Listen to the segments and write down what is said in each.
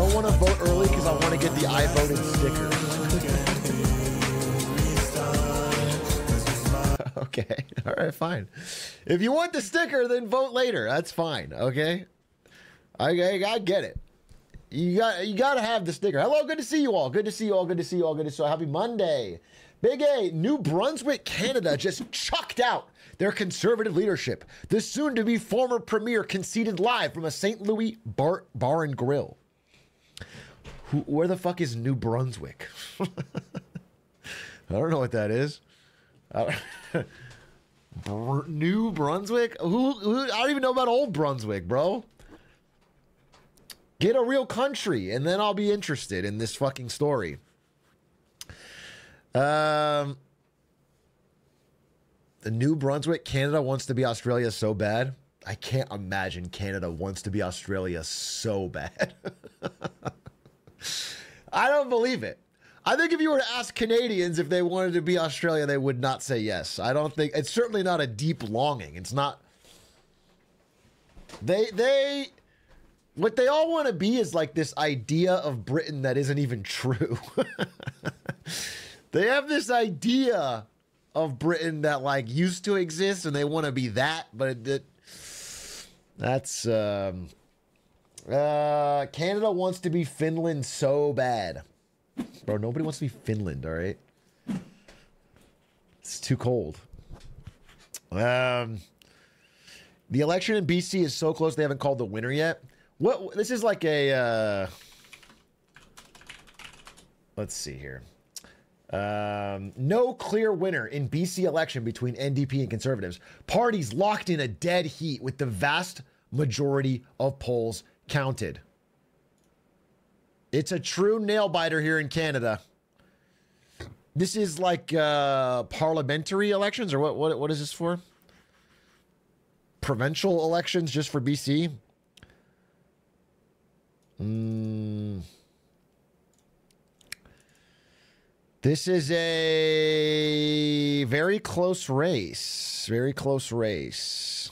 don't want to vote early because I want to get the I voted sticker. Okay. All right, fine. If you want the sticker, then vote later. That's fine. Okay. I get it. You got to have the sticker. Hello, good to see you all. Good to see you all. Good to see you all. Good to see you all. Happy Monday. Big A, New Brunswick, Canada just chucked out their conservative leadership. The soon-to-be former premier conceded live from a St. Louis bar and grill. Where the fuck is New Brunswick? I don't know what that is. New Brunswick? I don't even know about Old Brunswick, bro. Get a real country, and then I'll be interested in this fucking story. The New Brunswick, Canada wants to be Australia so bad. I can't imagine Canada wants to be Australia so bad. I don't believe it. I think if you were to ask Canadians if they wanted to be Australia, they would not say yes. I don't think it's certainly not a deep longing. It's not. What they all want to be is like this idea of Britain that isn't even true. They have this idea of Britain that like used to exist and they want to be that, but that's Canada wants to be Finland so bad. Bro, nobody wants to be Finland, all right? It's too cold. The election in BC is so close they haven't called the winner yet. What this is like a let's see here. No clear winner in BC election between NDP and Conservatives. Parties locked in a dead heat with the vast majority of polls counted. It's a true nail biter here in Canada. This is like parliamentary elections, or what is this for? Provincial elections just for BC? This is a very close race. Very close race.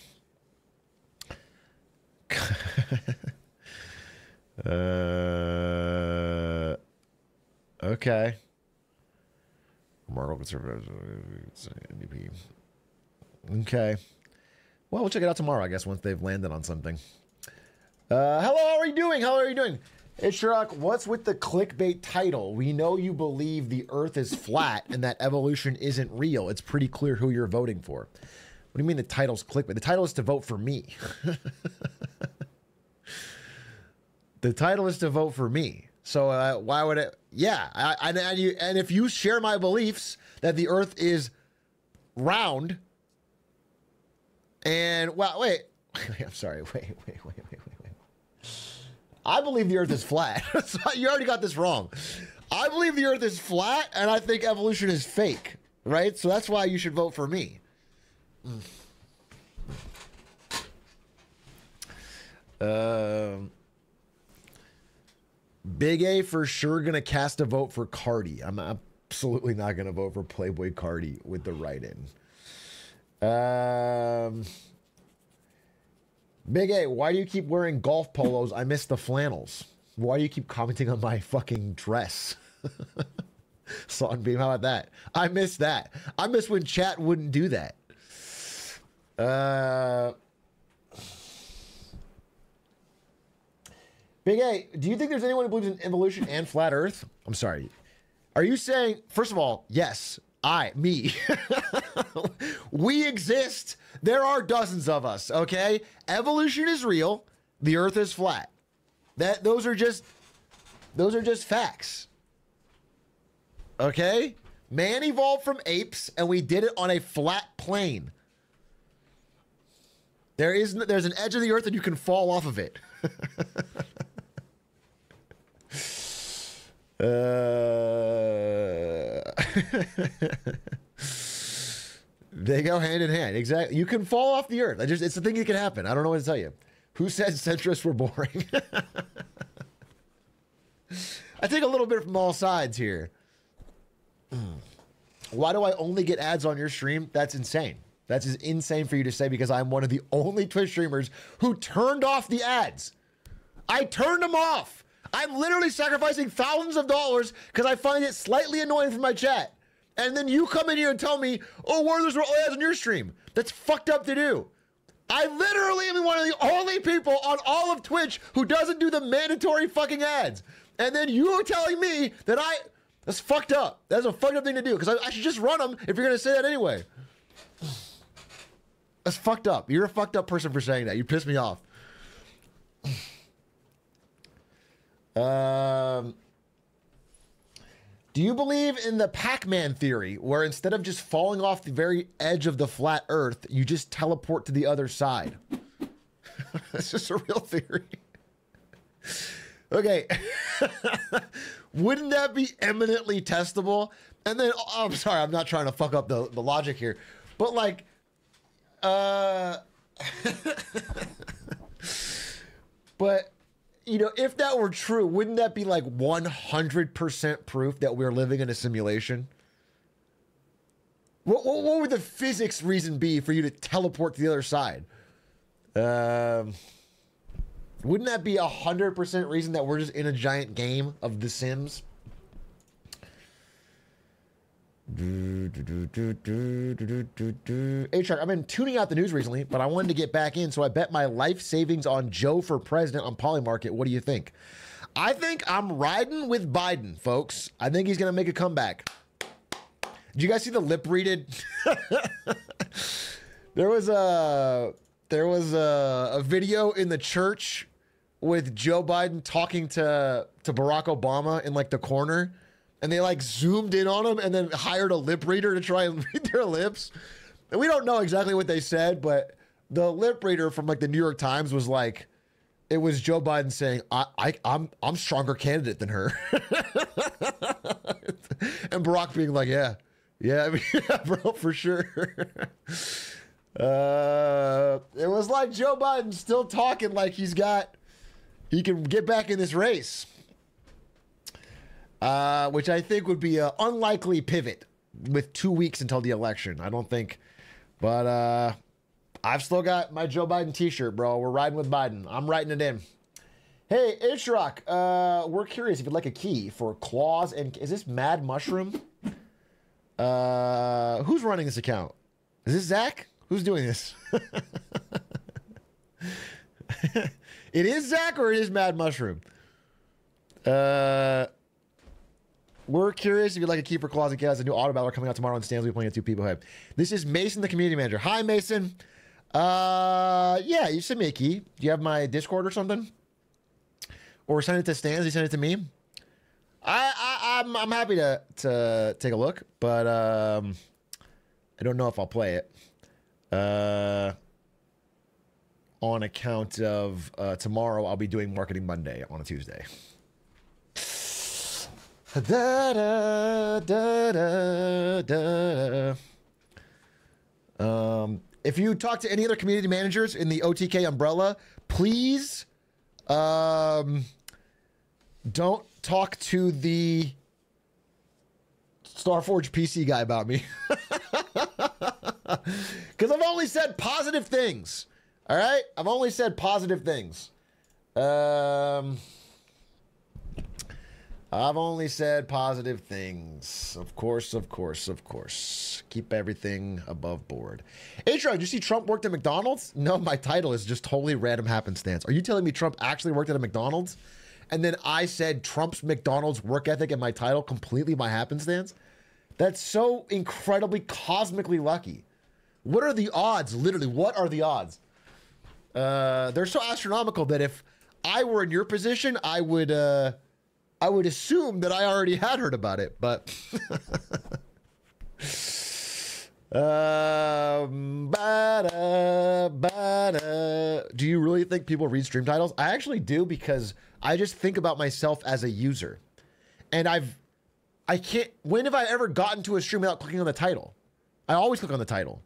Okay. Remarkable conservatives. NDP. Okay. Well, we'll check it out tomorrow, I guess, once they've landed on something. Hello, how are you doing? How are you doing? Atrioc, what's with the clickbait title? We know you believe the earth is flat and that evolution isn't real. It's pretty clear who you're voting for. What do you mean the title's clickbait? The title is to vote for me. The title is to vote for me. So why would it? Yeah, and if you share my beliefs that the earth is round and, well, wait, I'm sorry, wait. I believe the earth is flat. So you already got this wrong. I believe the earth is flat, and I think evolution is fake, right? So that's why you should vote for me. Big A for sure gonna cast a vote for Cardi. I'm absolutely not gonna vote for Playboy Cardi with the write-in. Big A, why do you keep wearing golf polos? I miss the flannels. Why do you keep commenting on my fucking dress? Sunbeam, how about that? I miss that. I miss when chat wouldn't do that. Big A, do you think there's anyone who believes in evolution and flat earth? I'm sorry. Are you saying, first of all, yes, me. We exist. There are dozens of us, okay? Evolution is real. The earth is flat. Those are just facts. Okay? Man evolved from apes and we did it on a flat plane. There's an edge of the earth and you can fall off of it. They go hand in hand. Exactly. You can fall off the earth. It's a thing that can happen. I don't know what to tell you. Who said centrists were boring? I take a little bit from all sides here. Why do I only get ads on your stream? That's insane. That's just insane for you to say because I'm one of the only Twitch streamers who turned off the ads. I turned them off. I'm literally sacrificing thousands of dollars because I find it slightly annoying for my chat. And then you come in here and tell me, oh, where there's ads on your stream. That's fucked up to do. I literally am one of the only people on all of Twitch who doesn't do the mandatory fucking ads. And then you are telling me that that's fucked up. That's a fucked up thing to do because I should just run them if you're going to say that anyway. That's fucked up. You're a fucked up person for saying that. You pissed me off. Do you believe in the Pac-Man theory, where instead of just falling off the very edge of the flat Earth, you just teleport to the other side? That's just a real theory. Okay. Wouldn't that be eminently testable? And then, oh, I'm sorry, I'm not trying to fuck up the logic here, but like, but you know, if that were true, wouldn't that be like 100% proof that we're living in a simulation? What would the physics reason be for you to teleport to the other side? Wouldn't that be 100% reason that we're just in a giant game of The Sims? Atrioc, I've been tuning out the news recently, but I wanted to get back in, so I bet my life savings on Joe for president on Polymarket. What do you think? I think I'm riding with Biden, folks. I think he's going to make a comeback. Did you guys see the lip readed? There was a video in the church with Joe Biden talking to Barack Obama in like the corner. And they like zoomed in on him and then hired a lip reader to try and read their lips. And we don't know exactly what they said, but the lip reader from like the New York Times was like, it was Joe Biden saying, I'm stronger candidate than her. And Barack being like, yeah, I mean, yeah, bro, for sure. It was like Joe Biden still talking like he can get back in this race. Which I think would be an unlikely pivot with 2 weeks until the election. I don't think, but I've still got my Joe Biden t-shirt, bro. We're riding with Biden. I'm writing it in. Hey, Atrioc, we're curious if you'd like a key for claws and is this Mad Mushroom? Who's running this account? Is this Zach? Who's doing this? It is Zach or it is Mad Mushroom? We're curious if you'd like a key for Claws and Chaos. A new auto battler coming out tomorrow on stands. We're playing at 2 people ahead. This is Mason, the community manager. Hi, Mason. Yeah, you send me a key. Do you have my Discord or something? Or send it to Stans? You send it to me? I'm happy to take a look, but I don't know if I'll play it. On account of tomorrow, I'll be doing Marketing Monday on a Tuesday. Da, da, da, da, da. If you talk to any other community managers in the OTK umbrella, please don't talk to the Starforge PC guy about me. Because I've only said positive things. All right? I've only said positive things. I've only said positive things. Of course, of course, of course. Keep everything above board. Atrioc, did you see Trump worked at McDonald's? No, my title is just totally random happenstance. Are you telling me Trump actually worked at a McDonald's? And then I said Trump's McDonald's work ethic in my title completely by happenstance? That's so incredibly cosmically lucky. What are the odds? Literally, what are the odds? They're so astronomical that if I were in your position, I would assume that I already had heard about it, but do you really think people read stream titles? I actually do, because I just think about myself as a user, and I can't. When have I ever gotten to a stream without clicking on the title? I always click on the title,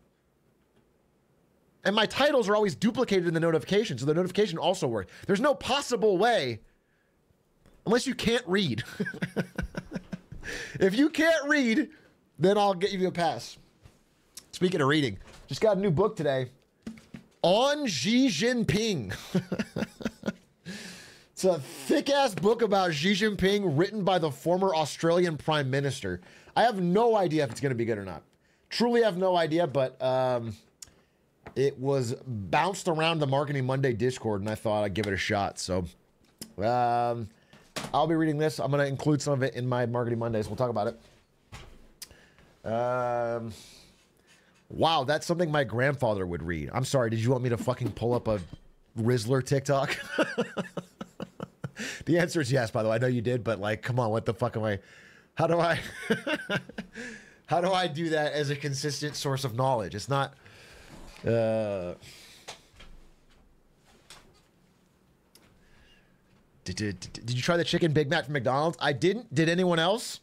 and my titles are always duplicated in the notification, so the notification also works. There's no possible way. Unless you can't read. If you can't read, then I'll get you a pass. Speaking of reading, just got a new book today. On Xi Jinping. It's a thick-ass book about Xi Jinping written by the former Australian Prime Minister. I have no idea if it's going to be good or not. Truly have no idea, but it was bounced around the Marketing Monday Discord, and I thought I'd give it a shot. So I'll be reading this. I'm going to include some of it in my Marketing Mondays. We'll talk about it. Wow, that's something my grandfather would read. I'm sorry, did you want me to fucking pull up a Rizzler TikTok? The answer is yes, by the way. I know you did, but like, come on, what the fuck am I... How do I... How do I do that as a consistent source of knowledge? It's not... Did you try the chicken Big Mac from McDonald's? I didn't. Did anyone else?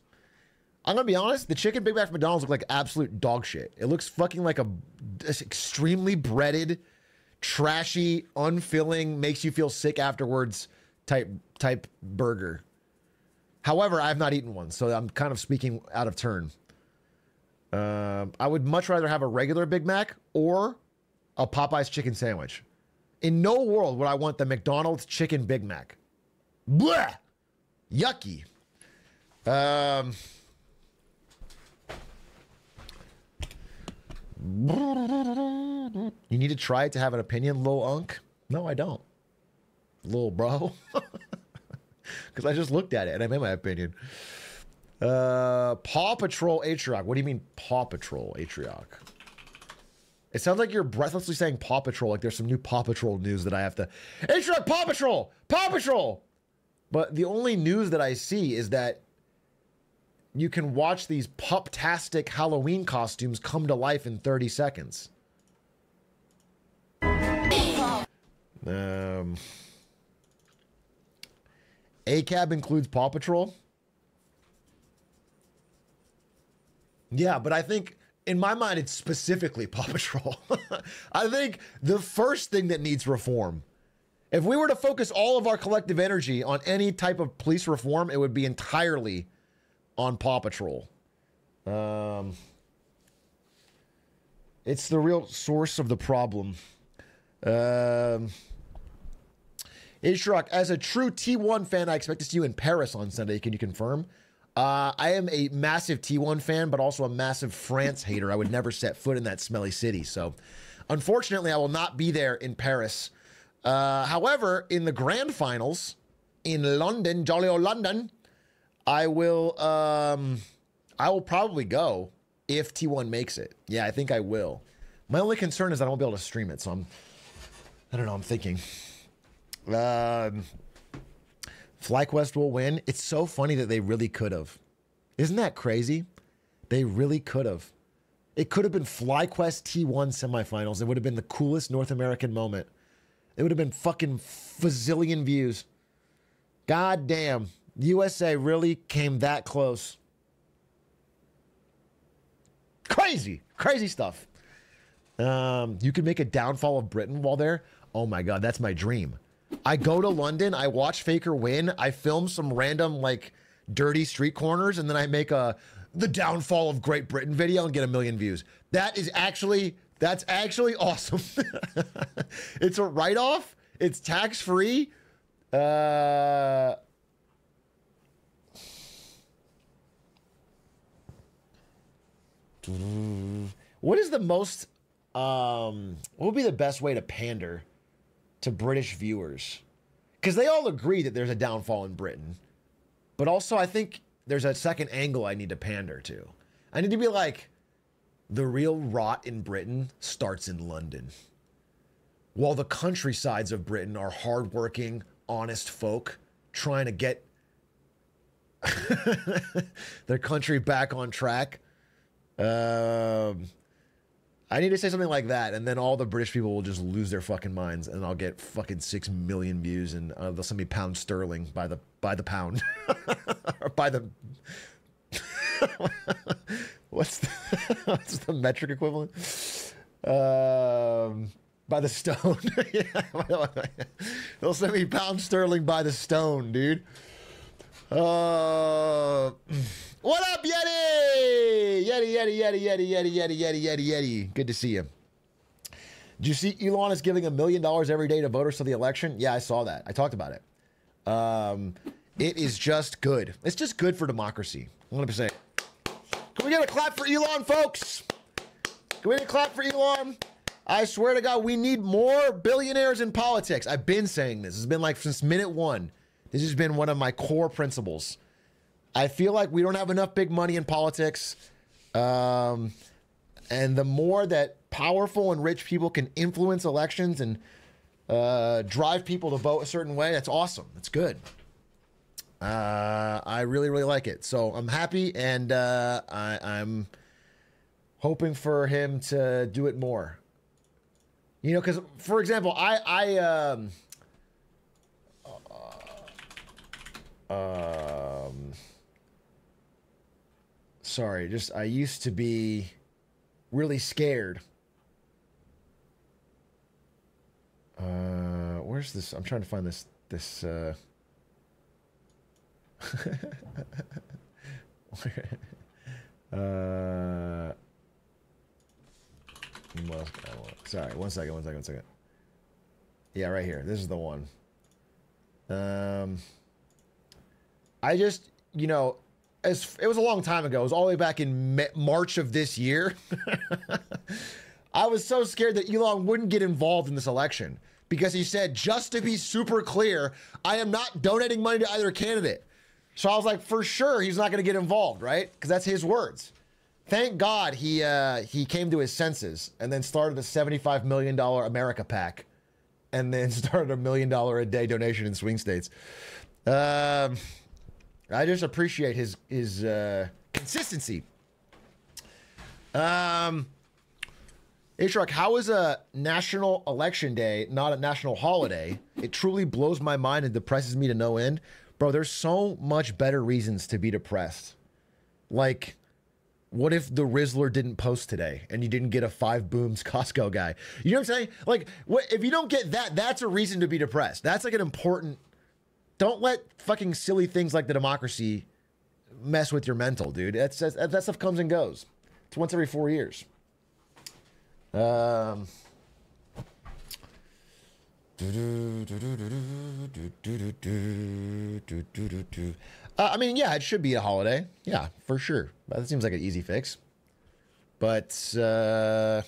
I'm gonna be honest. The chicken Big Mac from McDonald's look like absolute dog shit. It looks fucking like this extremely breaded, trashy, unfilling, makes you feel sick afterwards type burger. However, I have not eaten one, so I'm kind of speaking out of turn. I would much rather have a regular Big Mac or a Popeye's chicken sandwich. In no world would I want the McDonald's chicken Big Mac. Blech! Yucky. You need to try it to have an opinion, Lil Unk? No, I don't. Lil bro. Because I just looked at it and I made my opinion. Paw Patrol Atrioc. What do you mean Paw Patrol Atrioc? It sounds like you're breathlessly saying Paw Patrol, like there's some new Paw Patrol news that I have to... Atrioc, Paw Patrol! Paw Patrol! But the only news that I see is that you can watch these pup-tastic Halloween costumes come to life in 30 seconds. ACAB includes Paw Patrol? Yeah, but I think, in my mind, it's specifically Paw Patrol. I think the first thing that needs reform, if we were to focus all of our collective energy on any type of police reform, it would be entirely on Paw Patrol. It's the real source of the problem. Ishrak, as a true T1 fan, I expect to see you in Paris on Sunday. Can you confirm? I am a massive T1 fan, but also a massive France hater. I would never set foot in that smelly city. So, unfortunately, I will not be there in Paris. However, in the grand finals in London, jolly old London, I will probably go if T1 makes it. Yeah, I think I will. My only concern is I won't be able to stream it. So I don't know. I'm thinking. FlyQuest will win. It's so funny that they really could have. Isn't that crazy? They really could have. It could have been FlyQuest T1 semifinals. It would have been the coolest North American moment. It would have been fucking fazillion views. God damn. USA really came that close. Crazy. Crazy stuff. You could make a downfall of Britain while there. Oh my God, that's my dream. I go to London, I watch Faker win, I film some random, like, dirty street corners, and then I make the downfall of Great Britain video and get 1 million views. That's actually awesome. It's a write-off. It's tax-free. What is the most, what would be the best way to pander to British viewers? Because they all agree that there's a downfall in Britain. But also, I think there's a second angle I need to pander to. I need to be like, the real rot in Britain starts in London. While the countrysides of Britain are hardworking, honest folk trying to get their country back on track. I need to say something like that, and then all the British people will just lose their fucking minds, and I'll get fucking 6 million views, and they'll send me pound sterling by the pound, or by the what's the metric equivalent? By the stone. Yeah, they'll send me pound sterling by the stone, dude. What up, Yeti? Yeti. Good to see you. Did you see Elon is giving $1 million every day to voters for the election? Yeah, I saw that. I talked about it. It is just good. It's just good for democracy. 100%. Can we get a clap for Elon, folks? Can we get a clap for Elon? I swear to God, we need more billionaires in politics. I've been saying this. It's been like since minute one. This has been one of my core principles. I feel like we don't have enough big money in politics. And the more that powerful and rich people can influence elections and drive people to vote a certain way, that's awesome. That's good. I really, really like it. So I'm happy, and I'm hoping for him to do it more. You know, because, for example, sorry, I used to be really scared. Where's this? I'm trying to find this, sorry, one second. Yeah, right here. This is the one. I just, you know, it was a long time ago. It was all the way back in March of this year. I was so scared that Elon wouldn't get involved in this election because he said, just to be super clear, I am not donating money to either candidate. So I was like, for sure, he's not going to get involved, right? Because that's his words. Thank God he came to his senses and then started a $75 million America PAC and then started $1 million a day donation in swing states. I just appreciate his consistency. Atrioc, how is a national election day not a national holiday? It truly blows my mind and depresses me to no end. Bro, there's so much better reasons to be depressed. Like, what if the Rizzler didn't post today and you didn't get a 5 Booms Costco guy? You know what I'm saying? Like, what if you don't get that, that's a reason to be depressed. That's like an important... Don't let fucking silly things like the democracy mess with your mental, dude. That stuff comes and goes. It's once every 4 years. I mean, yeah, it should be a holiday. Yeah, for sure. That seems like an easy fix. But I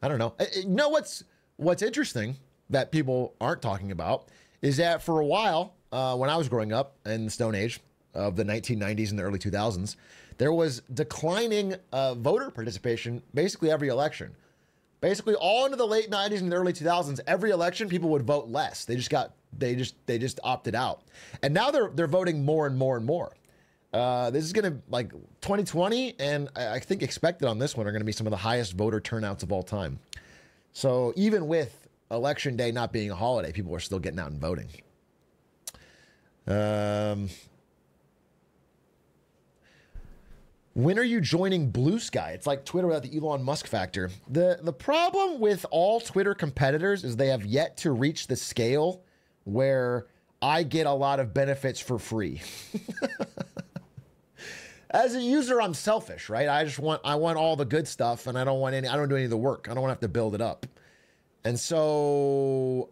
don't know. You know what's interesting that people aren't talking about is that for a while, when I was growing up in the Stone Age of the 1990s and the early 2000s, there was declining voter participation basically every election. Basically, all into the late 90s and the early 2000s, every election people would vote less. They just opted out, and now they're voting more and more and more. This is gonna, like, 2020, and I think expected on this one are gonna be some of the highest voter turnouts of all time. So even with election day not being a holiday, people are still getting out and voting. When are you joining Blue Sky? It's like Twitter without the Elon Musk factor. The problem with all Twitter competitors is they have yet to reach the scale where I get a lot of benefits for free. As a user, I'm selfish, right? I want all the good stuff, and I don't do any of the work. I don't want to have to build it up. And so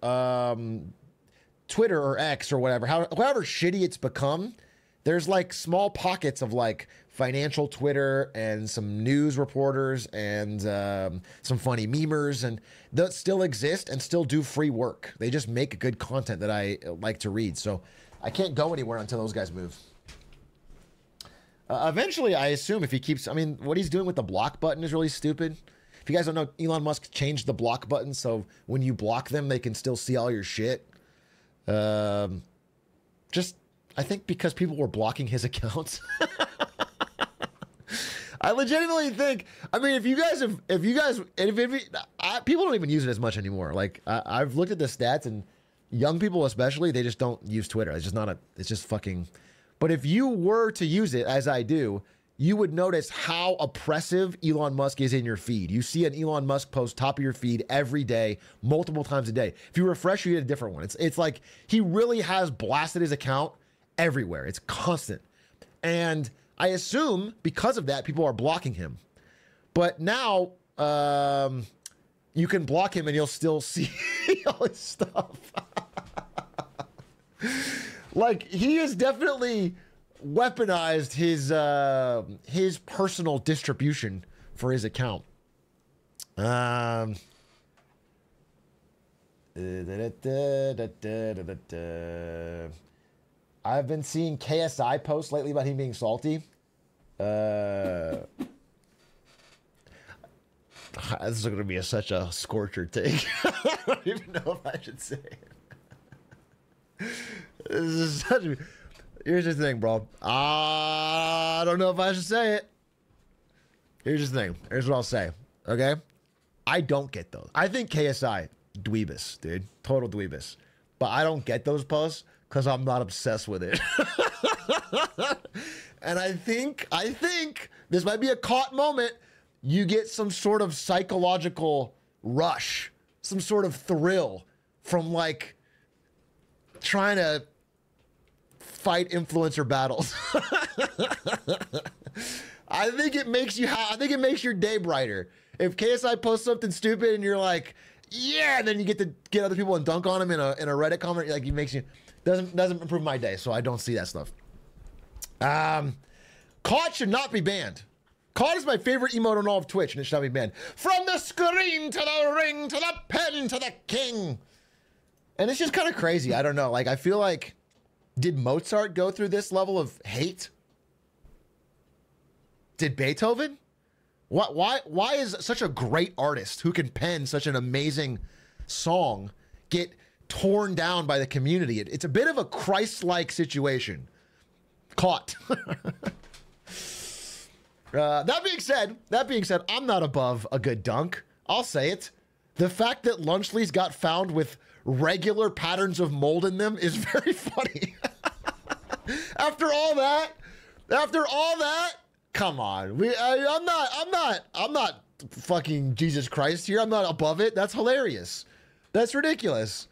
Twitter or X or whatever, however shitty it's become, there's like small pockets of like financial Twitter and some news reporters and some funny memers, and that still exist and still do free work. They just make good content that I like to read. So I can't go anywhere until those guys move. Eventually, I assume if he keeps, I mean, what he's doing with the block button is really stupid. If you guys don't know, Elon Musk changed the block button so when you block them, they can still see all your shit. Just, I think because people were blocking his accounts. I legitimately think, I mean, people don't even use it as much anymore. Like, I've looked at the stats, and young people especially, they just don't use Twitter. It's just fucking, but if you were to use it, as I do, you would notice how oppressive Elon Musk is in your feed. You see an Elon Musk post top of your feed every day, multiple times a day. If you refresh, you get a different one. It's like he really has blasted his account everywhere. It's constant. And I assume because of that, people are blocking him. But now you can block him and you'll still see all his stuff. Like, he has definitely weaponized his personal distribution for his account. I've been seeing KSI posts lately about him being salty. This is going to be such a scorcher take. I don't even know if I should say it. This is such a... Here's the thing, bro. I don't know if I should say it. Here's the thing. Here's what I'll say. Okay? I don't get those. I think KSI, dweebus, dude. Total dweebus. But I don't get those posts because I'm not obsessed with it. And I think this might be a caught moment. You get some sort of psychological rush, some sort of thrill from like trying to fight influencer battles. I think it makes your day brighter. If KSI posts something stupid and you're like, yeah, and then you get to get other people and dunk on him in a Reddit comment, like, it makes you doesn't improve my day, so I don't see that stuff. Caught should not be banned. Caught is my favorite emote on all of Twitch, and it should not be banned. From the screen to the ring to the pen to the king. And it's just kind of crazy. I don't know. Like, I feel like, did Mozart go through this level of hate? Did Beethoven? Why is such a great artist who can pen such an amazing song get torn down by the community? It's a bit of a Christ-like situation. Caught. That being said, I'm not above a good dunk. I'll say it. The fact that Lunchleys got found with regular patterns of mold in them is very funny. After all that, come on. I'm not fucking Jesus Christ here. I'm not above it. That's hilarious. That's ridiculous.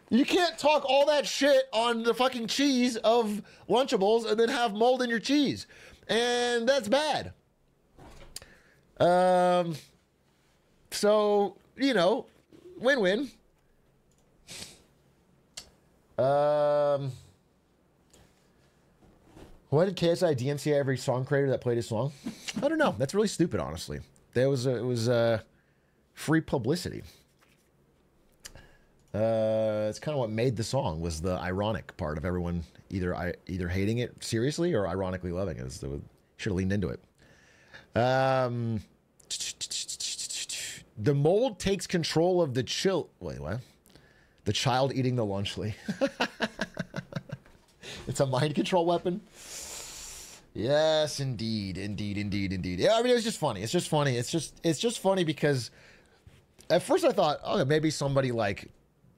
You can't talk all that shit on the fucking cheese of Lunchables and then have mold in your cheese. And that's bad. So, you know, win-win. Why did KSI DMCA every song creator that played his song? I don't know. That's really stupid, honestly. It was free publicity. It's kind of what made the song, was the ironic part of everyone either hating it seriously or ironically loving it. Should have leaned into it. The mold takes control of the Wait, what? The child eating the Lunchly. It's a mind control weapon. Yes, indeed. Yeah, I mean, it's just funny. It's just funny because at first I thought, oh, maybe somebody like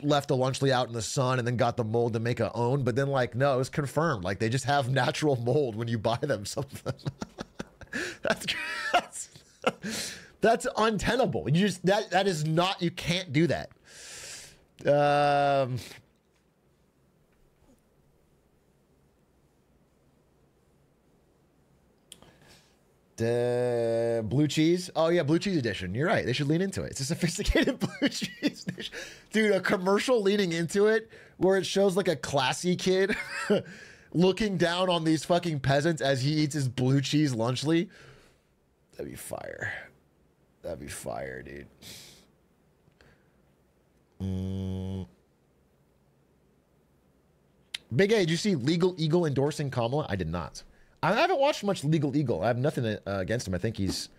left a Lunchly out in the sun and then got the mold to make a own, but then like, no, it's confirmed. Like, they just have natural mold when you buy them. Some of them. That's untenable. You just that is not, you can't do that. Blue cheese. Oh yeah, blue cheese edition. You're right. They should lean into it. It's a sophisticated blue cheese dish. Dude, a commercial leaning into it where it shows like a classy kid looking down on these fucking peasants as he eats his blue cheese Lunchly. That'd be fire. That'd be fire, dude. Big A, did you see Legal Eagle endorsing Kamala? I did not. I haven't watched much Legal Eagle. I have nothing against him. I think he's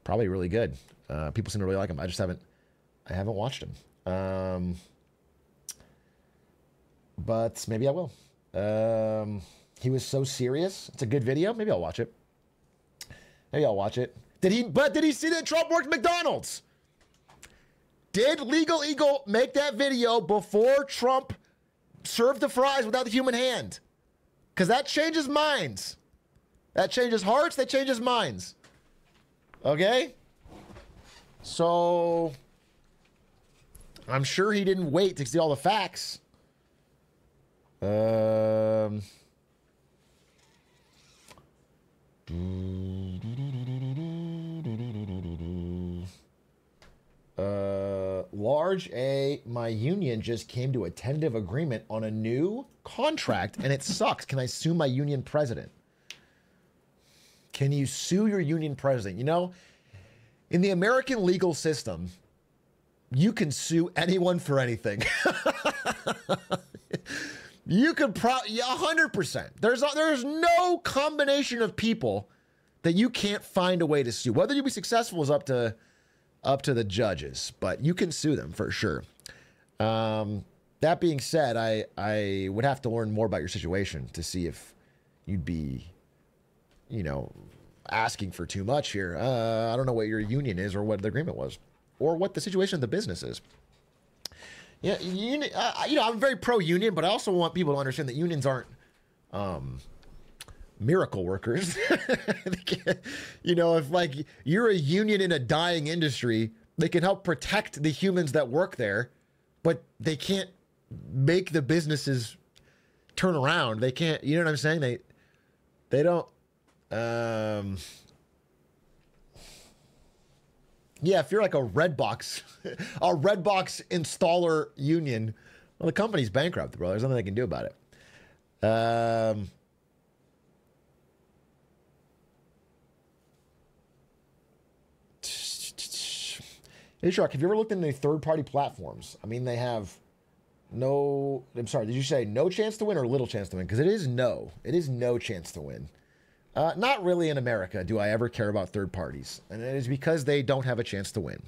probably really good. People seem to really like him. I haven't watched him. But maybe I will. He was so serious. It's a good video. Maybe I'll watch it. Did he see that Trump worked McDonald's? Did Legal Eagle make that video before Trump served the fries without the human hand? Because that changes minds. That changes hearts. That changes minds. Okay? So, I'm sure he didn't wait to see all the facts. Large A, my union just came to a tentative agreement on a new contract and it sucks. Can I sue my union president? Can you sue your union president? You know, in the American legal system, you can sue anyone for anything. You could 100%. There's no combination of people that you can't find a way to sue. Whether you be successful is up to the judges, but you can sue them for sure. That being said, I would have to learn more about your situation to see if you'd be, you know, asking for too much here. I don't know what your union is or what the agreement was or what the situation of the business is. Yeah, you know, I'm very pro-union, but I also want people to understand that unions aren't miracle workers. You know, if like you're a union in a dying industry, they can help protect the humans that work there, but they can't make the businesses turn around. They can't, you know what I'm saying? They don't, yeah, if you're like a Redbox installer union, well, the company's bankrupt, bro. There's nothing they can do about it. Atrioc, have you ever looked into third-party platforms? I mean, they have no... I'm sorry, did you say no chance to win or little chance to win? Because it is no. It is no chance to win. Not really in America do I ever care about third parties. And it is because they don't have a chance to win.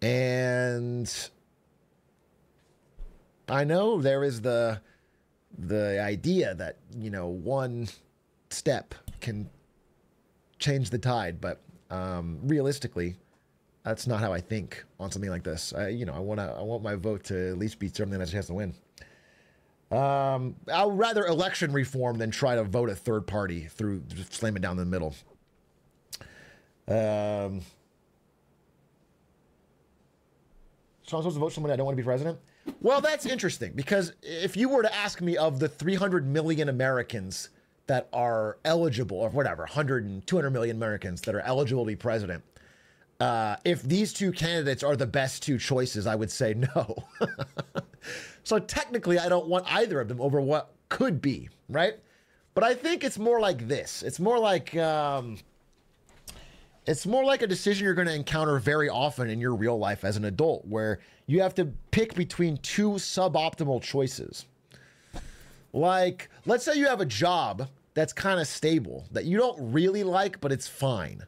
And I know there is the idea that, you know, one step can change the tide. But realistically, that's not how I think on something like this. You know, I want my vote to at least be something that has a chance to win. I'll rather election reform than try to vote a third party through just slam it down the middle. So I'm supposed to vote someone I don't want to be president? Well, that's interesting because if you were to ask me of the 300 million Americans that are eligible, or whatever, 100 and 200 million Americans that are eligible to be president, if these two candidates are the best two choices, I would say no. So technically, I don't want either of them over what could be, right? But I think it's more like this. It's more like a decision you're going to encounter very often in your real life as an adult, where you have to pick between two suboptimal choices. Like, let's say you have a job that's kind of stable, that you don't really like, but it's fine.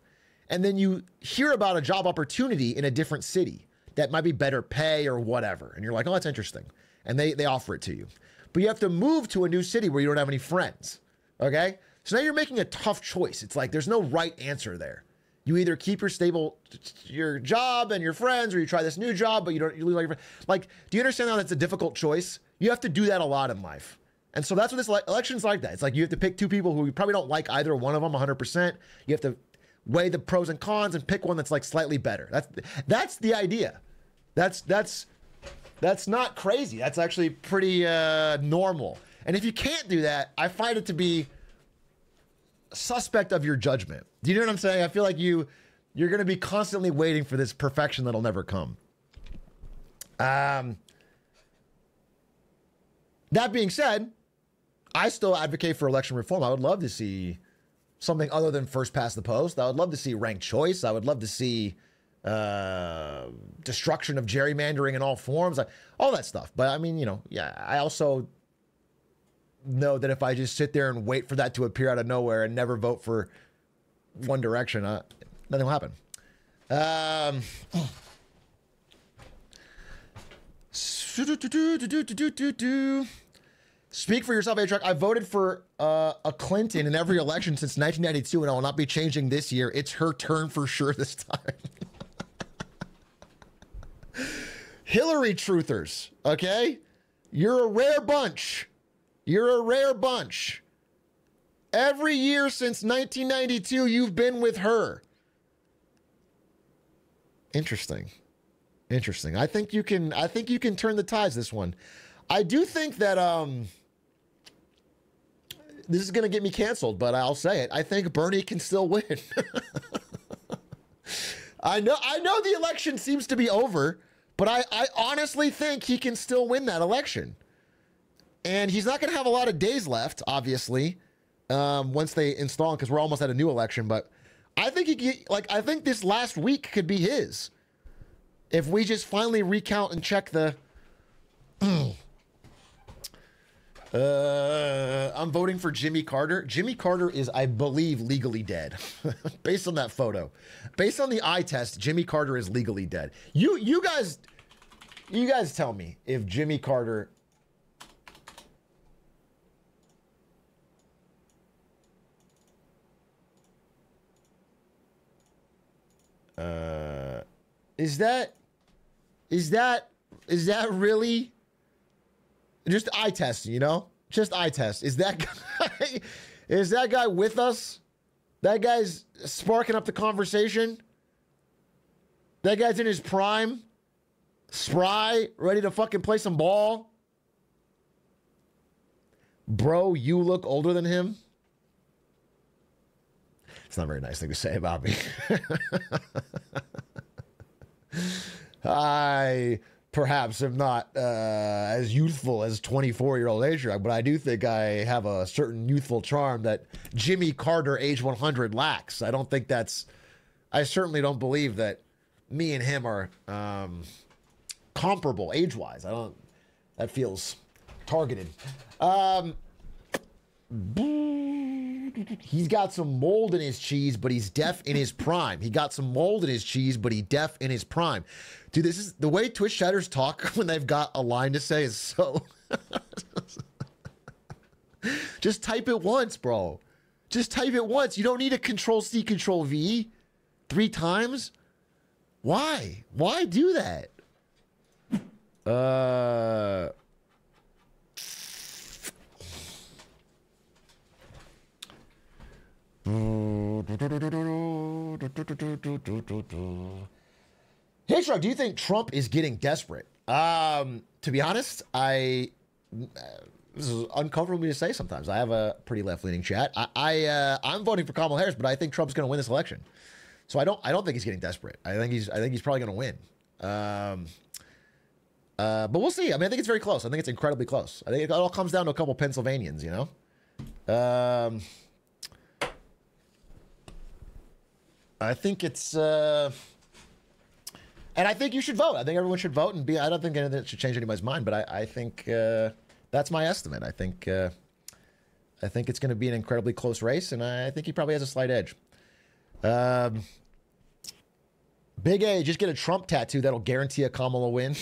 And then you hear about a job opportunity in a different city that might be better pay or whatever. And you're like, oh, that's interesting. And they offer it to you. But you have to move to a new city where you don't have any friends. Okay? So now you're making a tough choice. It's like there's no right answer there. You either keep your job and your friends, or you try this new job, but you lose all your friends. Like, do you understand how that's a difficult choice? You have to do that a lot in life. And so that's what this election's like that. It's like you have to pick two people who you probably don't like either one of them 100%. You have to weigh the pros and cons and pick one that's like slightly better. That's the idea. That's not crazy. That's actually pretty normal. And if you can't do that, I find it to be suspect of your judgment. Do you know what I'm saying? I feel like you're going to be constantly waiting for this perfection that'll never come. That being said, I still advocate for election reform. I would love to see something other than first past the post. I would love to see ranked choice. I would love to see destruction of gerrymandering in all forms, all that stuff. But I mean, you know, yeah, I also know that if I just sit there and wait for that to appear out of nowhere and never vote for one direction, nothing will happen. Speak for yourself, Atrioc. I voted for a Clinton in every election since 1992, and I will not be changing this year. It's her turn for sure this time. Hillary truthers, okay? You're a rare bunch. You're a rare bunch. Every year since 1992, you've been with her. Interesting. Interesting. I think you can turn the tides this one. I do think that this is going to get me canceled, but I'll say it. I think Bernie can still win. I know the election seems to be over, but I honestly think he can still win that election. And he's not going to have a lot of days left, obviously, once they install him, because we're almost at a new election. But I think I think this last week could be his. If we just finally recount and check the... I'm voting for Jimmy Carter. Jimmy Carter is, I believe, legally dead. Based on that photo. Based on the eye test, Jimmy Carter is legally dead. You guys tell me if Jimmy Carter... Is that really just eye test, you know? Just eye test. Is that guy with us? That guy's sparking up the conversation? That guy's in his prime? Spry, ready to fucking play some ball? Bro, you look older than him? It's not a very nice thing to say about me. I perhaps am not as youthful as 24-year-old Atrioc, but I do think I have a certain youthful charm that Jimmy Carter, age 100, lacks. I don't think that's... I certainly don't believe that me and him are comparable age-wise. I don't... That feels targeted. He's got some mold in his cheese, but he's deaf in his prime. He got some mold in his cheese, but he's deaf in his prime. Dude, this is the way Twitch chatters talk when they've got a line to say is so... Just type it once, bro. Just type it once. You don't need a Control-C, Control-V 3 times. Why? Why do that? Hey, Shrug, do you think Trump is getting desperate? To be honest, this is uncomfortable for me to say sometimes. I have a pretty left-leaning chat. I'm voting for Kamala Harris, but I think Trump's going to win this election. So I don't think he's getting desperate. I think he's probably going to win. But we'll see. I mean, I think it's very close. I think it's incredibly close. I think it all comes down to a couple Pennsylvanians, you know? I think it's... And I think you should vote. I think everyone should vote and be... I don't think anything should change anybody's mind, but I think that's my estimate. I think it's going to be an incredibly close race, and I think he probably has a slight edge. Big A, just get a Trump tattoo. That'll guarantee a Kamala win.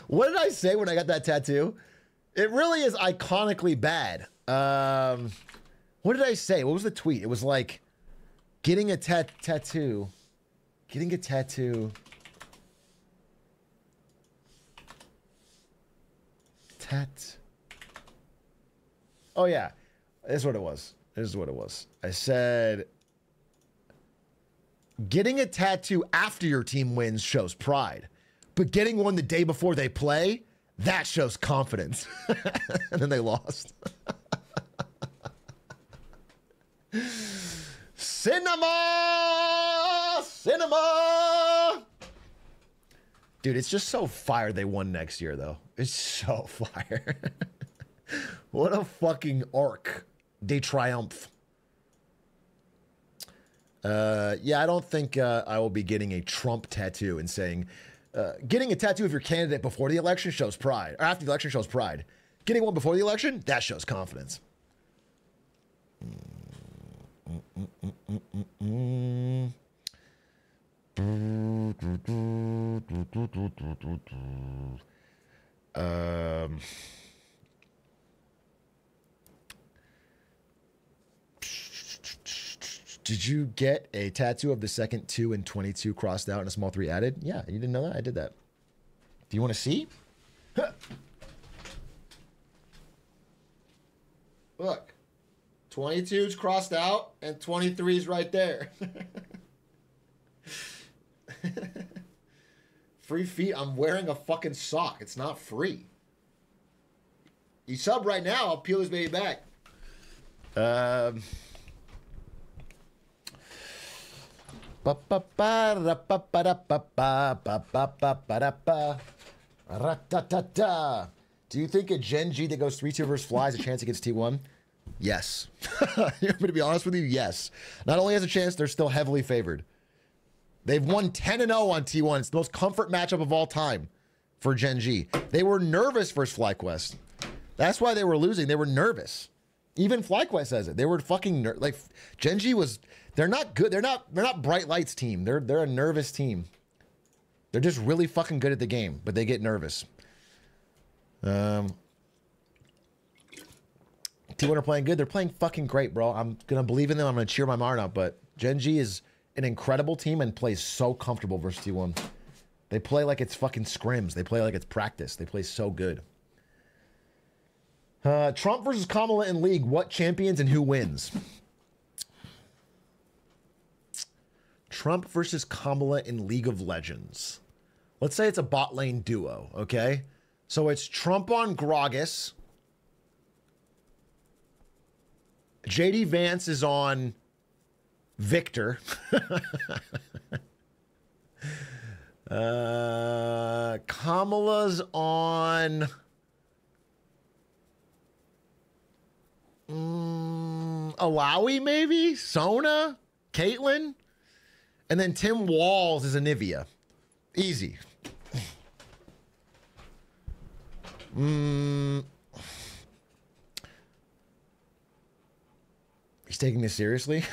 What did I say when I got that tattoo? It really is iconically bad. What did I say? What was the tweet? It was like, getting a tattoo. Getting a tattoo. Oh, yeah. This is what it was. This is what it was. I said, getting a tattoo after your team wins shows pride. But getting one the day before they play, that shows confidence. And then they lost. Cinema! Cinema! Dude, it's just so fire they won next year, though. It's so fire. What a fucking arc de triomphe. Yeah, I don't think I will be getting a Trump tattoo and saying, getting a tattoo of your candidate before the election shows pride, or after the election shows pride. Getting one before the election, that shows confidence. Did you get a tattoo of the second 2 and 22 crossed out and a small 3 added? Yeah, you didn't know that? I did that. Do you want to see? Huh. Look. 22's crossed out and 23's right there. Free feet. I'm wearing a fucking sock. It's not free. You sub right now, I'll peel this baby back. Ra-ta-ta-ta. Do you think a Gen G that goes 3-2 versus Fly has a chance against T1? Yes. I'm going to be honest with you, yes. Not only has a chance, they're still heavily favored. They've won 10-0 on T1. It's the most comfort matchup of all time for Gen G. They were nervous versus FlyQuest. That's why they were losing. They were nervous. Even FlyQuest says it. They were fucking like Gen G was. They're not good. They're not bright lights team. They're a nervous team. They're just really fucking good at the game, but they get nervous. T1 are playing good. They're playing fucking great, bro. I'm gonna believe in them. I'm gonna cheer my Marn up. But Gen G is an incredible team and plays so comfortable versus T1. They play like it's fucking scrims. They play like it's practice. They play so good. Trump versus Kamala in League. What champions and who wins? Trump versus Kamala in League of Legends. Let's say it's a bot lane duo, okay? So it's Trump on Gragas. JD Vance is on Victor. Kamala's on Alawi, maybe? Sona? Caitlyn? And then Tim Walls is Anivia. Easy. He's taking this seriously?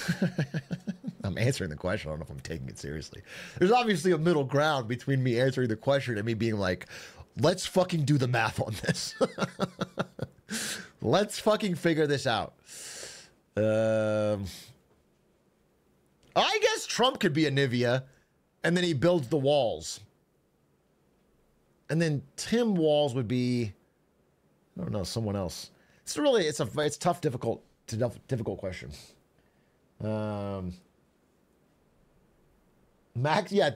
I'm answering the question. I don't know if I'm taking it seriously. There's obviously a middle ground between me answering the question and me being like, let's fucking do the math on this. Let's fucking figure this out. I guess Trump could be Anivia, and then he builds the walls. And then Tim Walls would be, I don't know, someone else. It's really, it's tough, difficult question. Max, yeah,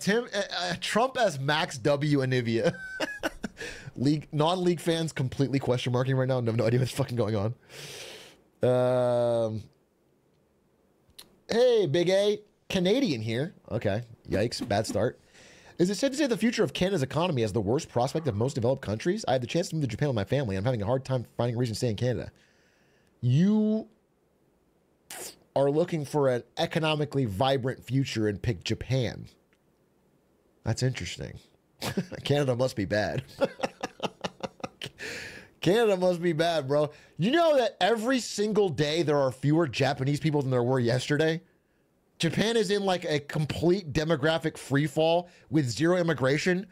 Trump as Max W Anivia. Non-league fans completely question marking right now. No idea what's fucking going on. Hey, Big A, Canadian here. Okay, yikes, bad start. Is it safe to say the future of Canada's economy has the worst prospect of most developed countries? I had the chance to move to Japan with my family, and I'm having a hard time finding a reason to stay in Canada. You are looking for an economically vibrant future and pick Japan. That's interesting. Canada must be bad. Canada must be bad, bro. You know that every single day there are fewer Japanese people than there were yesterday? Japan is in like a complete demographic free fall with zero immigration,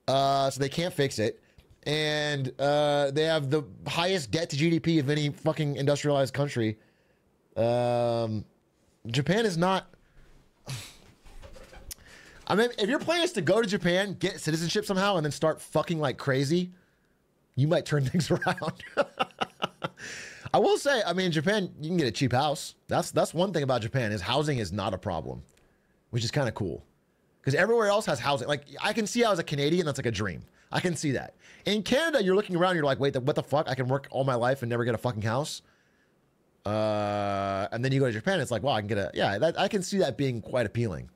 so they can't fix it. And they have the highest debt to GDP of any fucking industrialized country. Japan is not... I mean, if your plan is to go to Japan, get citizenship somehow, and then start fucking like crazy, you might turn things around. I will say, I mean, Japan, you can get a cheap house. That's one thing about Japan, is housing is not a problem, which is kind of cool. Because everywhere else has housing. Like, I can see how as a Canadian, that's like a dream. I can see that. In Canada, you're looking around, you're like, wait, what the fuck? I can work all my life and never get a fucking house? And then you go to Japan, it's like, wow, I can get a... Yeah, I can see that being quite appealing.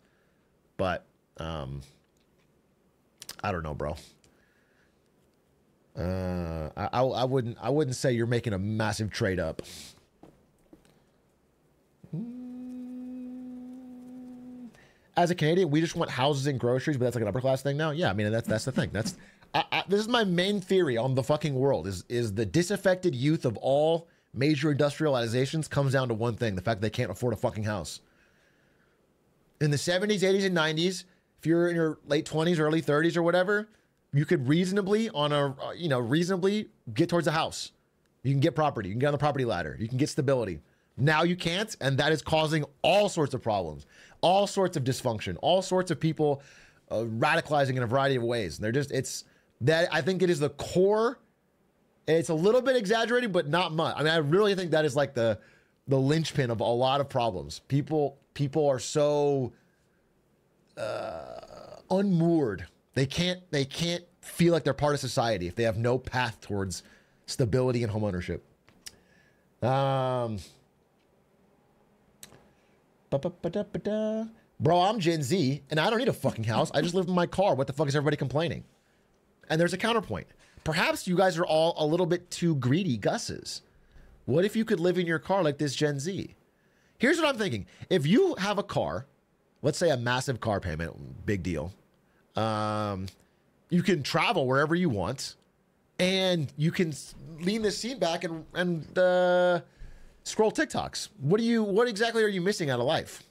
But, I don't know, bro. I wouldn't say you're making a massive trade up. As a Canadian, we just want houses and groceries, but that's like an upper class thing now. Yeah, I mean that's the thing. This is my main theory on the fucking world. Is the disaffected youth of all major industrializations comes down to one thing: the fact that they can't afford a fucking house. In the 70s, 80s, and 90s, if you're in your late 20s, early 30s, or whatever, you could reasonably reasonably get towards a house. You can get property. You can get on the property ladder. You can get stability. Now you can't, and that is causing all sorts of problems, all sorts of dysfunction, all sorts of people radicalizing in a variety of ways. And I think it is the core. It's a little bit exaggerated, but not much. I mean, I really think that is like the linchpin of a lot of problems. People are so unmoored. They can't feel like they're part of society if they have no path towards stability and homeownership. Bro, I'm Gen Z, and I don't need a fucking house. I just live in my car. What the fuck is everybody complaining? And there's a counterpoint. Perhaps you guys are all a little bit too greedy Gusses. What if you could live in your car like this Gen Z? Here's what I'm thinking. If you have a car, let's say a massive car payment, big deal. You can travel wherever you want, and you can lean this seat back and scroll TikToks. What exactly are you missing out of life?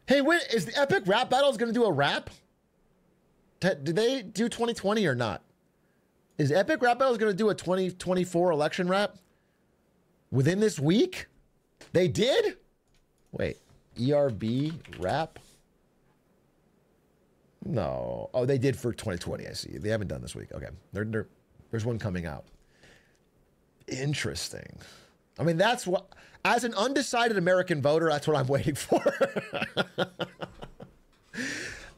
Hey, wait, is the Epic Rap Battles going to do a rap? Did they do 2020 or not? Is Epic Rap Battles going to do a 2024 election rap within this week? They did? Wait, ERB rap? No. Oh, they did for 2020, I see. They haven't done this week. Okay. There's one coming out. Interesting. I mean, that's what, as an undecided American voter, that's what I'm waiting for.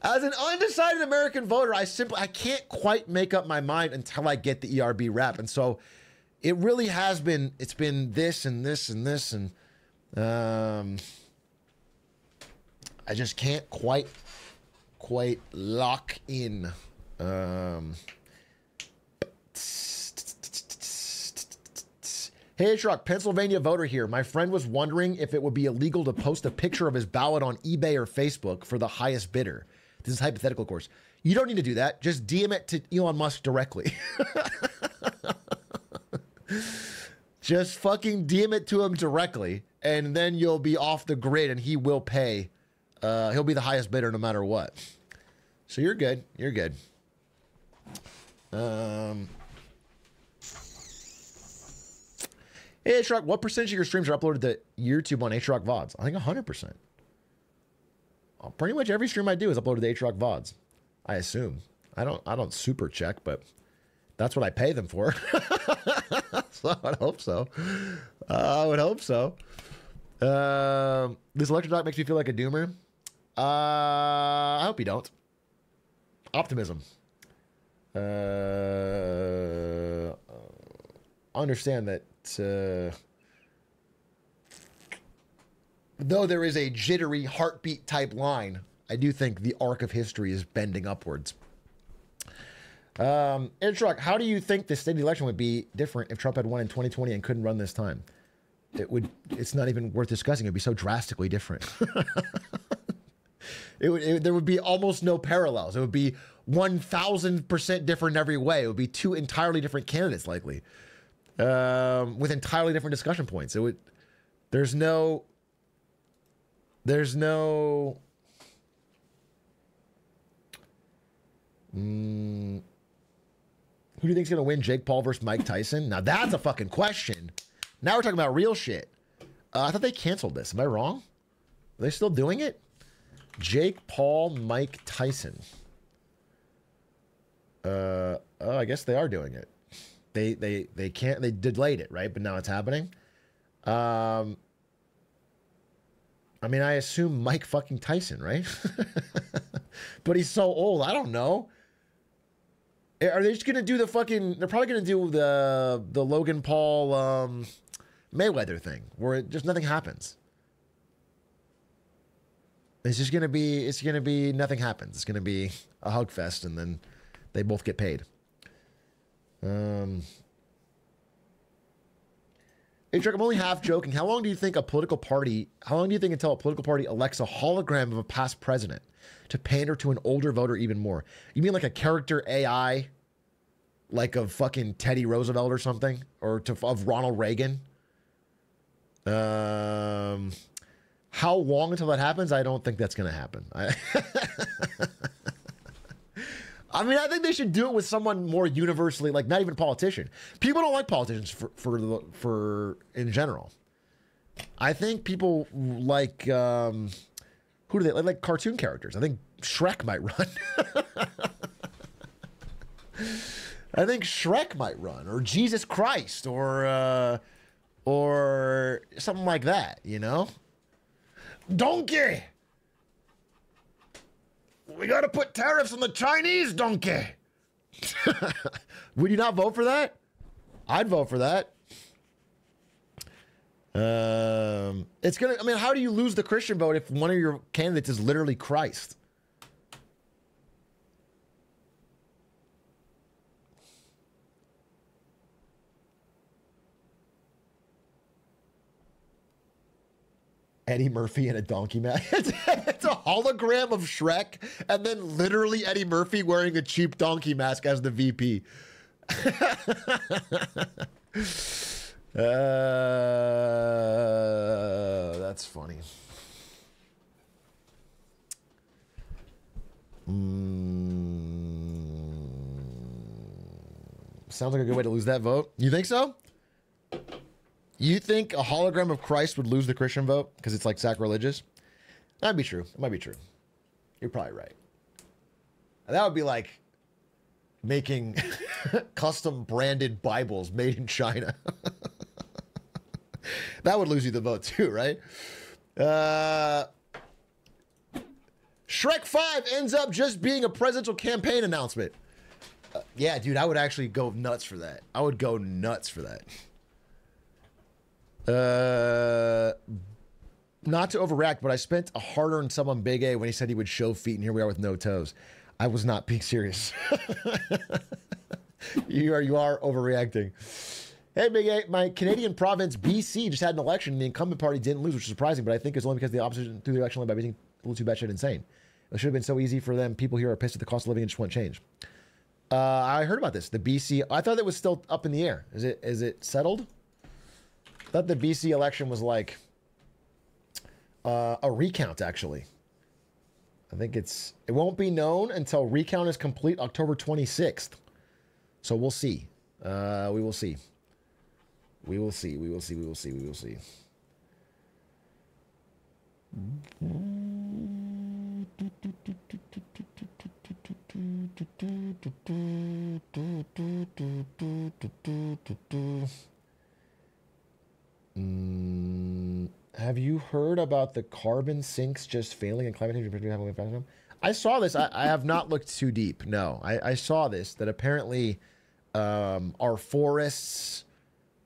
As an undecided American voter, I can't quite make up my mind until I get the ERB rap. And so it really has been, it's been this and this and this. And I just can't quite lock in. Hey, Atrioc, Pennsylvania voter here. My friend was wondering if it would be illegal to post a picture of his ballot on eBay or Facebook for the highest bidder. This is hypothetical, of course. You don't need to do that. Just DM it to Elon Musk directly. Just fucking DM it to him directly, and then you'll be off the grid, and he will pay. He'll be the highest bidder no matter what. So you're good. You're good. Hey, Atrioc, what percentage of your streams are uploaded to YouTube on Atrioc VODs? I think 100%. Pretty much every stream I do is uploaded to Atrioc VODs. I assume. I don't super check, but that's what I pay them for. So I would hope so. I would hope so. This lecture talk makes me feel like a doomer. I hope you don't. Optimism. Understand that though there is a jittery heartbeat type line, I do think the arc of history is bending upwards. Atrioc, how do you think the state of the election would be different if Trump had won in 2020 and couldn't run this time? It's not even worth discussing. It'd be so drastically different. There would be almost no parallels. It would be 1,000% different in every way. It would be two entirely different candidates, likely, with entirely different discussion points. There's no. Who do you think's gonna win, Jake Paul versus Mike Tyson? Now that's a fucking question. Now we're talking about real shit. I thought they canceled this. Am I wrong? Are they still doing it? Jake Paul, Mike Tyson. Oh, I guess they are doing it. They can't. They delayed it, right? But now it's happening. I mean, I assume Mike fucking Tyson, right? But he's so old. I don't know. Are they just gonna do the fucking? They're probably gonna do the Logan Paul Mayweather thing, where just nothing happens. It's just gonna be. It's gonna be nothing happens. It's gonna be a hug fest, and then they both get paid. Atrioc, I'm only half joking. How long do you think until a political party elects a hologram of a past president to pander to an older voter even more? You mean like a character AI, like of fucking Teddy Roosevelt or something, or of Ronald Reagan? How long until that happens? I don't think that's going to happen. I mean, I think they should do it with someone more universally, like not even a politician. People don't like politicians for in general. I think people like who do they like cartoon characters? I think Shrek might run. I think Shrek might run, or Jesus Christ, or something like that. You know, Donkey. We got to put tariffs on the Chinese, donkey. Would you not vote for that? I'd vote for that. It's gonna. I mean, how do you lose the Christian vote if one of your candidates is literally Christ? Eddie Murphy in a donkey mask. It's a hologram of Shrek, and then literally Eddie Murphy wearing a cheap donkey mask as the VP. That's funny. Sounds like a good way to lose that vote. You think so? You think a hologram of Christ would lose the Christian vote because it's like sacrilegious? That'd be true. It might be true. You're probably right. That would be like making custom branded Bibles made in China. That would lose you the vote too, right? Shrek 5 ends up just being a presidential campaign announcement. Yeah, dude, I would actually go nuts for that. I would go nuts for that. Not to overreact, but I spent a hard-earned sum on Big A when he said he would show feet, and here we are with no toes. I was not being serious. You are overreacting. Hey, Big A, my Canadian province, BC, just had an election, and the incumbent party didn't lose, which is surprising, but I think it's only because the opposition threw the election away by being a little too batshit insane. It should have been so easy for them. People here are pissed at the cost of living and just want change. I heard about this. The BC, I thought it was still up in the air. Is it settled? I thought the BC election was like a recount, actually. I think it won't be known until recount is complete October 26th. So we'll see. We will see. We will see. We will see. We will see. We will see. Have you heard about the carbon sinks just failing and climate change? I saw this. I have not looked too deep. No, I saw this, that apparently our forests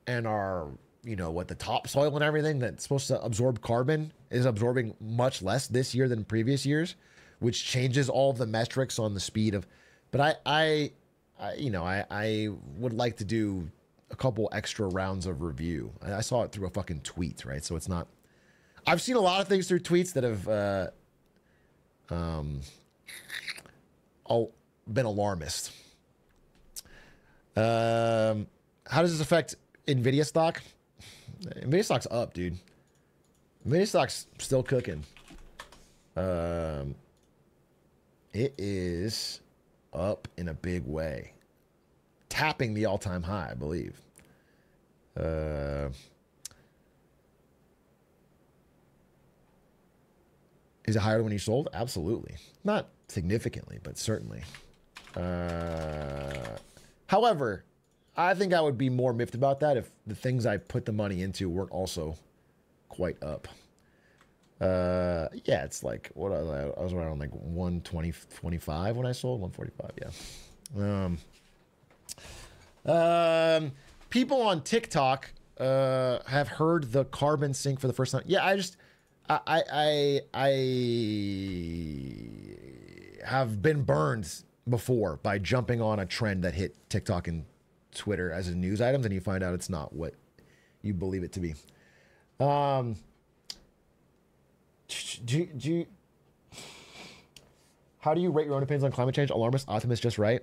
and our, the topsoil and everything that's supposed to absorb carbon is absorbing much less this year than previous years, which changes all of the metrics on the speed of. But I would like to do a couple extra rounds of review. I saw it through a fucking tweet, right? So it's not. I've seen a lot of things through tweets that have been alarmist. How does this affect Nvidia stock? Nvidia stock's up, dude. Nvidia stock's still cooking. It is up in a big way, tapping the all-time high, I believe. Is it higher than when you sold? Absolutely. Not significantly, but certainly. However, I think I would be more miffed about that if the things I put the money into weren't also quite up. Yeah, it's like, what I was around like 120.25 when I sold, 145, yeah. People on TikTok have heard the carbon sink for the first time. Yeah, I have been burned before by jumping on a trend that hit TikTok and Twitter as a news items, and you find out it's not what you believe it to be. How do you rate your own opinions on climate change? Alarmist, optimist, just right?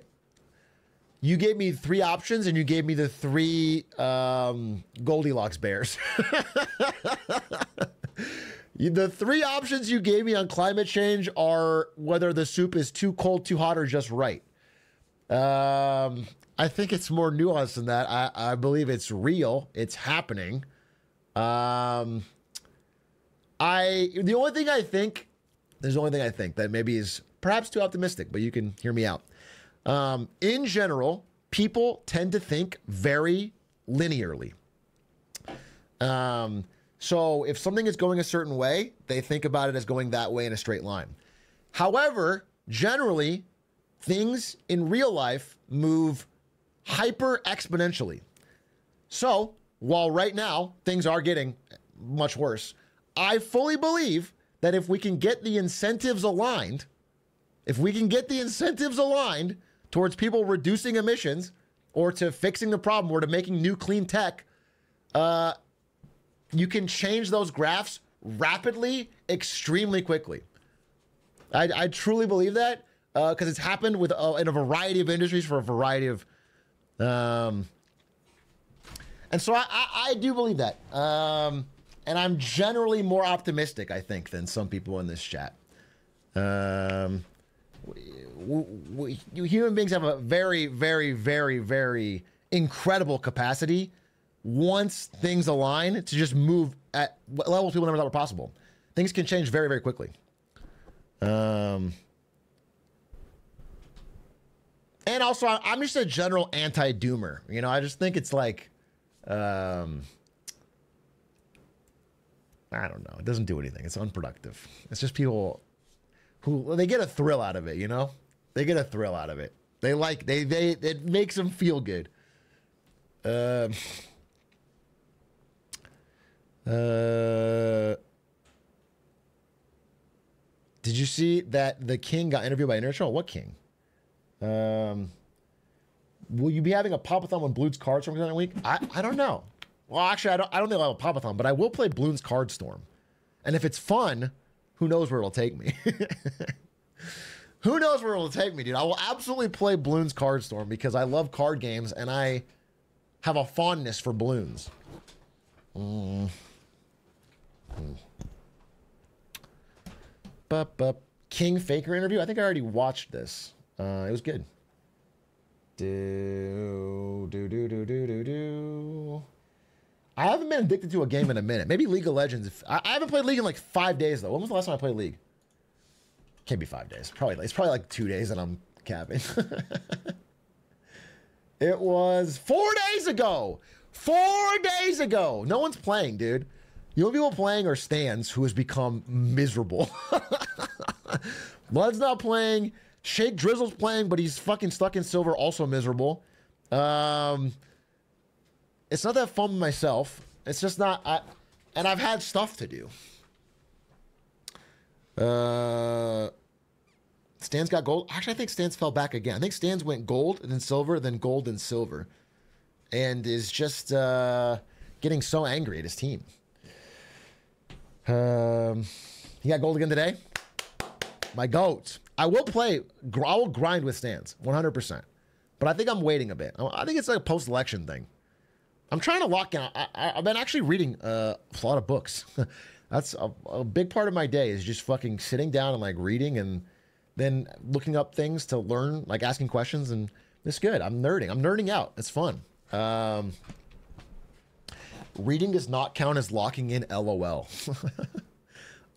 You gave me 3 options, and you gave me the 3 Goldilocks bears. The 3 options you gave me on climate change are whether the soup is too cold, too hot, or just right. I think it's more nuanced than that. I believe it's real. It's happening. There's the only thing I think that maybe is perhaps too optimistic, but you can hear me out. In general, people tend to think very linearly. So if something is going a certain way, they think about it as going that way in a straight line. However, generally, things in real life move hyper exponentially. So while right now things are getting much worse, I fully believe that if we can get the incentives aligned, towards people reducing emissions or to fixing the problem or to making new clean tech, you can change those graphs rapidly, extremely quickly. I truly believe that because it's happened with in a variety of industries for a variety of, and so I do believe that, and I'm generally more optimistic, I think, than some people in this chat. You human beings have a very, very, very, very incredible capacity once things align to just move at levels people never thought were possible. Things can change very, very quickly. And also, I'm just a general anti-doomer. You know, I just think it's like, I don't know. It doesn't do anything. It's unproductive. It's just people who, they get a thrill out of it, you know? They get a thrill out of it. It makes them feel good. Did you see that the king got interviewed by Internet Show? What king? Will you be having a pop-a-thon when Bloons Card Storm comes out in a week? I don't know. Well, actually, I don't think I'll have a pop-a-thon, but I will play Bloons Card Storm. And if it's fun, who knows where it'll take me? Who knows where it'll take me, dude? I will absolutely play Bloons Card Storm because I love card games and I have a fondness for balloons. King Faker interview? I think I already watched this. It was good. I haven't been addicted to a game in a minute. Maybe League of Legends. I haven't played League in like 5 days though. When was the last time I played League? Can't be 5 days. It's probably like 2 days that I'm capping. It was 4 days ago. 4 days ago. No one's playing, dude. The only people playing are Stans, who has become miserable. Blood's not playing. Shake Drizzle's playing, but he's fucking stuck in silver, also miserable. It's not that fun myself. It's just not. And I've had stuff to do. Stans got gold. Actually, I think Stans fell back again. I think Stans went gold, and then silver, then gold and silver. And is just getting so angry at his team. He got gold again today. My goat. I will grind with Stans, 100%. But I think I'm waiting a bit. I think it's like a post-election thing. I'm trying to lock in. I've been actually reading a lot of books. That's a big part of my day is just fucking sitting down and like reading and then looking up things to learn, like asking questions. And it's good. I'm nerding out. It's fun. Reading does not count as locking in, LOL.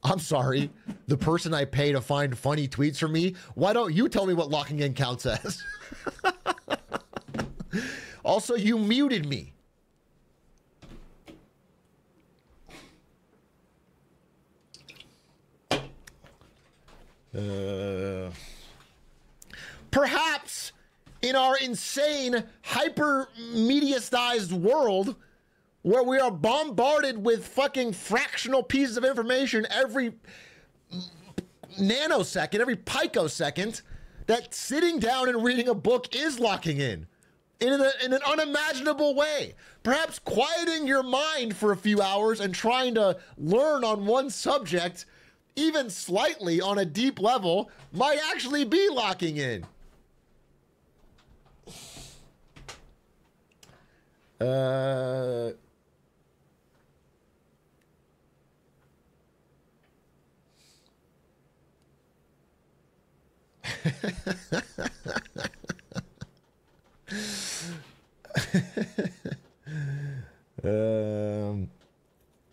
I'm sorry. The person I pay to find funny tweets for me, why don't you tell me what locking in counts as? Also, you muted me. Perhaps in our insane, hyper-mediastized world where we are bombarded with fucking fractional pieces of information every nanosecond, every picosecond, that sitting down and reading a book is locking in an unimaginable way. Perhaps quieting your mind for a few hours and trying to learn on one subject, even slightly on a deep level, might actually be locking in.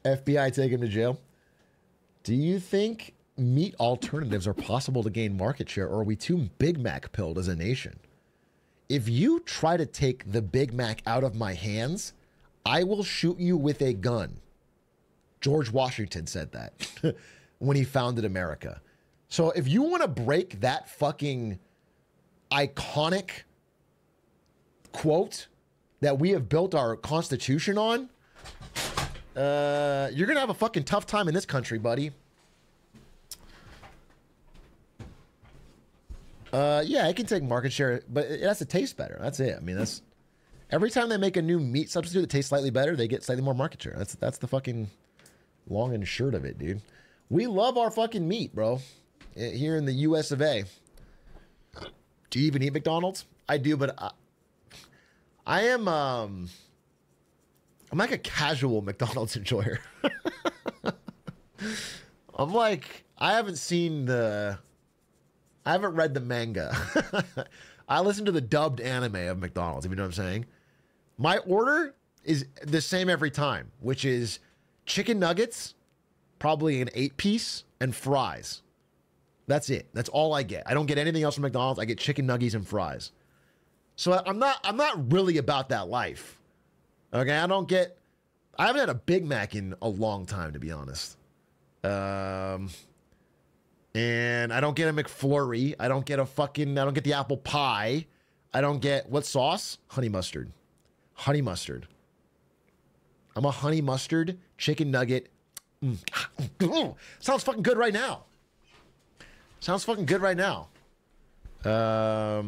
FBI take him to jail. Do you think meat alternatives are possible to gain market share, or are we too Big Mac pilled as a nation? If you try to take the Big Mac out of my hands, I will shoot you with a gun. George Washington said that when he founded America. So if you want to break that fucking iconic quote that we have built our Constitution on, You're gonna have a fucking tough time in this country, buddy. Yeah, it can take market share, but it has to taste better. That's it. I mean, that's every time they make a new meat substitute that tastes slightly better, they get slightly more market share. That's the fucking long and short of it, dude. We love our fucking meat, bro. Here in the US of A. Do you even eat McDonald's? I do, but I'm like a casual McDonald's enjoyer. I'm like, I haven't read the manga. I listen to the dubbed anime of McDonald's, if you know what I'm saying. My order is the same every time, which is chicken nuggets, probably an 8-piece, and fries. That's it. That's all I get. I don't get anything else from McDonald's. I get chicken nuggets and fries. So I'm not really about that life. Okay, I haven't had a Big Mac in a long time, to be honest. And I don't get a McFlurry. I don't get the apple pie. I don't get, what sauce? Honey mustard. Honey mustard. I'm a honey mustard chicken nugget. Sounds fucking good right now. Sounds fucking good right now. I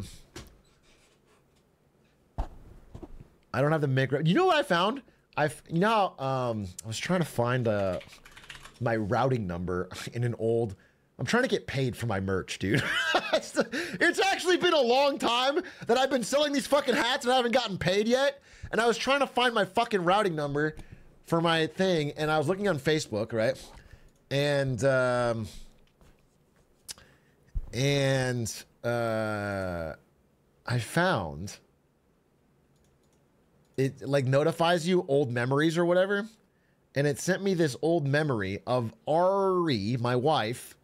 don't have the McRib. You know what I found? I was trying to find my routing number in an old. I'm trying to get paid for my merch, dude. It's actually been a long time that I've been selling these fucking hats and I haven't gotten paid yet. And I was trying to find my fucking routing number for my thing, and I was looking on Facebook, right? And I found it like notifies you old memories or whatever. And it sent me this old memory of Ari, my wife.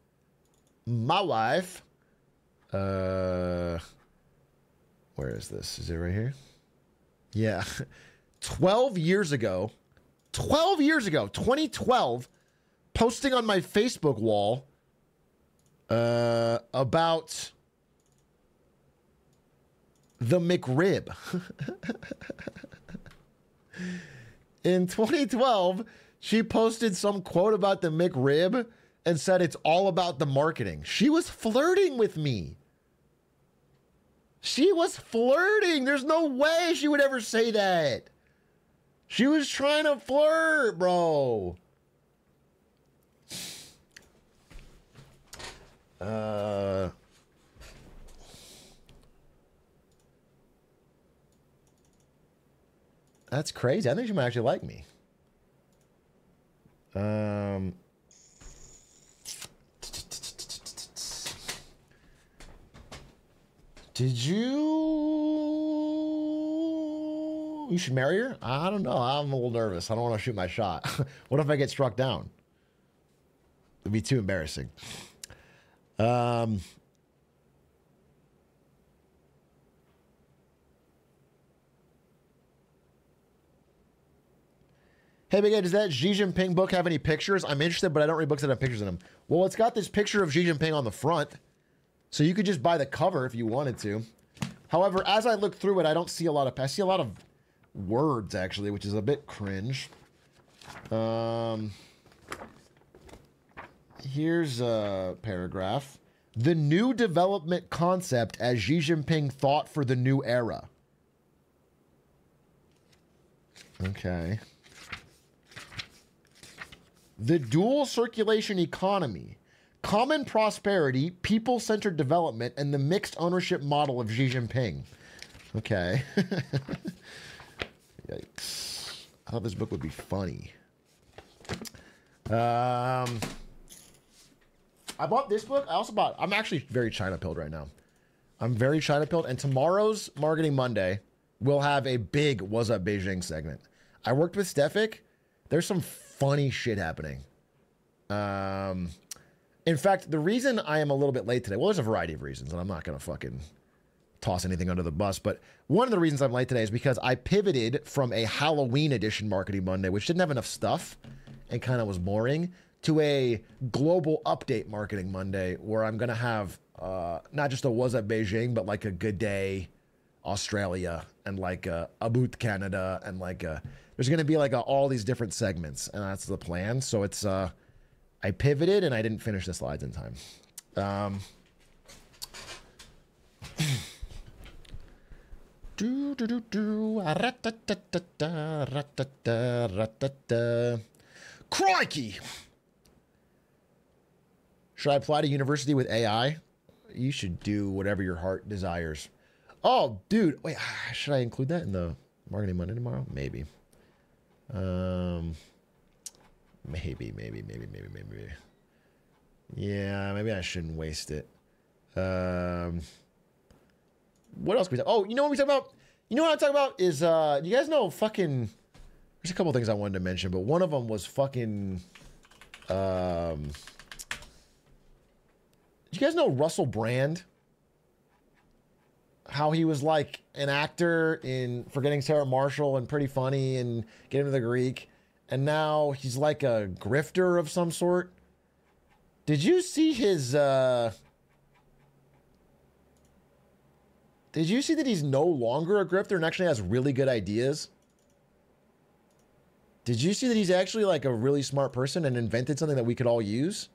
Where is this? Is it right here? Yeah. 12 years ago, 2012, posting on my Facebook wall about the McRib. In 2012, she posted some quote about the McRib and said it's all about the marketing. She was flirting with me. She was flirting. There's no way she would ever say that. She was trying to flirt, bro. That's crazy. I think she might actually like me. Did you should marry her? I don't know. I'm a little nervous. I don't want to shoot my shot. What if I get struck down? It'd be too embarrassing. Hey, Big Ed, does that Xi Jinping book have any pictures? I'm interested, but I don't read books that have pictures in them. Well, it's got this picture of Xi Jinping on the front, so you could just buy the cover if you wanted to. However, as I look through it, I see a lot of words, actually, which is a bit cringe. Here's a paragraph. The new development concept as Xi Jinping thought for the new era. Okay. The dual circulation economy, common prosperity, people-centered development, and the mixed ownership model of Xi Jinping. Okay. Yikes. I thought this book would be funny. I bought this book. I'm actually very China-pilled right now. I'm very China-pilled, and tomorrow's Marketing Monday will have a big What's Up Beijing segment. I worked with Stefik. There's some funny shit happening. In fact, the reason I am a little bit late today, well, there's a variety of reasons, and I'm not going to fucking toss anything under the bus, but one of the reasons I'm late today is because I pivoted from a Halloween edition Marketing Monday, which didn't have enough stuff and kind of was boring, to a global update Marketing Monday where I'm going to have not just a What's Up Beijing, but like a Good Day Australia and like About Canada and like there's going to be like all these different segments, and that's the plan. So it's I pivoted and I didn't finish the slides in time. Crikey! Should I apply to university with AI? You should do whatever your heart desires. Oh, dude. Wait, should I include that in the Marketing Monday tomorrow? Maybe. Maybe. Yeah, maybe I shouldn't waste it. What else can we talk? Oh, you know what we talk about? You know what I'm talking about is, you guys know fucking, there's a couple things I wanted to mention, but one of them was fucking, do you guys know Russell Brand? How he was like an actor in Forgetting Sarah Marshall and Pretty Funny and Get Into the Greek. And now he's like a grifter of some sort. Did you see his, did you see that he's no longer a grifter and actually has really good ideas? Did you see that he's actually like a really smart person and invented something that we could all use?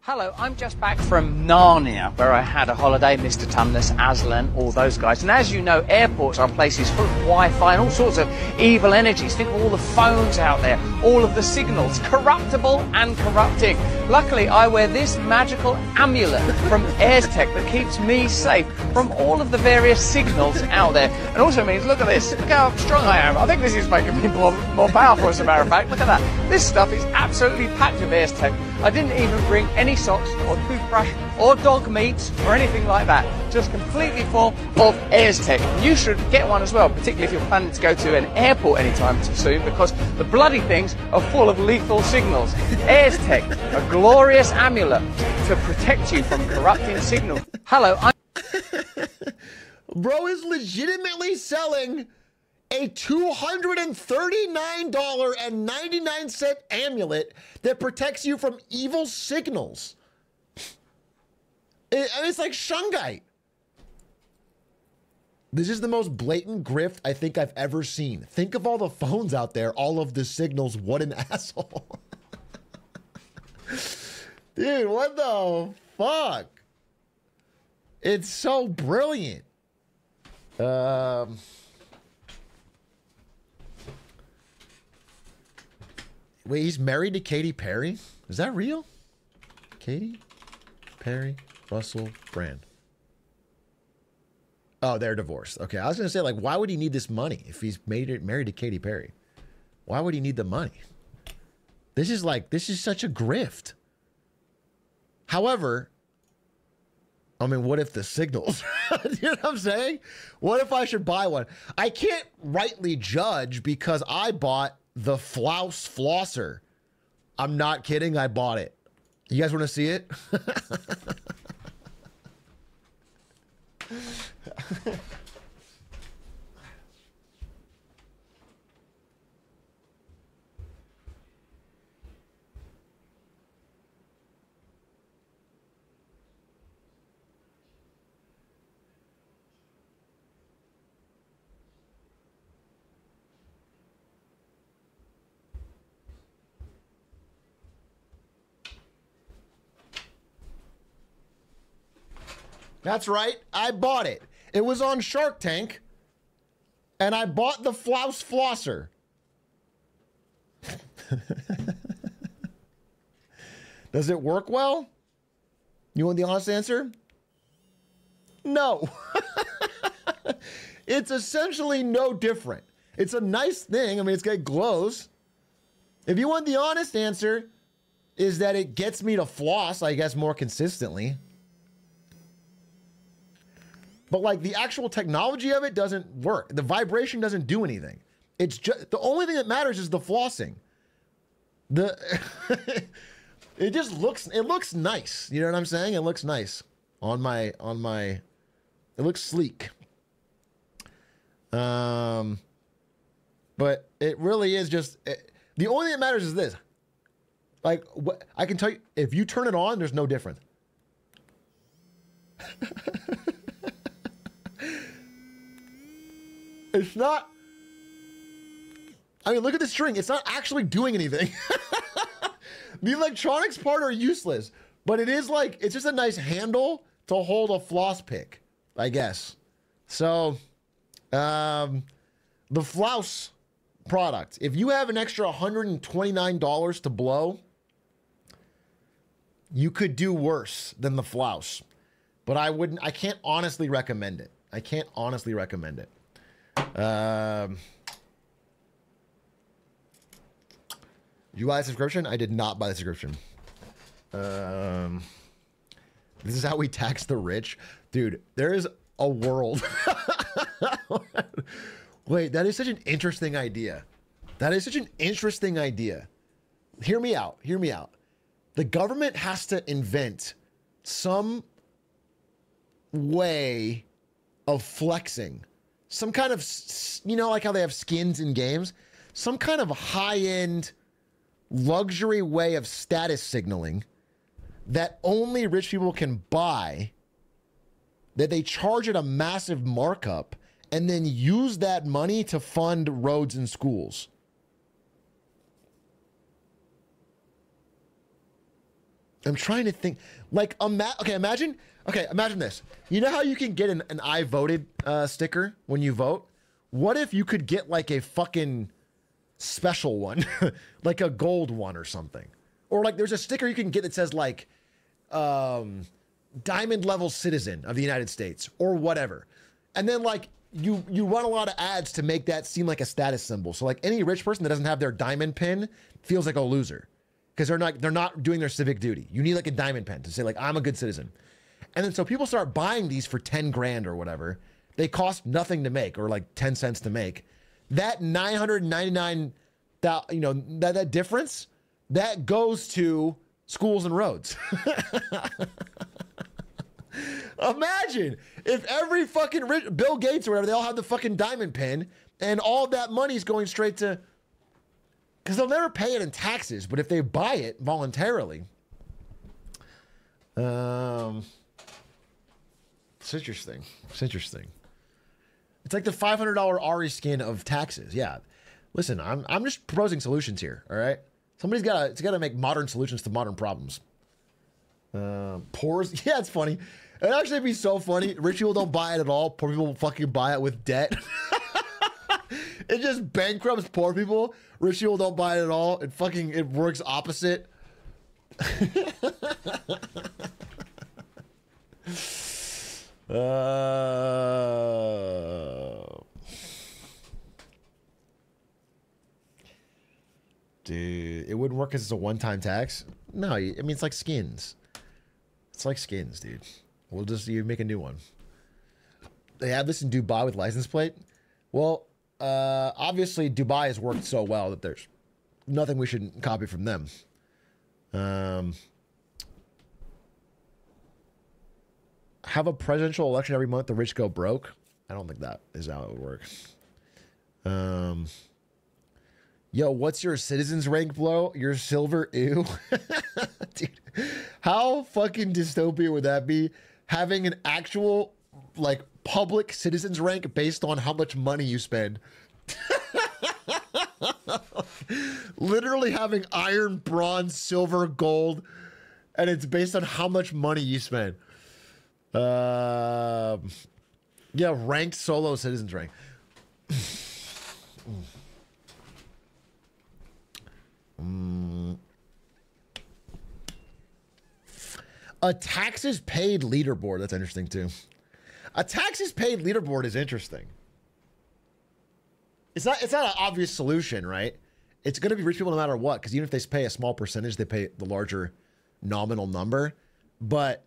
Hello, I'm just back from Narnia, where I had a holiday, Mr. Tumnus, Aslan, all those guys. And as you know, airports are places full of Wi-Fi and all sorts of evil energies. Think of all the phones out there, all of the signals, corruptible and corrupting. Luckily, I wear this magical amulet from Airtech that keeps me safe from all of the various signals out there. And also means, look at this, look how strong I am. I think this is making me more powerful, as a matter of fact. Look at that. This stuff is absolutely packed with Airtech. I didn't even bring any socks or toothbrush or dog meat or anything like that. Just completely full of Airtech. You should get one as well, particularly if you're planning to go to an airport anytime soon, because the bloody things are full of lethal signals. Airtech, a glorious amulet to protect you from corrupting signals. Hello, I'm... Bro is legitimately selling a $239.99 amulet that protects you from evil signals. It's like Shungite. This is the most blatant grift I think I've ever seen. Think of all the phones out there, all of the signals. What an asshole. Dude, what the fuck? It's so brilliant. Wait, he's married to Katy Perry? Is that real? Katy Perry, Russell Brand. Oh, they're divorced. Okay, I was gonna say, like, why would he need this money if he's married to Katy Perry? Why would he need the money? This is such a grift. However, I mean, what if the signals? You know what I'm saying? What if I should buy one? I can't rightly judge because I bought the Flouse Flosser. I'm not kidding. I bought it. You guys want to see it? That's right. I bought it. It was on Shark Tank. And I bought the Flouse Flosser. Does it work well? You want the honest answer? No. It's essentially no different. It's a nice thing. I mean, it glows. If you want the honest answer, is that it gets me to floss, I guess, more consistently. But like the actual technology of it doesn't work. The vibration doesn't do anything. It's just the only thing that matters is the flossing. It just looks nice. You know what I'm saying? It looks nice on my it looks sleek. But it really is just the only thing that matters is this. Like what I can tell you, if you turn it on, there's no difference. It's not. I mean, look at the string. It's not actually doing anything. The electronics part are useless, but it is like, it's just a nice handle to hold a floss pick, I guess. So, the Flouse product, if you have an extra $129 to blow, you could do worse than the Flouse. But I can't honestly recommend it. I can't honestly recommend it. Did you buy a subscription? I did not buy the subscription. This is how we tax the rich. Dude, there is a world. Wait, that is such an interesting idea. That is such an interesting idea. Hear me out. Hear me out. The government has to invent some way of flexing. Some kind of, you know, like how they have skins in games? Some kind of high-end luxury way of status signaling that only rich people can buy, that they charge at a massive markup and then use that money to fund roads and schools. I'm trying to think, like, imagine this. You know how you can get an I voted sticker when you vote? What if you could get like a fucking special one, like a gold one or something? Or like there's a sticker you can get that says like diamond level citizen of the United States or whatever. And then like you run a lot of ads to make that seem like a status symbol. So like any rich person that doesn't have their diamond pin feels like a loser because they're not doing their civic duty. You need like a diamond pin to say like, I'm a good citizen. And then so people start buying these for 10 grand or whatever. They cost nothing to make, or like 10 cents to make. That 999, you know, that difference, that goes to schools and roads. Imagine if every fucking Bill Gates or whatever, they all have the fucking diamond pin, and all that money's going straight to, because they'll never pay it in taxes, but if they buy it voluntarily, it's interesting. It's interesting. It's like the $500 Ari skin of taxes. Yeah. Listen, I'm just proposing solutions here. All right. Somebody's got to make modern solutions to modern problems. Poors. Yeah, it's funny. It'd actually be so funny. Rich people don't buy it at all. Poor people fucking buy it with debt. It just bankrupts poor people. Rich people don't buy it at all. It works opposite. Dude, it wouldn't work because it's a one-time tax. No, I mean, it's like skins. It's like skins, dude. You make a new one. They have this in Dubai with license plate. Well, obviously Dubai has worked so well that there's nothing we should copy from them. Have a presidential election every month, the rich go broke. I don't think that is how it would work. Yo, what's your citizens rank, Blow? You're silver, ew. Dude, how fucking dystopia would that be? Having an actual, like, public citizens rank based on how much money you spend. Literally having iron, bronze, silver, gold, and it's based on how much money you spend. Yeah, ranked solo citizens rank. A taxes paid leaderboard. That's interesting too. A taxes paid leaderboard is interesting. It's not an obvious solution, right? It's going to be rich people no matter what, because even if they pay a small percentage, they pay the larger nominal number. But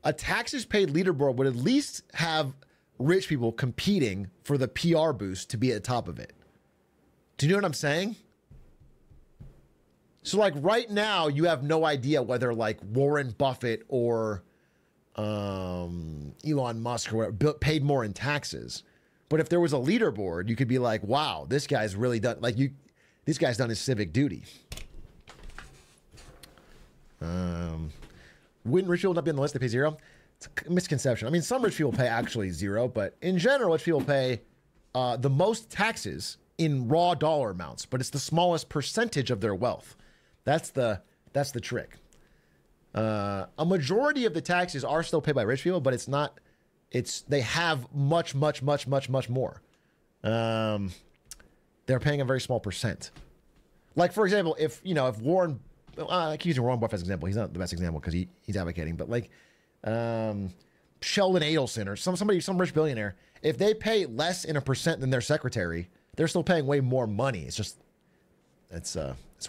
a taxes paid leaderboard would at least have rich people competing for the PR boost to be at the top of it. Do you know what I'm saying? So like right now, you have no idea whether like Warren Buffett or Elon Musk or whatever paid more in taxes. But if there was a leaderboard, you could be like, wow, this guy's really done, like this guy's done his civic duty. Wouldn't rich people not be on the list that pay zero? It's a misconception. I mean, some rich people pay actually zero, but in general, rich people pay the most taxes in raw dollar amounts, but it's the smallest percentage of their wealth. That's the trick. A majority of the taxes are still paid by rich people, but they have much more. They're paying a very small percent. Like, for example, if Warren, I keep using Warren Buffett as an example. He's not the best example because he's advocating, but like Sheldon Adelson or some rich billionaire, if they pay less in a percent than their secretary, they're still paying way more money. It's just, it's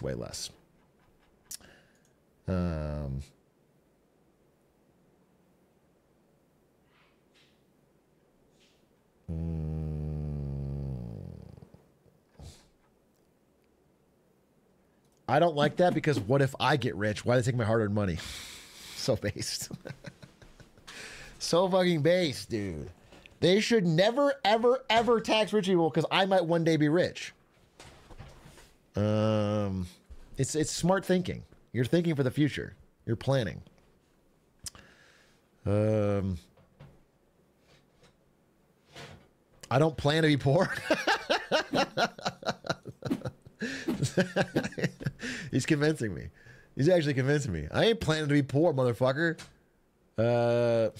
way less. I don't like that because what if I get rich? Why do they take my hard-earned money? So based. So fucking based, dude. They should never, ever, ever tax rich people because I might one day be rich. It's smart thinking. You're thinking for the future. You're planning. I don't plan to be poor. He's convincing me. He's actually convincing me. I ain't planning to be poor, motherfucker. Do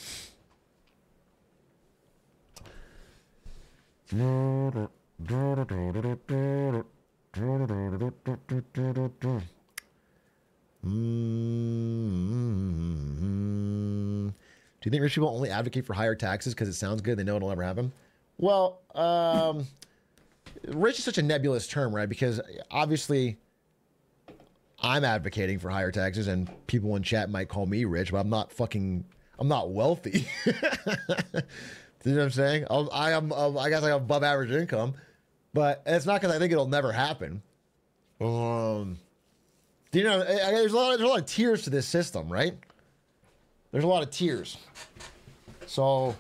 you think rich people only advocate for higher taxes because it sounds good? They know it'll never happen. Well, rich is such a nebulous term, right? Because obviously I'm advocating for higher taxes and people in chat might call me rich, but I'm not wealthy. You know what I'm saying? I guess I have above average income, but it's not because I think it'll never happen. You know, there's a lot of tiers to this system, right? There's a lot of tiers. So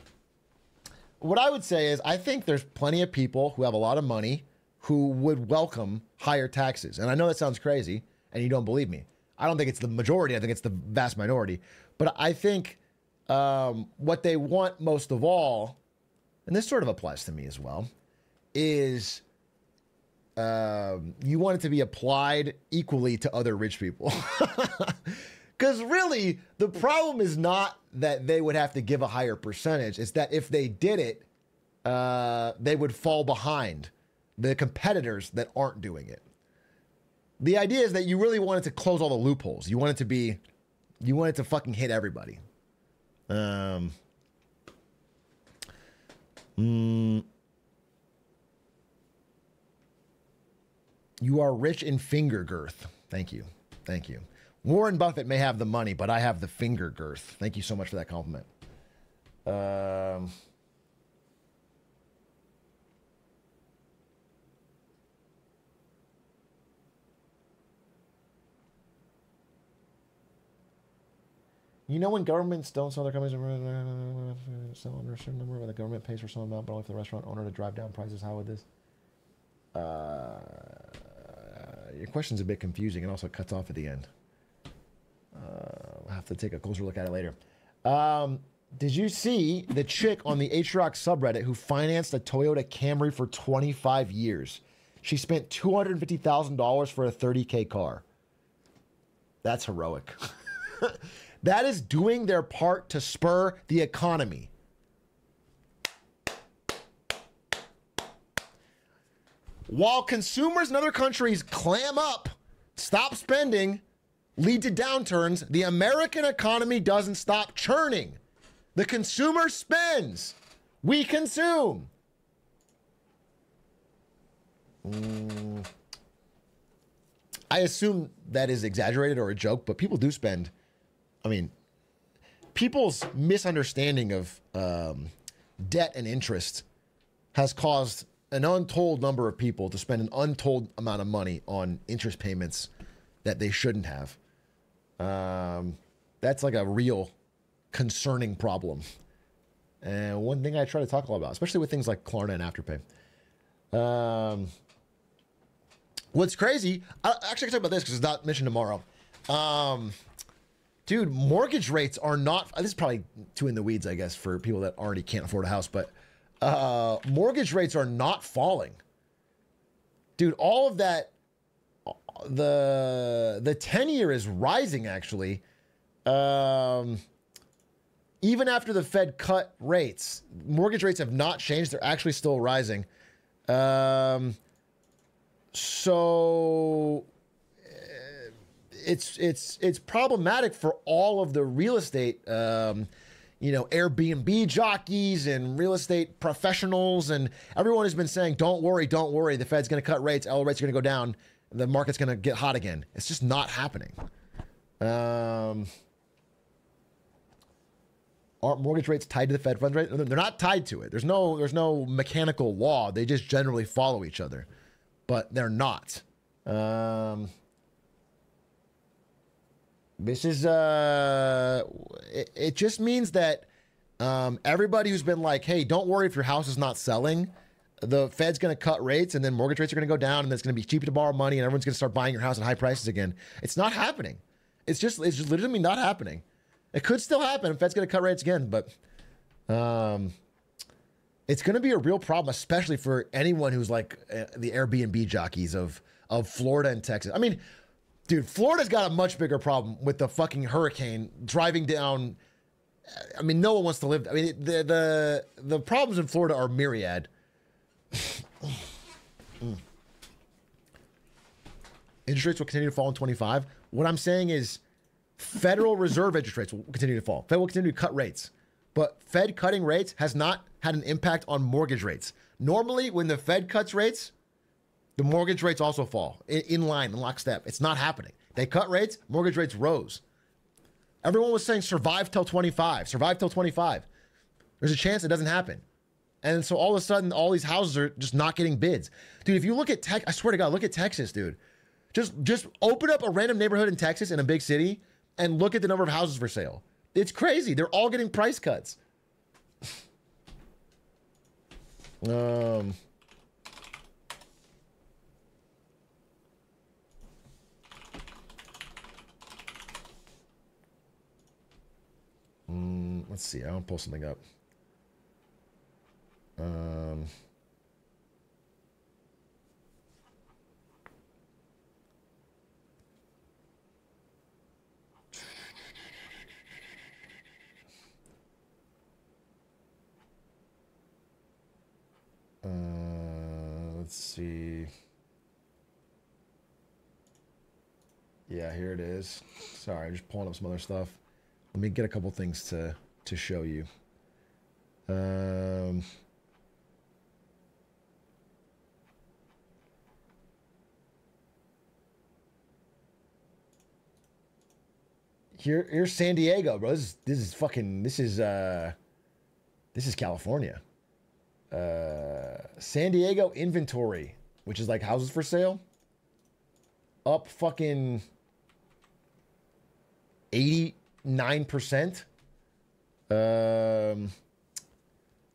what I would say is I think there's plenty of people who have a lot of money who would welcome higher taxes. And I know that sounds crazy and you don't believe me. I don't think it's the majority. I think it's the vast minority. But I think what they want most of all, and this sort of applies to me as well, is you want it to be applied equally to other rich people. Because really, the problem is not that they would have to give a higher percentage. It's that if they did it, they would fall behind the competitors that aren't doing it. The idea is that you really want it to close all the loopholes. You want it to fucking hit everybody. You are rich in finger girth. Thank you. Thank you. Warren Buffett may have the money, but I have the finger girth. Thank you so much for that compliment. You know when governments don't sell their companies, sell under a certain number, but the government pays for some amount, but only for the restaurant owner to drive down prices. How would this? Your question's a bit confusing and also cuts off at the end. I'll have to take a closer look at it later. Did you see the chick on the Atrioc subreddit who financed a Toyota Camry for 25 years? She spent $250,000 for a $30K car. That's heroic. That is doing their part to spur the economy. While consumers in other countries clam up, stop spending, lead to downturns, the American economy doesn't stop churning. The consumer spends. We consume. I assume that is exaggerated or a joke, but people do spend. I mean, people's misunderstanding of debt and interest has caused an untold number of people to spend an untold amount of money on interest payments that they shouldn't have. That's like a real concerning problem. And one thing I try to talk a lot about, especially with things like Klarna and Afterpay. What's crazy, actually I can talk about this because it's not mentioned tomorrow. Dude, mortgage rates are not, this is probably too in the weeds, I guess, for people that already can't afford a house, but mortgage rates are not falling. Dude, all of that, the 10-year is rising, actually. Even after the Fed cut rates, mortgage rates have not changed. They're actually still rising. So it's problematic for all of the real estate, Airbnb jockeys and real estate professionals and everyone who's been saying, don't worry, the Fed's going to cut rates, all rates are going to go down, the market's going to get hot again. It's just not happening. Aren't mortgage rates tied to the Fed funds rate? They're not tied to it. There's no mechanical law. They just generally follow each other, but they're not. This is it just means that everybody who's been like, hey, don't worry if your house is not selling, the Fed's going to cut rates and then mortgage rates are going to go down and it's going to be cheaper to borrow money and everyone's going to start buying your house at high prices again. It's not happening. It's just literally not happening. It could still happen if Fed's going to cut rates again, but it's going to be a real problem, especially for anyone who's like the Airbnb jockeys of Florida and Texas. I mean, dude, Florida's got a much bigger problem with the fucking hurricane driving down. I mean, no one wants to live. I mean, the problems in Florida are myriad. Interest rates will continue to fall in 25. What I'm saying is Federal Reserve interest rates will continue to fall. Fed will continue to cut rates. But Fed cutting rates has not had an impact on mortgage rates. Normally, when the Fed cuts rates, the mortgage rates also fall in line, in lockstep. It's not happening. They cut rates, mortgage rates rose. Everyone was saying survive till 25, survive till 25. There's a chance it doesn't happen. And so all of a sudden, all these houses are just not getting bids. Dude, if you look at I swear to God, look at Texas, dude. Just open up a random neighborhood in Texas in a big city and look at the number of houses for sale. It's crazy. They're all getting price cuts. Let's see. I want to pull something up. Let's see. Yeah, here it is. Sorry, I'm just pulling up some other stuff. Let me get a couple things to show you. Here's San Diego, bro. This is California. San Diego inventory, which is like houses for sale, up fucking 89%.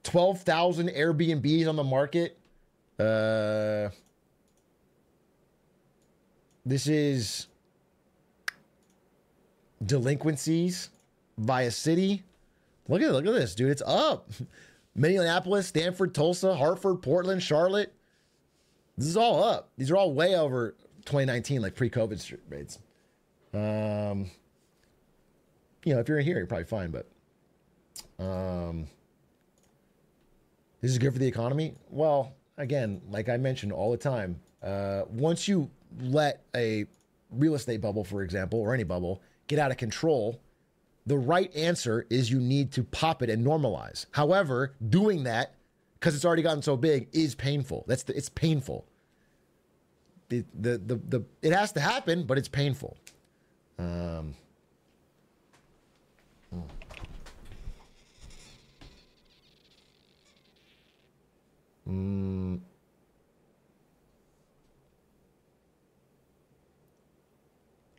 12,000 Airbnbs on the market. This is delinquencies by a city. Look at this, dude. It's up. Minneapolis, Stanford, Tulsa, Hartford, Portland, Charlotte. This is all up. These are all way over 2019, like pre-COVID rates. If you're in here, you're probably fine, but this is good for the economy. Well, again, like I mentioned all the time, once you let a real estate bubble, for example, or any bubble, get out of control, the right answer is you need to pop it and normalize. However, doing that, because it's already gotten so big, is painful. It's painful. It has to happen, but it's painful.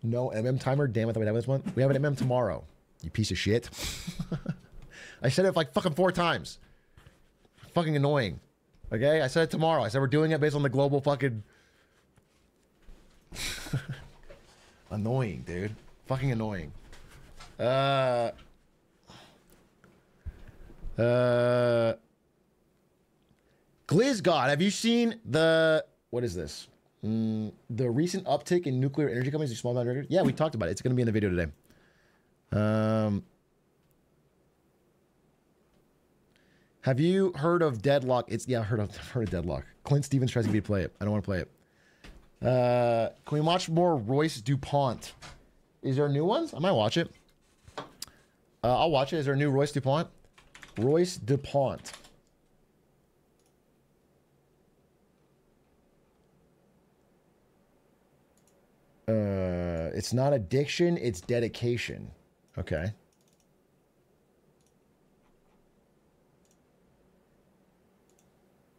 No MM timer. Damn it! I thought we'd have this one. We have an MM tomorrow. You piece of shit. I said it like fucking 4 times. Fucking annoying. Okay? I said it tomorrow. I said we're doing it based on the global fucking... Annoying, dude. Fucking annoying. Glizz God, have you seen the, what is this? The recent uptick in nuclear energy companies and small amount of, yeah, we talked about it. It's going to be in the video today. Have you heard of Deadlock? Yeah, I've heard of Deadlock. Clint Stevens tries to get me to play it. I don't want to play it. Can we watch more Royce DuPont? Is there new ones? I might watch it. I'll watch it. Is there a new Royce DuPont? Royce DuPont. It's not addiction, it's dedication. Okay.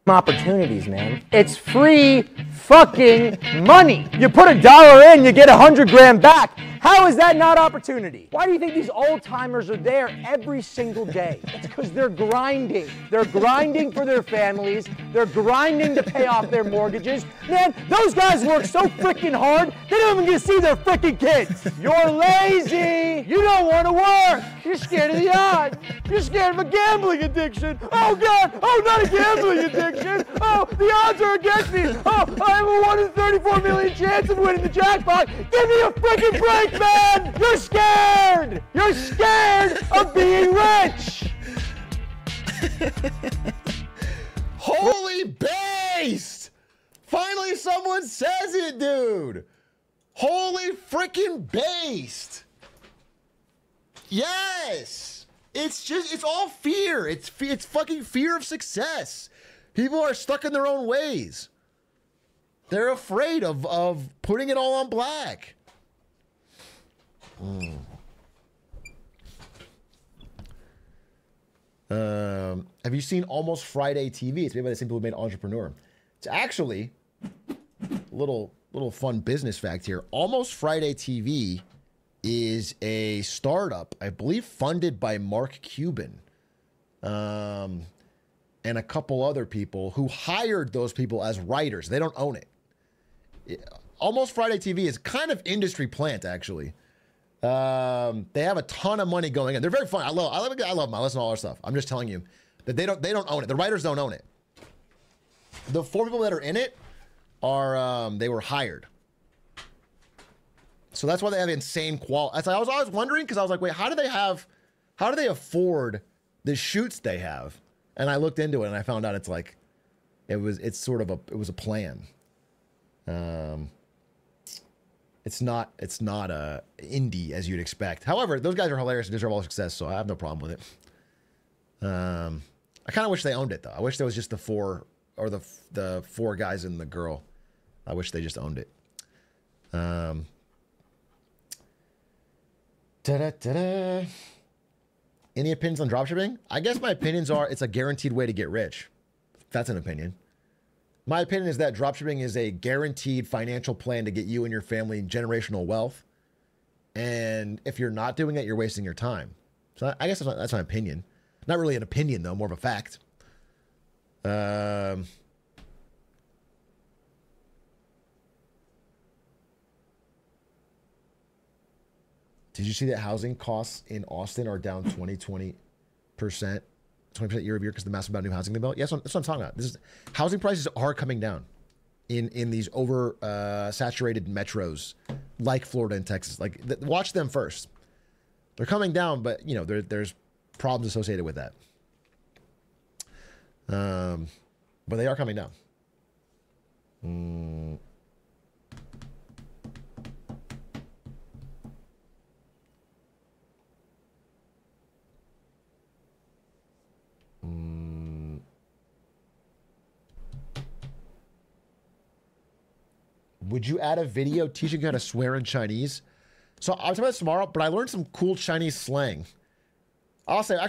Opportunities, man. It's free fucking money. You put $1 in, you get 100 grand back. How is that not opportunity? Why do you think these old timers are there every single day? It's because they're grinding. They're grinding for their families. They're grinding to pay off their mortgages. Man, those guys work so freaking hard, they don't even get to see their freaking kids. You're lazy. You don't want to work. You're scared of the odds. You're scared of a gambling addiction. Oh God, oh, not a gambling addiction. Oh, the odds are against me. Oh, I have a 1 in 34 million chance of winning the jackpot. Give me a freaking break, man. You're scared. You're scared of being rich. Holy based! Finally someone says it, dude. Holy freaking based. Yes. It's all fear. It's fucking fear of success. People are stuck in their own ways. They're afraid of putting it all on black. Have you seen Almost Friday TV? It's made by the same people who made Entrepreneur. It's actually little fun business fact here. Almost Friday TV is a startup, I believe, funded by Mark Cuban, and a couple other people who hired those people as writers. They don't own it. Almost Friday TV is kind of industry plant, actually. They have a ton of money going in. They're very fun. I love them. I listen to all their stuff. I'm just telling you that they don't own it. The writers don't own it. The 4 people that are in it are they were hired. So that's why they have insane quality. I was always wondering, because I was like, wait, how do they afford the shoots they have? And I looked into it and I found out it was a plan. It's not a indie as you'd expect. However, those guys are hilarious and deserve all success, so I have no problem with it. I kind of wish they owned it though. I wish there was just the 4 or the 4 guys and the girl. I wish they just owned it. Any opinions on dropshipping? I guess my opinions are it's a guaranteed way to get rich. That's an opinion. My opinion is that dropshipping is a guaranteed financial plan to get you and your family generational wealth. And if you're not doing it, you're wasting your time. So I guess that's my opinion. Not really an opinion, though, more of a fact. Did you see that housing costs in Austin are down 20% year over year because of the massive amount of new housing they built? Yes, that's what I'm talking about. Housing prices are coming down in these over saturated metros like Florida and Texas. Watch them first. They're coming down, but there's problems associated with that. But they are coming down. Would you add a video teaching you how to swear in Chinese? So I'll talk about this tomorrow, but I learned some cool Chinese slang. I'll say I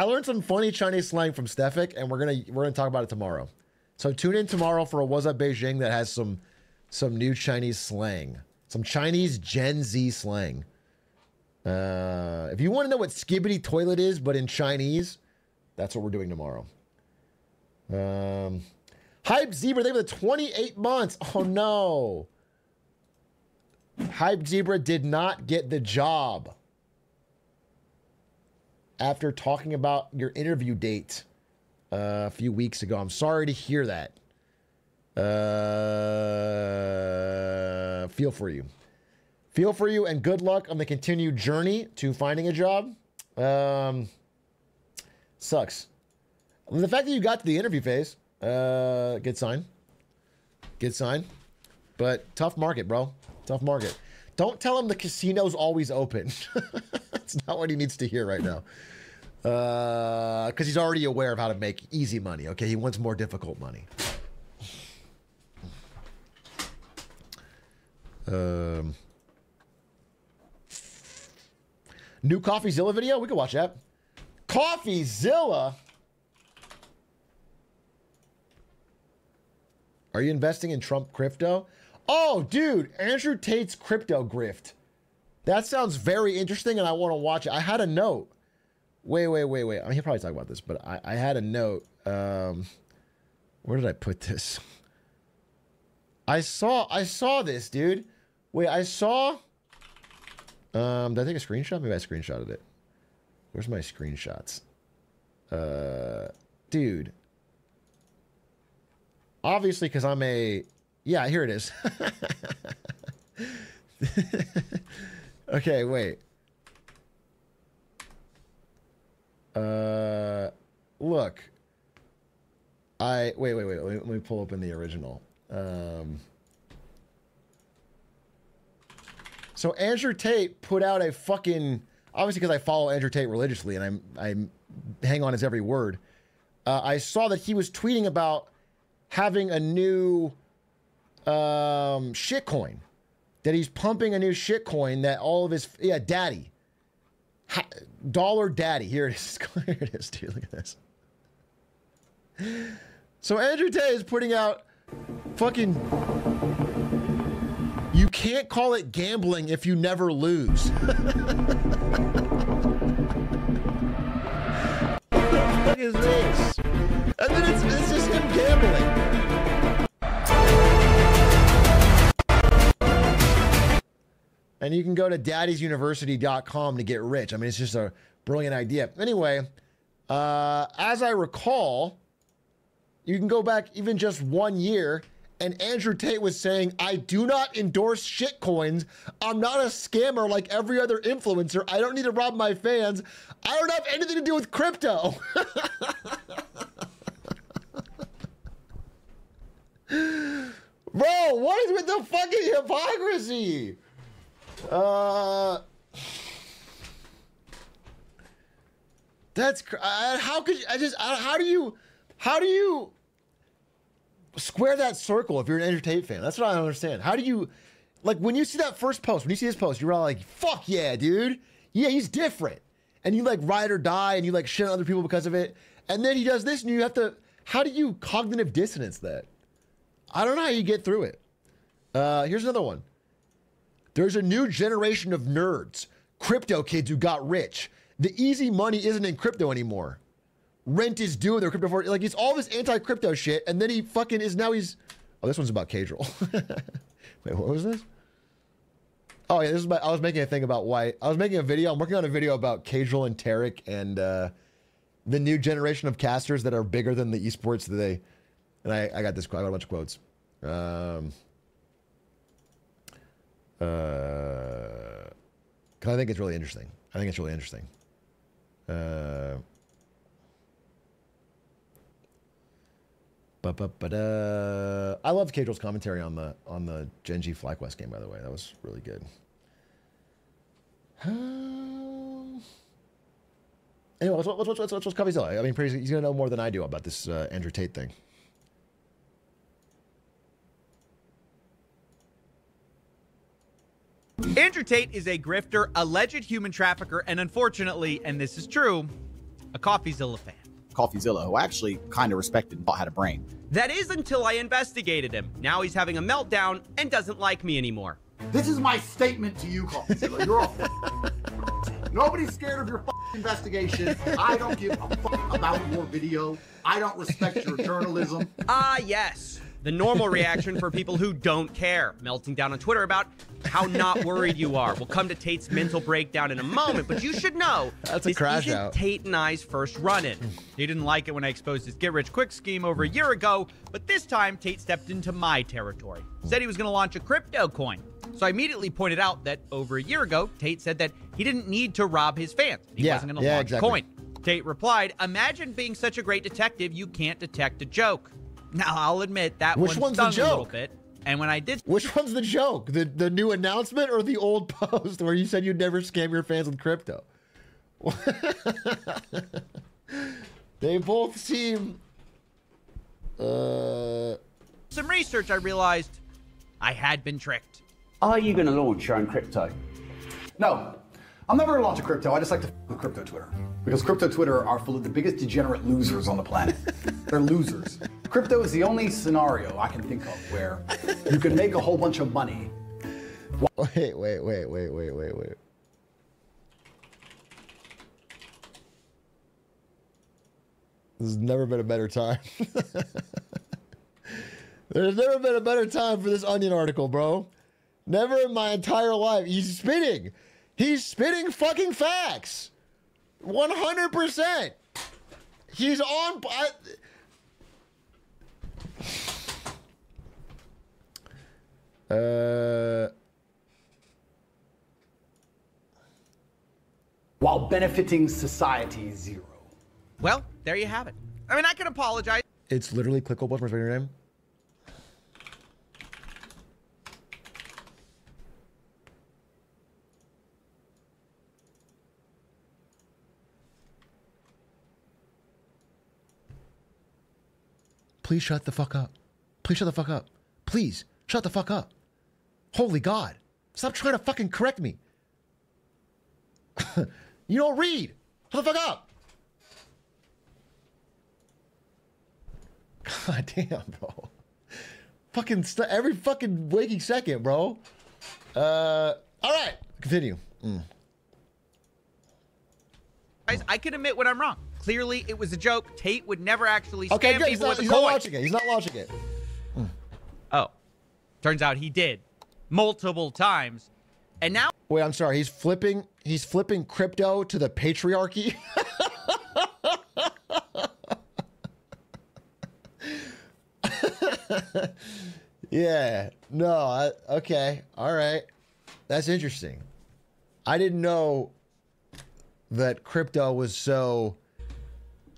learned some funny Chinese slang from Stefik, and we're gonna talk about it tomorrow. So tune in tomorrow for a What's Up Beijing that has some new Chinese slang, some Chinese Gen Z slang. If you want to know what skibbity toilet is, but in Chinese, that's what we're doing tomorrow. Hype Zebra, they were the 28 months. Oh no. Hype Zebra did not get the job after talking about your interview date a few weeks ago. I'm sorry to hear that. Feel for you. Feel for you, and good luck on the continued journey to finding a job. Sucks. I mean, the fact that you got to the interview phase, good sign. Good sign. But tough market, bro. Tough market. Don't tell him the casino's always open. That's not what he needs to hear right now. Because he's already aware of how to make easy money, okay? He wants more difficult money. New Coffeezilla video? We can watch that. Coffeezilla? Are you investing in Trump crypto? Oh, dude, Andrew Tate's crypto grift. That sounds very interesting, and I want to watch it. I had a note. Wait. I mean, he'll probably talk about this, but I had a note. Where did I put this? I saw this, dude. Wait, I saw... did I take a screenshot? Maybe I screenshotted it. Where's my screenshots? Dude. Obviously, because I'm a... Yeah, here it is. Okay, wait. Look. Wait. Let me pull up in the original. So Andrew Tate put out a fucking... Obviously, because I follow Andrew Tate religiously, and I hang on his every word. I saw that he was tweeting about having a new shitcoin. That he's pumping a new shitcoin that all of his... Yeah, Daddy. Dollar Daddy. Here it is. Here it is, dude. Look at this. So Andrew Tate is putting out fucking... You can't call it gambling if you never lose. What the fuck is this? And then it's just him gambling. And you can go to daddiesuniversity.com to get rich. I mean, it's just a brilliant idea. Anyway, as I recall, you can go back even just 1 year, and Andrew Tate was saying, I do not endorse shitcoins. I'm not a scammer like every other influencer. I don't need to rob my fans. I don't have anything to do with crypto. Bro, what is with the fucking hypocrisy? That's how could you, how do you square that circle if you're an Andrew Tate fan? That's what I don't understand. How do you, like, when you see that first post, when you see his post, you're all like, fuck yeah, dude. Yeah, he's different. And you like ride or die and you like shit on other people because of it. And then he does this and you have to, how do you cognitive dissonance that? I don't know how you get through it. Here's another one. There's a new generation of nerds, crypto kids who got rich. The easy money isn't in crypto anymore. Rent is due in their crypto for, like, it's all this anti-crypto shit, and then he fucking is now he's, oh, this one's about Cadril. Wait, what was this? Oh yeah, this is I was making a thing about why, I was making a video, I'm working on a video about Cadril and Tarek and the new generation of casters that are bigger than the esports that they, and I got this quote, I got a bunch of quotes. Cause I think it's really interesting. I think it's really interesting. I loved Cadril's commentary on the Gen G FlyQuest game, by the way. That was really good. Anyway, what's Coffeezilla? I mean, he's gonna know more than I do about this Andrew Tate thing. Andrew Tate is a grifter, alleged human trafficker, and unfortunately, and this is true, a Coffeezilla fan. Coffeezilla, who I actually kind of respected and thought had a brain. That is until I investigated him. Now he's having a meltdown and doesn't like me anymore. This is my statement to you, Coffeezilla. You're all nobody's scared of your investigation. I don't give a fuck about your video. I don't respect your journalism. Ah, yes. The normal reaction for people who don't care, melting down on Twitter about how not worried you are. We'll come to Tate's mental breakdown in a moment, but you should know That's a this crash isn't out. Tate and I's first run-in. He didn't like it when I exposed his get-rich-quick scheme over a year ago, but this time Tate stepped into my territory. Said he was going to launch a crypto coin. So I immediately pointed out that over a year ago, Tate said that he didn't need to rob his fans. He wasn't going to launch a coin. Tate replied, "Imagine being such a great detective you can't detect a joke." Now, I'll admit that Which one one's the stung a little joke? bit. And when I did... Which one's the joke? The new announcement or the old post where you said you'd never scam your fans with crypto? They both seem... some research, I realized I had been tricked. Are you going to launch your own crypto? No, I'm never gonna launch a crypto. I just like to f with crypto Twitter. Because crypto Twitter are full of the biggest degenerate losers on the planet. They're losers. Crypto is the only scenario I can think of where you can make a whole bunch of money. Wait. There's never been a better time. There's never been a better time for this Onion article, bro. Never in my entire life. He's spitting. He's spitting fucking facts. 100%. He's on... While benefiting society zero. Well, there you have it. I mean, I can apologize. It's literally clickable. What's my name? Please shut the fuck up. Please shut the fuck up. Please shut the fuck up. Holy God. Stop trying to fucking correct me. You don't read. Shut the fuck up. God damn, bro. Fucking every fucking waking second, bro. All right. Continue. Guys, I can admit when I'm wrong. Clearly, it was a joke. Tate would never actually scam Okay, good. people with a He's coin. not launching it. He's not launching it. Oh. Turns out he did. Multiple times. And now... Wait, I'm sorry. He's flipping crypto to the patriarchy. Yeah. No. Okay. All right. That's interesting. I didn't know that crypto was so...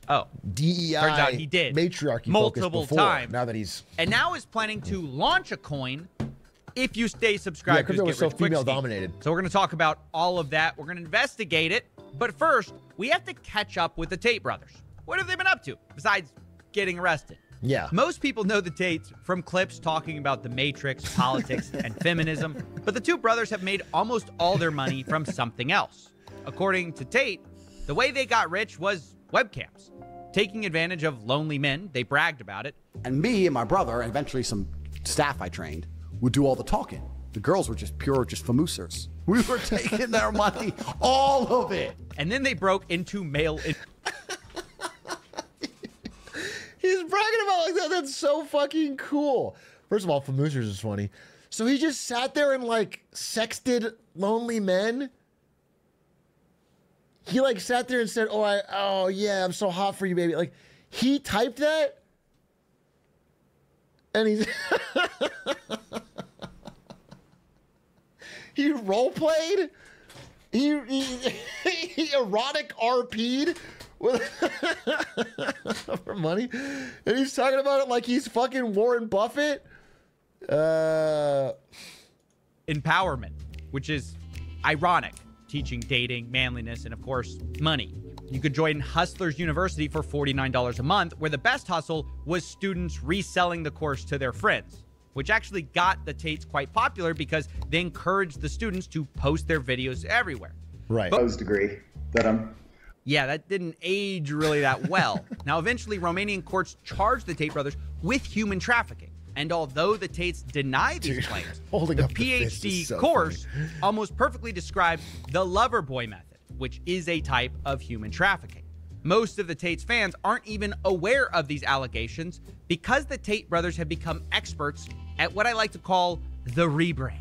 Oh. DEI Turns out he did. Matriarchy Multiple times. Now that he's... And now is planning to launch a coin if you stay subscribed. Yeah, crypto to was his so get-rich-quick scheme. female-dominated. So we're going to talk about all of that. We're going to investigate it. But first, we have to catch up with the Tate brothers. What have they been up to besides getting arrested? Yeah. Most people know the Tates from clips talking about the Matrix, politics, and feminism, but the two brothers have made almost all their money from something else. According to Tate, the way they got rich was webcams. Taking advantage of lonely men, they bragged about it. And me and my brother, and eventually some staff I trained, would do all the talking. The girls were just pure, just famoosers. We were taking their money, all of it. And then they broke into male... He's bragging about like that. That's so fucking cool. First of all, Famoosers is funny. So he just sat there and like sexted lonely men. He like sat there and said, "Oh yeah, I'm so hot for you, baby." Like he typed that, and he's he role played. He erotic RP'd with for money, and he's talking about it like he's fucking Warren Buffett. Empowerment, which is ironic, teaching dating, manliness, and of course, money. You could join Hustlers University for $49 a month, where the best hustle was students reselling the course to their friends, which actually got the Tates quite popular because they encouraged the students to post their videos everywhere. Right. Degree that I'm... Yeah, that didn't age really that well. Now, eventually, Romanian courts charged the Tate brothers with human trafficking. And although the Tates deny these claims, holding the up the fist is PhD so course funny. almost perfectly describes the lover boy method, which is a type of human trafficking. Most of the Tate's fans aren't even aware of these allegations because the Tate brothers have become experts at what I like to call the rebrand.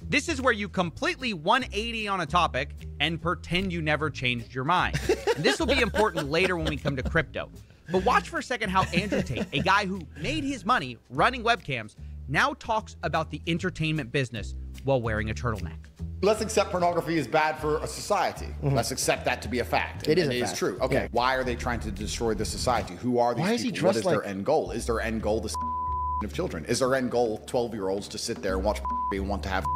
This is where you completely 180 on a topic and pretend you never changed your mind. And this will be important later when we come to crypto. But watch for a second how Andrew Tate, a guy who made his money running webcams, now talks about the entertainment business while wearing a turtleneck. Let's accept pornography is bad for a society. Let's accept that to be a fact. It is and a it fact. is true. Okay, Yeah. Why are they trying to destroy the society? Who are these Why is people? he dressed What is like- their end goal? Is their end goal the of children? Is their end goal 12-year-olds to sit there and watch and want to have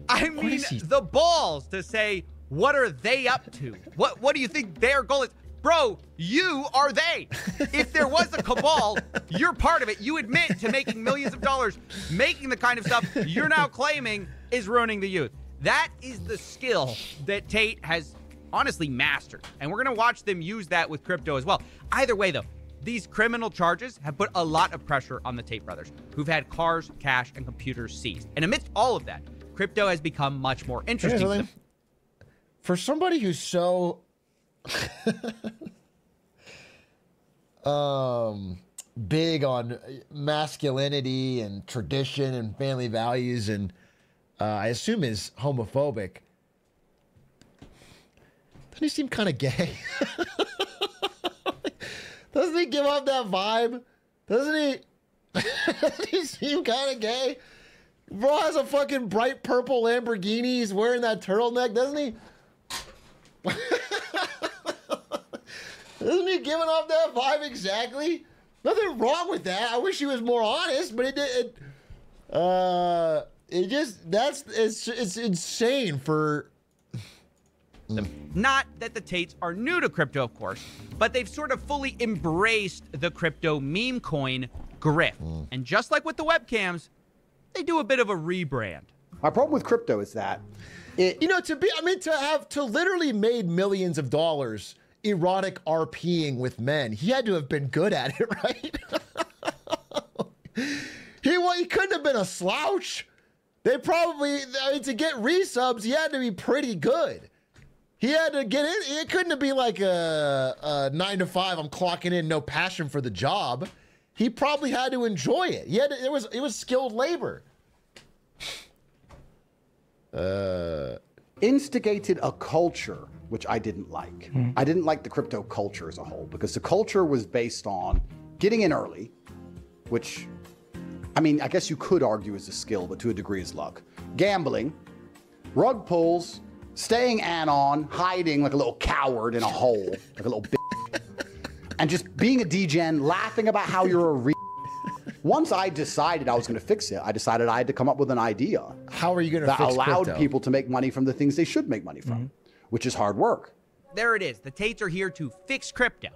I mean, is he- the balls to say, what are they up to? What do you think their goal is? Bro, you are they. If there was a cabal, you're part of it. You admit to making millions of dollars, making the kind of stuff you're now claiming is ruining the youth. That is the skill that Tate has honestly mastered. And we're going to watch them use that with crypto as well. Either way, though, these criminal charges have put a lot of pressure on the Tate brothers, who've had cars, cash, and computers seized. And amidst all of that, crypto has become much more interesting to them. For somebody who's so big on masculinity and tradition and family values, and I assume is homophobic, doesn't he seem kind of gay? Doesn't he give off that vibe? Doesn't he? Doesn't he seem kind of gay? Bro has a fucking bright purple Lamborghini. He's wearing that turtleneck, doesn't he? Isn't he giving off that vibe exactly? Nothing wrong with that. I wish he was more honest, but it's insane for. Not that the Tates are new to crypto, of course, but they've sort of fully embraced the crypto meme coin Grift. And just like with the webcams, they do a bit of a rebrand. My problem with crypto is that to literally made millions of dollars erotic RPing with men, he had to have been good at it, right? He couldn't have been a slouch. They probably, to get resubs, he had to be pretty good. He had to get in. It couldn't have been like a 9 to 5. I'm clocking in, no passion for the job. He probably had to enjoy it. It was skilled labor. Instigated a culture which I didn't like. I didn't like the crypto culture as a whole because the culture was based on getting in early, which, I mean, I guess you could argue is a skill, but to a degree is luck. Gambling, rug pulls, staying anon, hiding like a little coward in a hole, like a little bitch, and just being a degen, laughing about how you're a Once I decided I was going to fix it, I decided I had to come up with an idea. How are you going to that fix allowed crypto? people to make money from the things they should make money from, which is hard work. There it is. The Tates are here to fix crypto.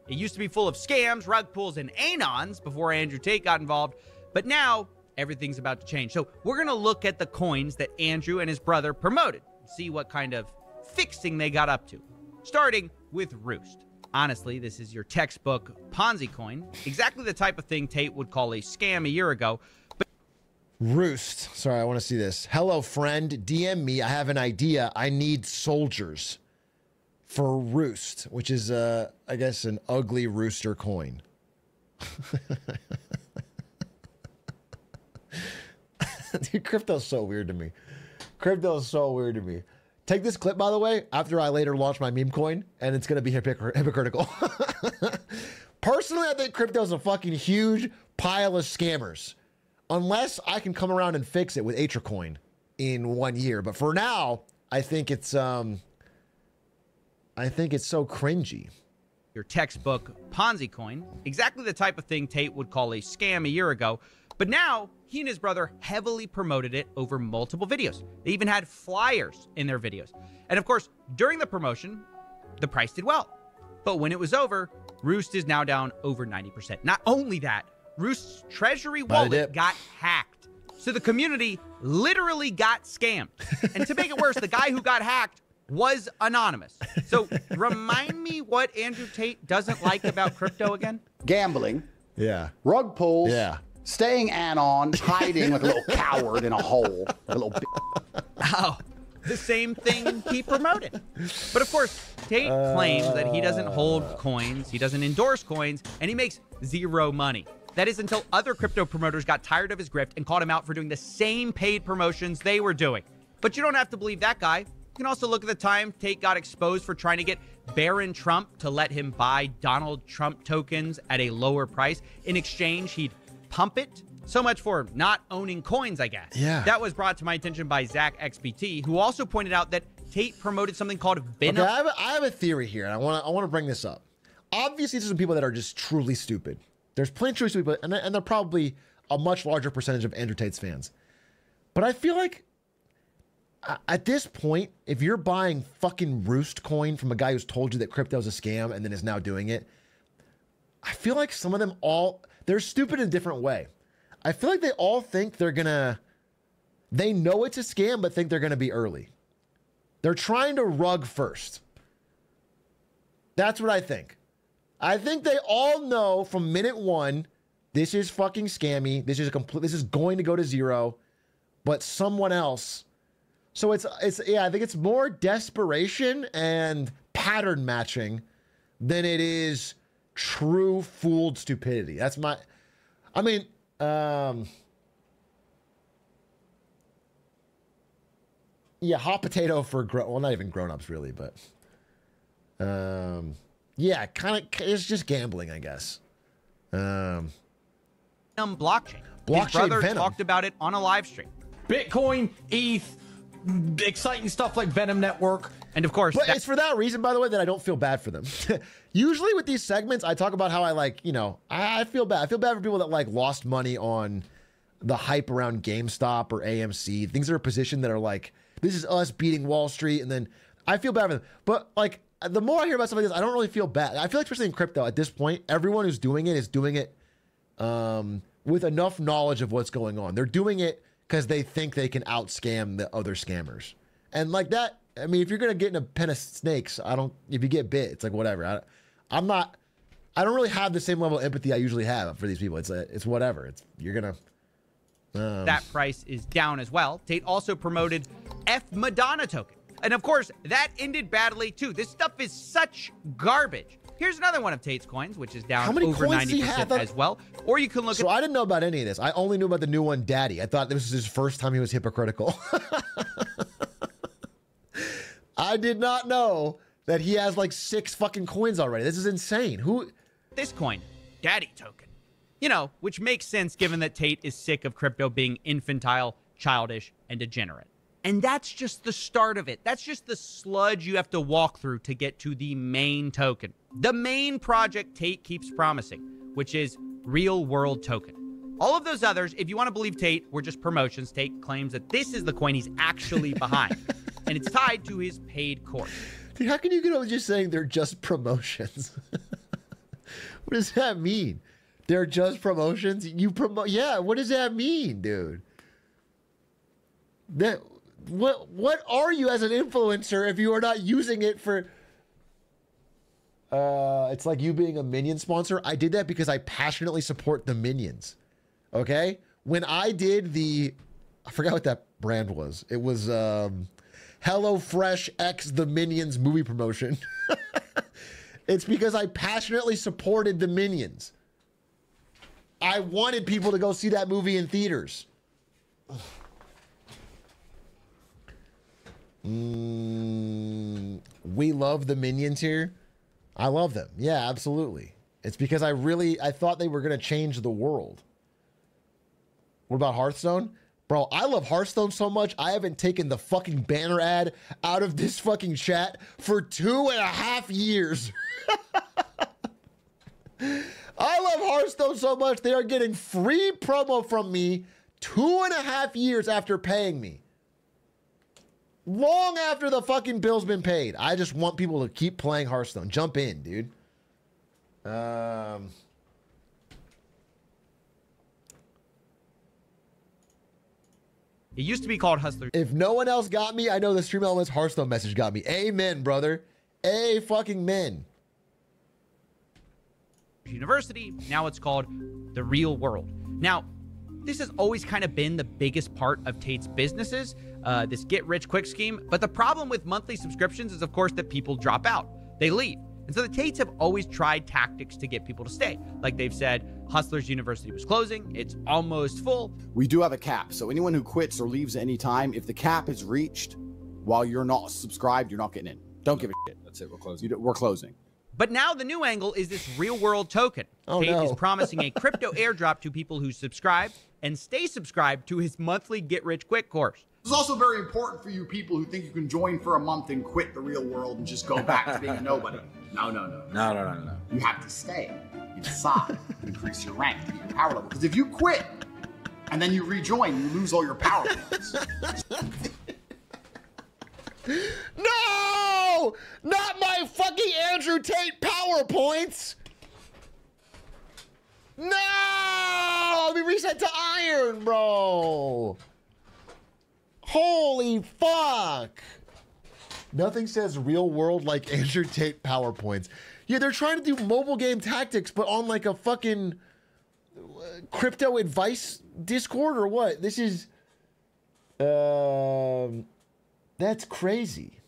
It used to be full of scams, rug pulls, and anons before Andrew Tate got involved, but now everything's about to change. So we're going to look at the coins that Andrew and his brother promoted, see what kind of fixing they got up to, starting with Roost. Honestly, this is your textbook Ponzi coin, exactly the type of thing Tate would call a scam a year ago. But Roost. Sorry, I want to see this. Hello, friend. DM me. I have an idea. I need soldiers for Roost, which is, I guess, an ugly rooster coin. Dude, crypto's so weird to me. Crypto's so weird to me. Take this clip, by the way, after I later launch my meme coin, and it's going to be hypocritical. Personally, I think crypto's a fucking huge pile of scammers. Unless I can come around and fix it with Atrioc in 1 year. But for now, I think it's so cringy. Your textbook Ponzi coin, exactly the type of thing Tate would call a scam a year ago. But now, he and his brother heavily promoted it over multiple videos. They even had flyers in their videos. And of course, during the promotion, the price did well. But when it was over, Roost is now down over 90%. Not only that, Roost's treasury wallet got hacked. So the community literally got scammed. And to make it worse, the guy who got hacked was anonymous. So remind me what Andrew Tate doesn't like about crypto again? Gambling. Yeah. Rug pulls. Yeah. Staying anon, hiding like a little coward in a hole, like a little bitch. Oh, the same thing he promoted. But of course, Tate claims that he doesn't hold coins, he doesn't endorse coins, and he makes zero money. That is until other crypto promoters got tired of his grift and called him out for doing the same paid promotions they were doing. But you don't have to believe that guy. You can also look at the time Tate got exposed for trying to get Barron Trump to let him buy Donald Trump tokens at a lower price. In exchange, he'd pump it. So much for not owning coins, I guess. Yeah. That was brought to my attention by Zach XBT, who also pointed out that Tate promoted something called Venom. Okay, I have a theory here, and I want to bring this up. Obviously, there's some people that are just truly stupid. There's plenty of truly stupid people, and they're probably a much larger percentage of Andrew Tate's fans. But I feel like at this point, if you're buying fucking Roost coin from a guy who's told you that crypto is a scam and then is now doing it, I feel like some of them they're stupid in a different way. I feel like they all think they know it's a scam, but think they're gonna be early. They're trying to rug first. That's what I think. I think they all know from minute one, this is fucking scammy. This is going to go to zero, but someone else. So yeah, I think it's more desperation and pattern matching than it is true fooled stupidity. That's yeah, hot potato for well, not even grown-ups really, but yeah, it's just gambling, I guess. Blockchain. Blockchain His brother Venom. talked about it on a live stream. Bitcoin, ETH, exciting stuff like Venom Network. And of course, but it's for that reason, by the way, that I don't feel bad for them. Usually with these segments, I talk about how I I feel bad. I feel bad for people that lost money on the hype around GameStop or AMC, things that are positioned that are like, this is us beating Wall Street. And then I feel bad for them. But the more I hear about stuff like this, I don't really feel bad. I feel like, especially in crypto at this point, everyone who's doing it is doing it with enough knowledge of what's going on. They're doing it because they think they can out-scam the other scammers. And like that, I mean, if you're gonna get in a pen of snakes, if you get bit, it's like whatever. I don't really have the same level of empathy I usually have for these people. It's whatever. You're gonna. That price is down as well. Tate also promoted F Madonna token. And of course, that ended badly too. This stuff is such garbage. Here's another one of Tate's coins, which is down over 90% as well. Or you can look at... So I didn't know about any of this. I only knew about the new one, Daddy. I thought this was his first time he was hypocritical. I did not know that he has 6 fucking coins already. This is insane. This coin, Daddy token. You know, which makes sense given that Tate is sick of crypto being infantile, childish, and degenerate. And that's just the start of it. That's just the sludge you have to walk through to get to the main token. The main project Tate keeps promising, which is real world token. All of those others, if you want to believe Tate, were just promotions. Tate claims that this is the coin he's actually behind. And it's tied to his paid course. Dude, how can you get over just saying they're just promotions? What does that mean? They're just promotions? Yeah, what does that mean, dude? What are you as an influencer if you are not using it for... it's like you being a Minion sponsor. I did that because I passionately support the Minions. Okay? When I did I forgot what that brand was. It was HelloFresh X The Minions movie promotion. It's because I passionately supported the Minions. I wanted people to go see that movie in theaters. We love the Minions here. I love them. Yeah, absolutely. It's because I thought they were going to change the world. What about Hearthstone? Bro, I love Hearthstone so much, I haven't taken the fucking banner ad out of this fucking chat for 2.5 years. I love Hearthstone so much, they are getting free promo from me 2.5 years after paying me. Long after the fucking bill's been paid. I just want people to keep playing Hearthstone. Jump in, dude. It used to be called Hustler. If no one else got me, I know the Stream Elements Hearthstone message got me. Amen, brother. Fucking men. University. Now it's called the real world. Now, This has always kind of been the biggest part of Tate's businesses, this get-rich-quick scheme. But the problem with monthly subscriptions is, of course, that people drop out. They leave. And so the Tates have always tried tactics to get people to stay. Like they've said, Hustlers University was closing. It's almost full. We do have a cap. So anyone who quits or leaves at any time, if the cap is reached while you're not subscribed, you're not getting in. Don't give a shit. That's it. We're closing. We're closing. But now the new angle is this real-world token. Tate is promising a crypto airdrop to people who subscribe and stay subscribed to his monthly get-rich-quick course. This is also very important for you people who think you can join for a month and quit the real world and just go back to being a nobody. No. No. You have to stay. You decide. You increase your rank, your power level. Because if you quit and then you rejoin, you lose all your power points. No! Not my fucking Andrew Tate PowerPoints! No! I'll be reset to iron, bro! Holy fuck! Nothing says real world like Andrew Tate PowerPoints. Yeah, they're trying to do mobile game tactics, but on like a fucking crypto advice Discord or what? This is... That's crazy.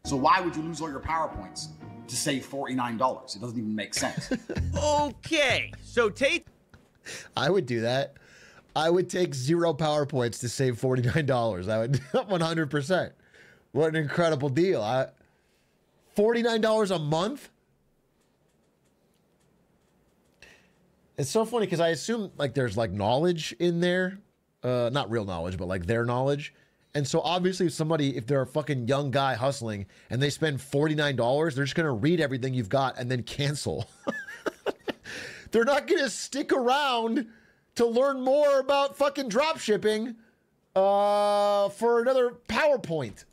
So why would you lose all your power points to save $49? It doesn't even make sense. Okay, so Tate... I would do that. I would take 0 power points to save $49. I would 100%. What an incredible deal. $49 a month? It's so funny because I assume like there's like knowledge in there. Not real knowledge, but like their knowledge. And so obviously if they're a fucking young guy hustling and they spend $49, they're just going to read everything you've got and then cancel. They're not going to stick around to learn more about fucking drop shipping for another PowerPoint.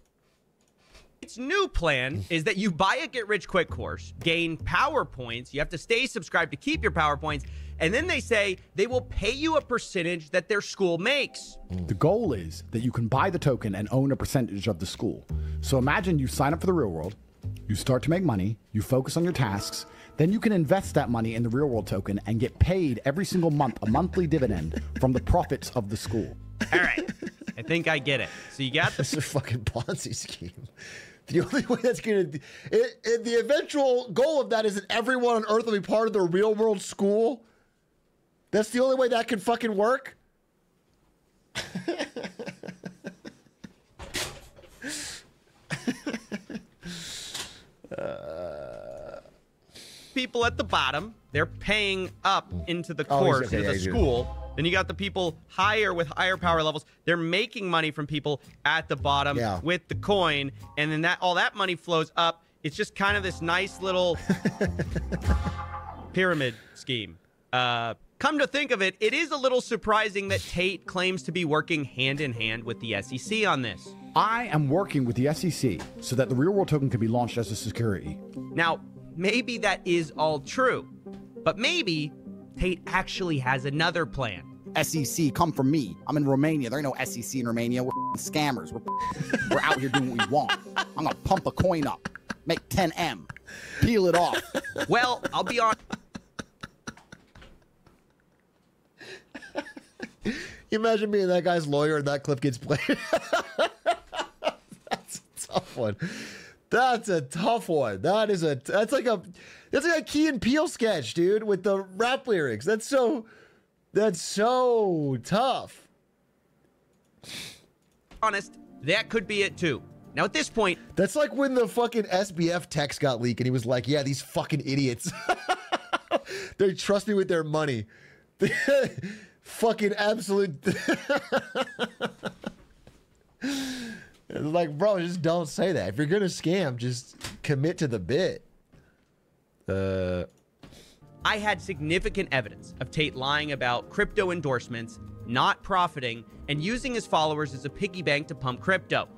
Its new plan is that you buy a get-rich-quick course, gain power points, you have to stay subscribed to keep your power points, and then they say they will pay you a percentage that their school makes. The goal is that you can buy the token and own a percentage of the school. So imagine you sign up for the real world, you start to make money, you focus on your tasks, then you can invest that money in the real world token and get paid every single month a monthly dividend from the profits of the school. All right, I think I get it. So you got This is a fucking Ponzi scheme. The only way that's going to... The eventual goal of that is that everyone on Earth will be part of the real world school. That's the only way that can fucking work. People at the bottom, they're paying up into the course, into the school. Then you got the people with higher power levels. They're making money from people at the bottom with the coin. And then all that money flows up. It's just kind of this nice little pyramid scheme. Come to think of it, it is a little surprising that Tate claims to be working hand in hand with the SEC on this. I am working with the SEC so that the real world token can be launched as a security. Now, maybe that is all true, but maybe Tate actually has another plan. SEC, come from me. I'm in Romania. There ain't no SEC in Romania. We're scammers. We're out here doing what we want. I'm gonna pump a coin up, make 10M, peel it off. Well, I'll be honest. You imagine being that guy's lawyer and that clip gets played. That's a tough one. That's a tough one. That's like a Key and Peele sketch, dude, with the rap lyrics. That's so tough. Honest, that could be it too. Now at this point, that's like when the fucking SBF text got leaked and he was like, yeah, these fucking idiots. They trust me with their money. Fucking absolute. Like, bro, just don't say that. If you're gonna scam, just commit to the bit. I had significant evidence of Tate lying about crypto endorsements, not profiting, and using his followers as a piggy bank to pump crypto.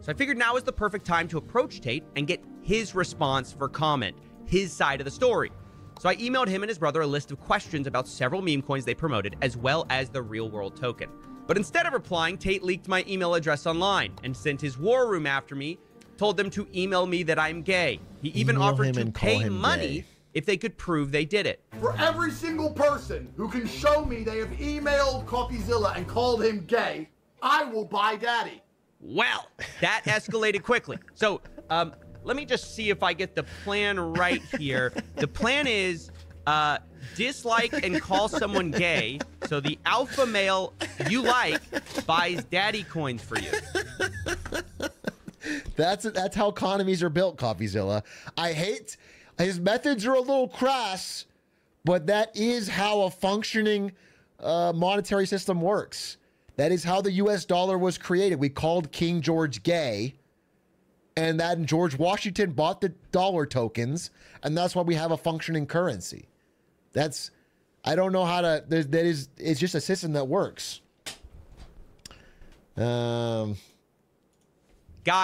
So I figured now is the perfect time to approach Tate and get his response for comment, his side of the story. So I emailed him and his brother a list of questions about several meme coins they promoted, as well as the real world token. But instead of replying, Tate leaked my email address online and sent his war room after me, told them to email me that I'm gay. He even offered to pay money if they could prove they did it. For every single person who can show me they have emailed Coffeezilla and called him gay, I will buy Daddy. Well, that escalated quickly. So let me just see if I get the plan right here. The plan is dislike and call someone gay, so the alpha male you like buys daddy coins for you. That's how economies are built, Coffeezilla. I hate his methods are a little crass, but that is how a functioning monetary system works. That is how the U.S. dollar was created. We called King George gay, and then George Washington bought the dollar tokens, and that's why we have a functioning currency. That's, I don't know how to, it's just a system that works. Got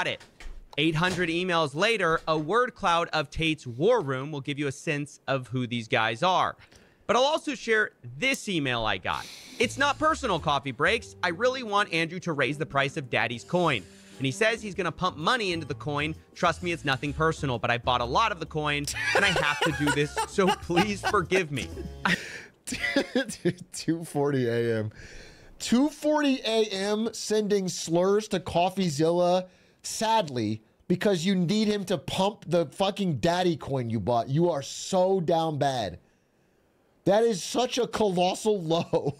it. 800 emails later, a word cloud of Tate's war room will give you a sense of who these guys are. But I'll also share this email I got. It's not personal, Coffee Breaks. I really want Andrew to raise the price of Daddy's coin. And he says he's going to pump money into the coin. Trust me, it's nothing personal, but I bought a lot of the coin, and I have to do this, so please forgive me. 2:40 a.m. 2:40 a.m. sending slurs to Coffeezilla, sadly, because you need him to pump the fucking daddy coin you bought. You are so down bad. That is such a colossal low.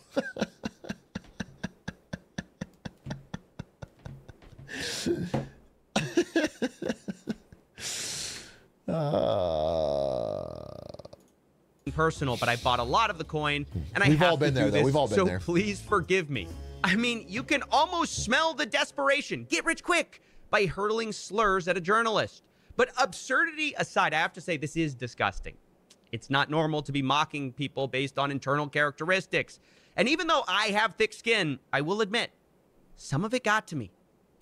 Personal, but I bought a lot of the coin, and I We've have all been to there, do though. this, We've all been so there. please forgive me. I mean, you can almost smell the desperation. Get rich quick by hurling slurs at a journalist. But absurdity aside, I have to say this is disgusting. It's not normal to be mocking people based on internal characteristics. And even though I have thick skin, I will admit, some of it got to me.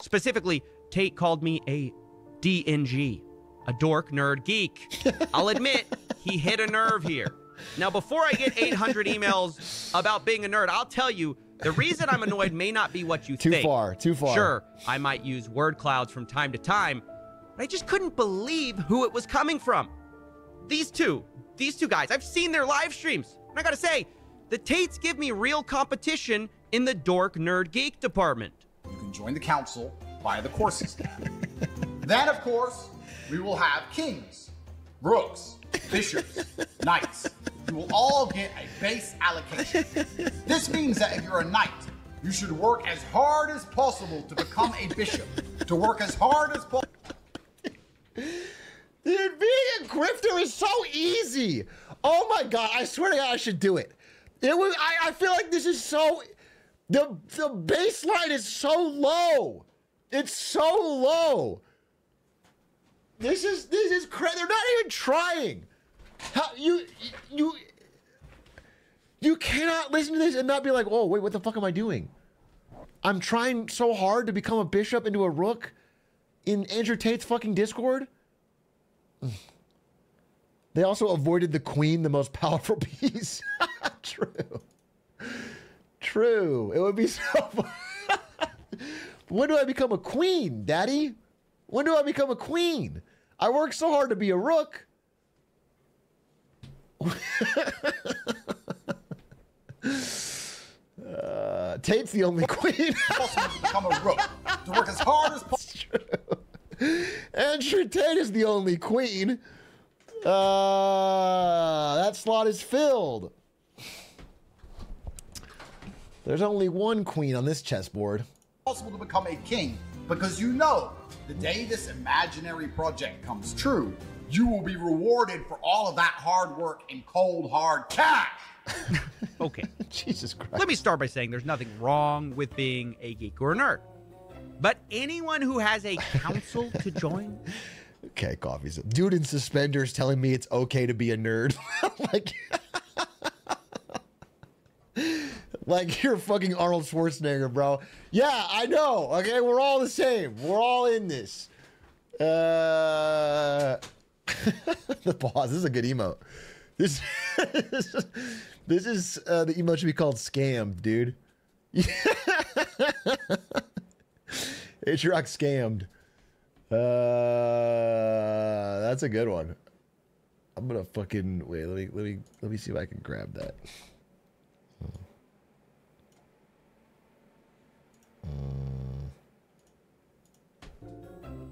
Specifically, Tate called me a DNG, a dork, nerd, geek. I'll admit, he hit a nerve here. Now, before I get 800 emails about being a nerd, I'll tell you, the reason I'm annoyed may not be what you think. Too far. Sure, I might use word clouds from time to time, but I just couldn't believe who it was coming from. These two guys, I've seen their live streams, and I gotta say, the Tates give me real competition in the dork, nerd, geek department. You can join the council via the courses tab. Then, of course, we will have kings, rooks, bishops, knights. You will all get a base allocation. This means that if you're a knight, you should work as hard as possible to become a bishop. To work as hard as possible. Dude, being a grifter is so easy. Oh my God, I swear to God, I should do it. I feel like this is so, the baseline is so low. It's so low. This is crazy. They're not even trying. How you cannot listen to this and not be like, oh wait, what the fuck am I doing? I'm trying so hard to become a bishop into a rook in Andrew Tate's fucking Discord. They also avoided the queen, the most powerful piece. True. It would be so fun. When do I become a queen, Daddy? When do I become a queen? I worked so hard to be a rook. Tate's the only queen. Become a rook. To work as hard as possible. Andrew Tate is the only queen. That slot is filled. There's only one queen on this chessboard. Possible to become a king, because you know the day this imaginary project comes true, you will be rewarded for all of that hard work in cold, hard cash. Okay. Jesus Christ. Let me start by saying there's nothing wrong with being a geek or a nerd. But anyone who has a council to join? Okay, Coffee's dude in suspenders telling me it's okay to be a nerd. like you're fucking Arnold Schwarzenegger, bro. Yeah, I know. Okay, we're all the same. We're all in this. The pause. This is a good emote. This is the emote should be called scammed, dude. Atrioc scammed. That's a good one. I'm gonna fucking wait. Let me see if I can grab that.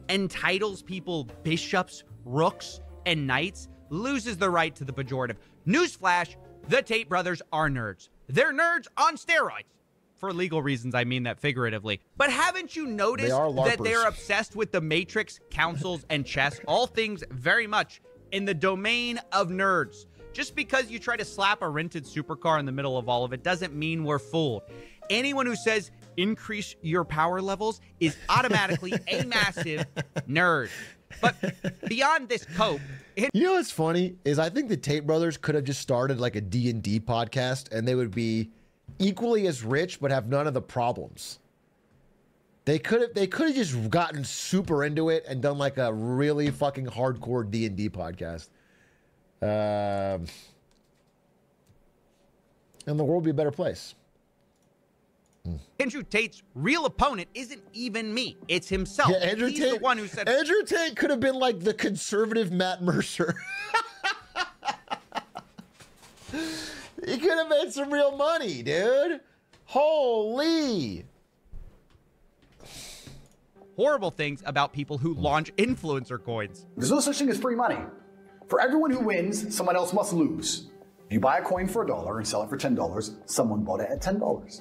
Entitles people bishops, rooks, and knights, loses the right to the pejorative. Newsflash, the Tate brothers are nerds. They're nerds on steroids. For legal reasons, I mean that figuratively. But haven't you noticed that they're obsessed with the Matrix, councils, and chess, all things very much in the domain of nerds? Just because you try to slap a rented supercar in the middle of all of it doesn't mean we're fooled. Anyone who says increase your power levels is automatically a massive nerd. But beyond this cope, you know what's funny is I think the Tate brothers could have just started like a D&D podcast, and they would be equally as rich but have none of the problems. They could have just gotten super into it and done like a really fucking hardcore D&D podcast. And the world would be a better place. Andrew Tate's real opponent isn't even me. It's himself. Yeah, Andrew He's Tate, the one who said... Andrew Tate could have been like the conservative Matt Mercer. He could have made some real money, dude. Holy. Horrible things about people who launch influencer coins. There's no such thing as free money. For everyone who wins, someone else must lose. If you buy a coin for $1 and sell it for $10, someone bought it at $10.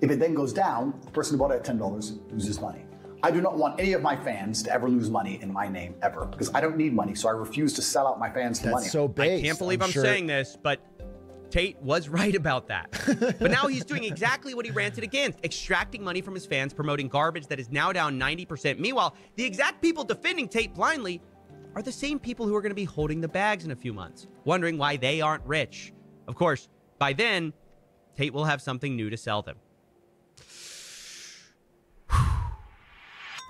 If it then goes down, the person who bought it at $10 loses money. I do not want any of my fans to ever lose money in my name ever, because I don't need money, so I refuse to sell out my fans for money. That's so based. I can't believe I'm saying this, but Tate was right about that. But now he's doing exactly what he ranted against, extracting money from his fans, promoting garbage that is now down 90%. Meanwhile, the exact people defending Tate blindly are the same people who are going to be holding the bags in a few months, wondering why they aren't rich. Of course, by then, Tate will have something new to sell them.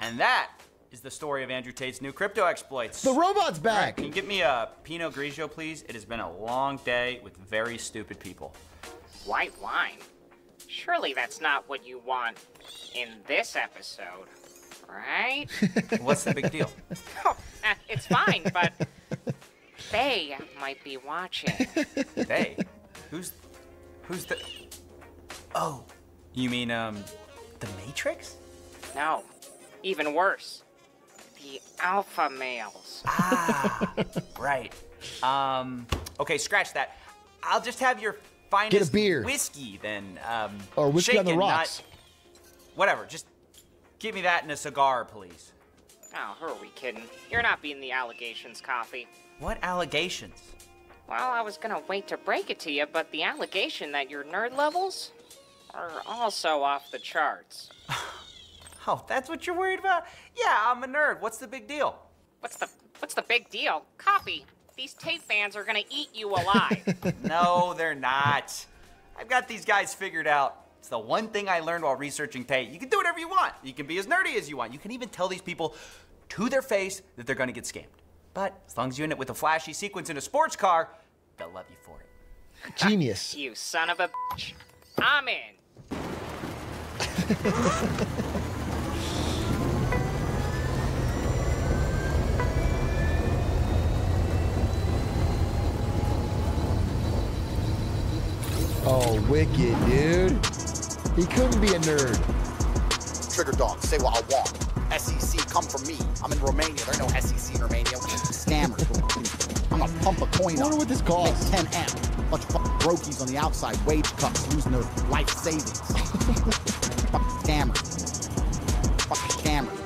And that is the story of Andrew Tate's new crypto exploits. The robot's back. Right, can you get me a Pinot Grigio, please? It has been a long day with very stupid people. White wine? Surely that's not what you want in this episode, right? What's the big deal? Oh, it's fine, but they might be watching. They? Who's the... Oh, you mean, the Matrix? No, even worse. The alpha males. Ah, right. Okay, scratch that. I'll just have your finest Get a beer. Whiskey then. Or whiskey on the rocks. Whatever, just give me that and a cigar, please. Oh, who are we kidding? You're not beating the allegations, Coffee. What allegations? Well, I was gonna wait to break it to you, but the allegation that your nerd levels are also off the charts. Oh, that's what you're worried about? Yeah, I'm a nerd. What's the big deal? What's the big deal? Coffee, these Tate fans are gonna eat you alive. No, they're not. I've got these guys figured out. It's the one thing I learned while researching Tate. You can do whatever you want. You can be as nerdy as you want. You can even tell these people to their face that they're gonna get scammed. But as long as you end it with a flashy sequence in a sports car, they'll love you for it. Genius. You son of a bitch. I'm in. Oh, wicked, dude. He couldn't be a nerd. Trigger dog, say what I want. SEC, come from me. I'm in Romania. There ain't no SEC in Romania. Scammers. I'm gonna pump a coin up. I wonder what this costs. Make 10M. Bunch of fucking brokies on the outside. Wage cuts. Losing their life savings. Fucking scammers. Fucking scammers.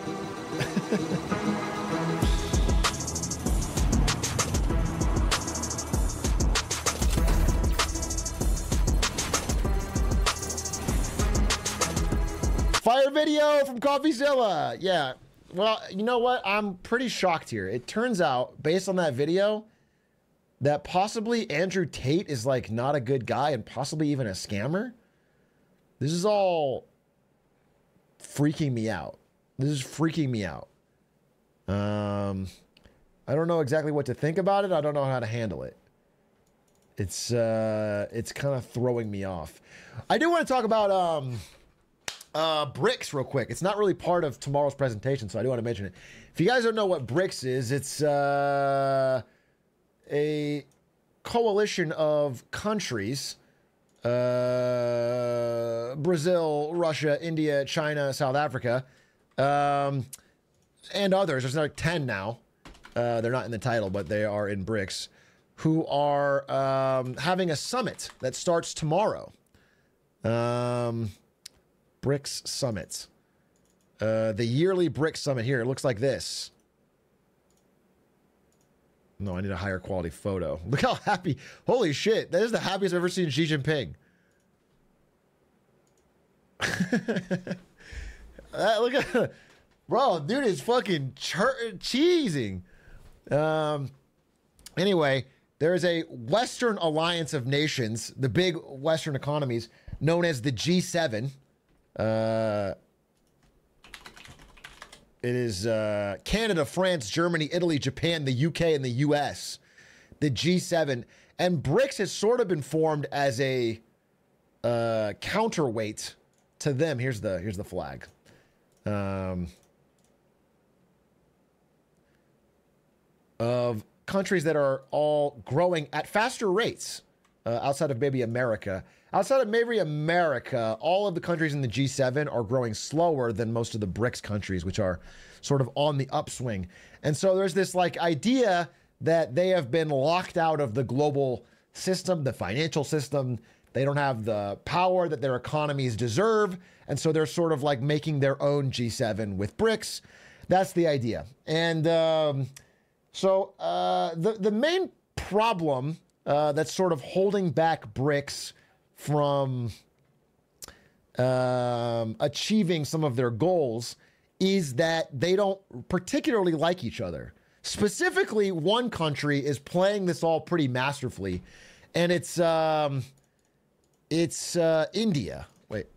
Fire video from Coffeezilla. Yeah. Well, you know what? I'm pretty shocked here. It turns out, based on that video, that possibly Andrew Tate is like not a good guy and possibly even a scammer. This is all freaking me out. This is freaking me out. I don't know exactly what to think about it. I don't know how to handle it. It's kind of throwing me off. I do want to talk about bricks real quick. It's not really part of tomorrow's presentation, so I do want to mention it. If you guys don't know what bricks is, it's a coalition of countries, Brazil, Russia, India, China, South Africa, and others. There's like 10 now. They're not in the title, but they are in BRICS, who are having a summit that starts tomorrow. BRICS summit. The yearly BRICS summit here. It looks like this. No, I need a higher quality photo. Look how happy. Holy shit. That is the happiest I've ever seen Xi Jinping. Look at, bro, dude is fucking cheesing. Anyway, there is a Western alliance of nations, the big Western economies, known as the G7. It is Canada, France, Germany, Italy, Japan, the UK, and the US. The G7. And BRICS has sort of been formed as a counterweight to them. Here's the flag. Of countries that are all growing at faster rates outside of maybe America. Outside of maybe America, all of the countries in the G7 are growing slower than most of the BRICS countries, which are sort of on the upswing. And so there's this like idea that they have been locked out of the global system, the financial system. They don't have the power that their economies deserve. And so they're sort of like making their own G7 with BRICS. That's the idea. And so the main problem that's sort of holding back BRICS from achieving some of their goals is that they don't particularly like each other. Specifically, one country is playing this all pretty masterfully, and it's India. Wait,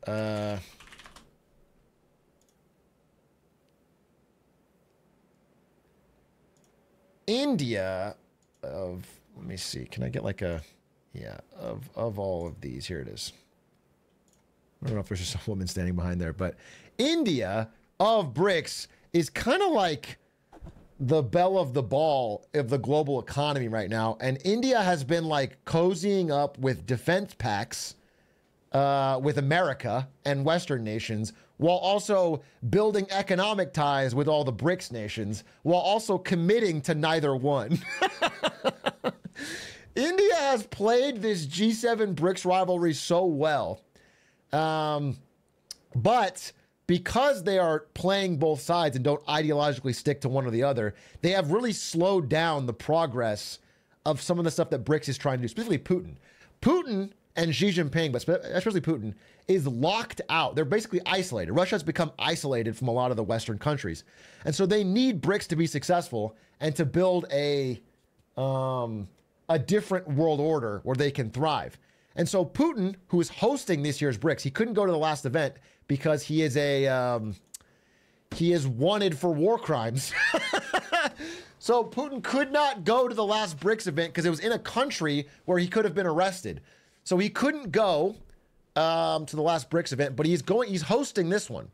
India of, let me see, can I get like a, yeah, of all of these, here it is. I don't know if there's just a woman standing behind there, but India of BRICS is kind of like the belle of the ball of the global economy right now. And India has been like cozying up with defense pacts with America and Western nations, while also building economic ties with all the BRICS nations, while also committing to neither one. India has played this G7 BRICS rivalry so well. But because they are playing both sides and don't ideologically stick to one or the other, they have really slowed down the progress of some of the stuff that BRICS is trying to do, specifically Putin. Putin and Xi Jinping, but especially Putin, is locked out. They're basically isolated. Russia's become isolated from a lot of the Western countries. And so they need BRICS to be successful and to build a different world order where they can thrive. And so Putin, who is hosting this year's BRICS, he couldn't go to the last event because he is he is wanted for war crimes. So Putin could not go to the last BRICS event because it was in a country where he could have been arrested. So he couldn't go to the last BRICS event, but he's hosting this one.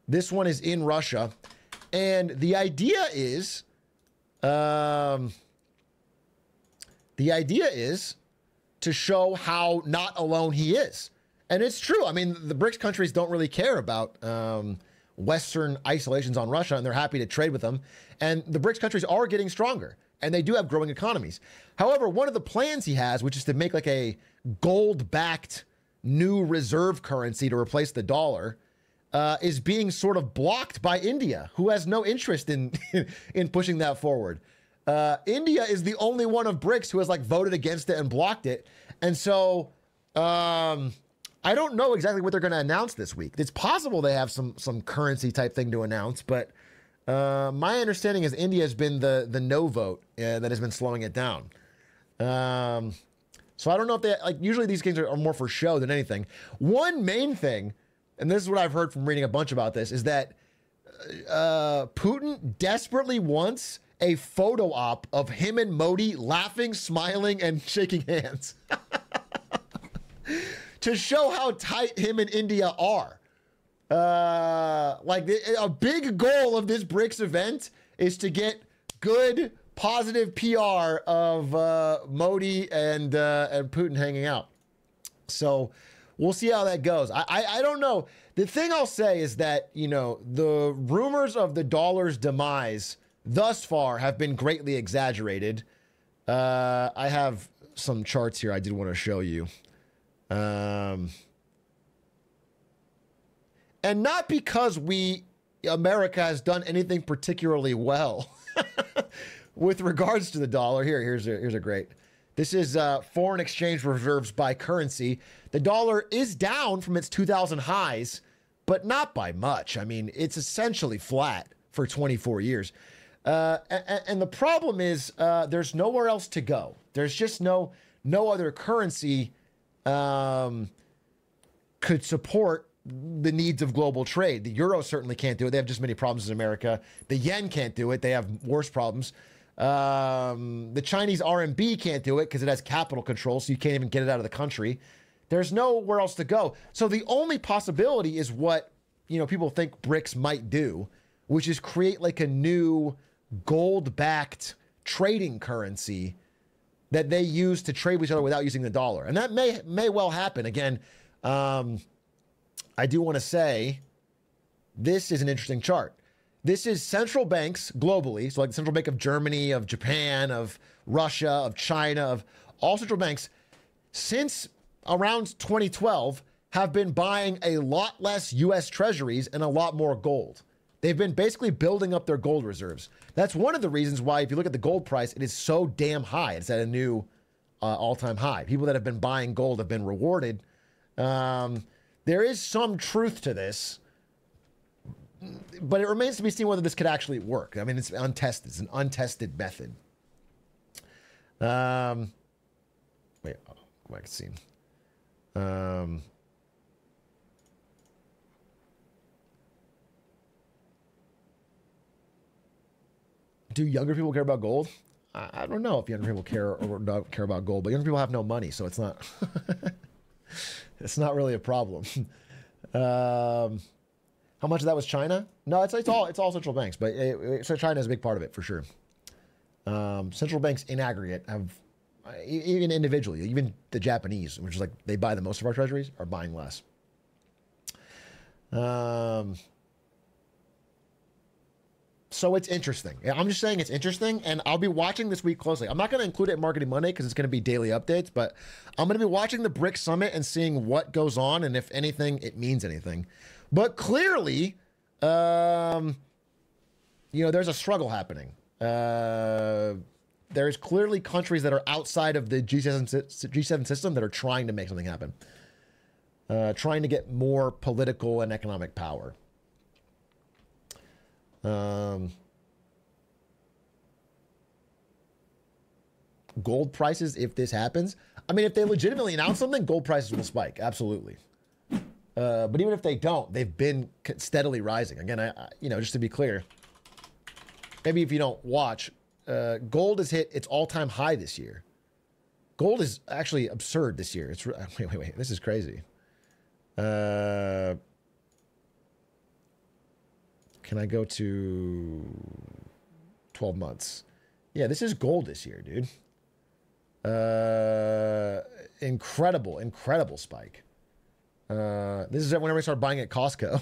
This one is in Russia. And the idea is, to show how not alone he is. And it's true. I mean, the BRICS countries don't really care about Western isolations on Russia, and they're happy to trade with them. And the BRICS countries are getting stronger, and they do have growing economies. However, one of the plans he has, which is to make like a gold-backed new reserve currency to replace the dollar, is being sort of blocked by India, who has no interest in pushing that forward. India is the only one of BRICS who has like voted against it and blocked it. And so I don't know exactly what they're going to announce this week. It's possible they have some currency type thing to announce, but my understanding is India has been the no vote that has been slowing it down. So I don't know if they, like, usually these games are more for show than anything. One main thing, and this is what I've heard from reading a bunch about this, is that Putin desperately wants a photo op of him and Modi laughing, smiling, and shaking hands to show how tight him and India are. Like a big goal of this BRICS event is to get good positive PR of Modi and Putin hanging out. So we'll see how that goes. I don't know. The thing I'll say is that, you know, the rumors of the dollar's demise thus far have been greatly exaggerated. I have some charts here I did want to show you. And not because America has done anything particularly well with regards to the dollar. Here's a great. This is foreign exchange reserves by currency. The dollar is down from its 2000 highs, but not by much. I mean, it's essentially flat for 24 years. And the problem is there's nowhere else to go. There's just no other currency could support the needs of global trade. The euro certainly can't do it. They have just as many problems as America. The yen can't do it. They have worse problems. The Chinese RMB can't do it because it has capital control, so you can't even get it out of the country. There's nowhere else to go. So the only possibility is what, you know, people think BRICS might do, which is create like a new gold-backed trading currency that they use to trade with each other without using the dollar. And that may well happen. Again, I do want to say this is an interesting chart. This is central banks globally, so like the Central Bank of Germany, of Japan, of Russia, of China, of all central banks, since around 2012, have been buying a lot less U.S. treasuries and a lot more gold. They've been basically building up their gold reserves. That's one of the reasons why, if you look at the gold price, it is so damn high. It's at a new all-time high. People that have been buying gold have been rewarded. There is some truth to this, but it remains to be seen whether this could actually work. I mean, it's untested. It's an untested method. Wait, go back to see. Do younger people care about gold? I don't know if younger people care or don't care about gold, but younger people have no money, so it's not it's not really a problem. How much of that was China? No, it's all central banks, but so China is a big part of it for sure. Central banks in aggregate have, even individually, even the Japanese, which is like they buy the most of our treasuries, are buying less. So it's interesting. I'm just saying it's interesting, and I'll be watching this week closely. I'm not going to include it in Marketing Monday because it's going to be daily updates, but I'm going to be watching the BRICS Summit and seeing what goes on, and if anything, it means anything. But clearly, you know, there's a struggle happening. There's clearly countries that are outside of the G7 system that are trying to make something happen, trying to get more political and economic power. Gold prices, if this happens, I mean, if they legitimately announce something, gold prices will spike. Absolutely. But even if they don't, they've been steadily rising. Again, you know, just to be clear, maybe if you don't watch, gold has hit its all-time high this year. Gold is actually absurd this year. It's wait, this is crazy. Can I go to 12 months? Yeah, this is gold this year, dude. Incredible spike. This is whenever we start buying at Costco.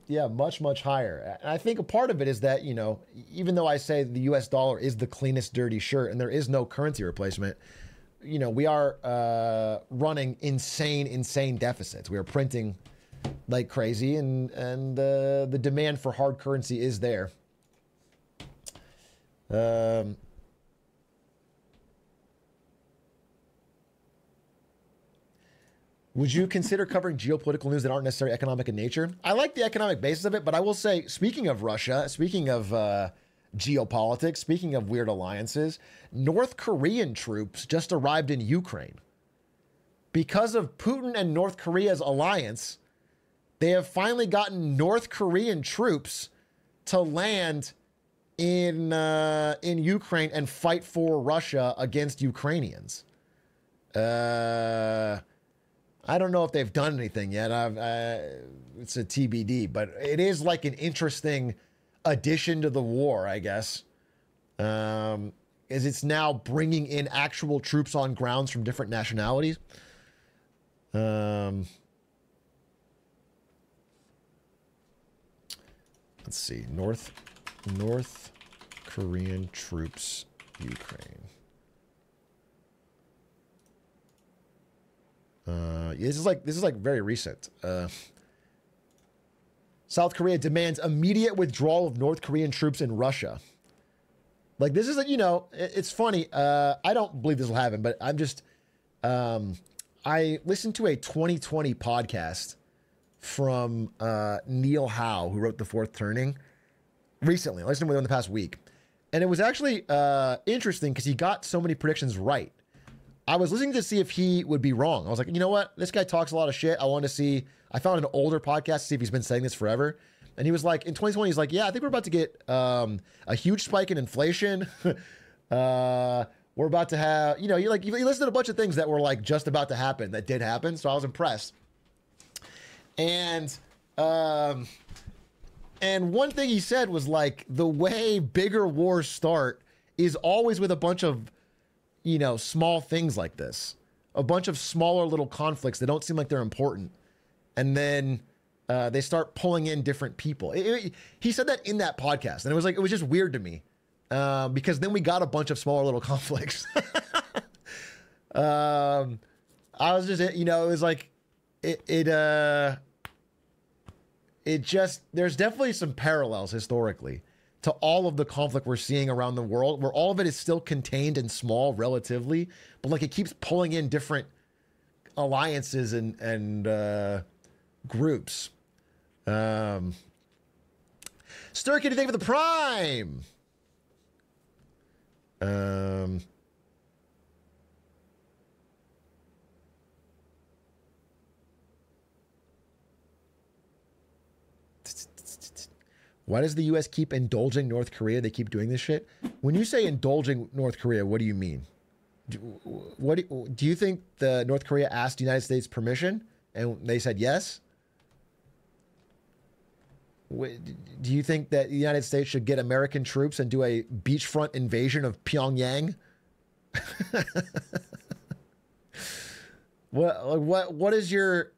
Yeah, much higher. And I think a part of it is that, you know, even though I say the US dollar is the cleanest dirty shirt and there is no currency replacement, you know, we are running insane deficits. We are printing like crazy, and the demand for hard currency is there. Would you consider covering geopolitical news that aren't necessarily economic in nature? I like the economic basis of it, but I will say, speaking of Russia, speaking of geopolitics, speaking of weird alliances, North Korean troops just arrived in Ukraine. Because of Putin and North Korea's alliance, they have finally gotten North Korean troops to land in Ukraine and fight for Russia against Ukrainians. I don't know if they've done anything yet. It's a TBD, but it is like an interesting addition to the war, I guess. Is it's now bringing in actual troops on grounds from different nationalities. Let's see. North Korean troops, Ukraine. This is like very recent. South Korea demands immediate withdrawal of North Korean troops in Russia. Like, this is, it's funny. I don't believe this will happen, but I'm just, I listened to a 2020 podcast from Neil Howe, who wrote The Fourth Turning, recently. I listened to it in the past week. And it was actually interesting because he got so many predictions right. I was listening to see if he would be wrong. I was like, you know what? This guy talks a lot of shit. I want to see. I found an older podcast to see if he's been saying this forever. And he was like, in 2020, he's like, yeah, I think we're about to get a huge spike in inflation. We're about to have, he listed a bunch of things that were like just about to happen that did happen. So I was impressed. And one thing he said was like, the way bigger wars start is always with a bunch of, small things like this, a bunch of smaller little conflicts that don't seem like they're important. And then they start pulling in different people. He said that in that podcast. And it was just weird to me because then we got a bunch of smaller little conflicts. I was just, it was like, it just, there's definitely some parallels historically to all of the conflict we're seeing around the world, where all of it is still contained and small relatively, but like it keeps pulling in different alliances and groups. Sturkey, thank you for the prime. Why does the U.S. keep indulging North Korea? They keep doing this shit. When you say indulging North Korea, what do you mean? Do you think the North Korea asked the United States permission and they said yes? Do you think that the United States should get American troops and do a beachfront invasion of Pyongyang? What is your,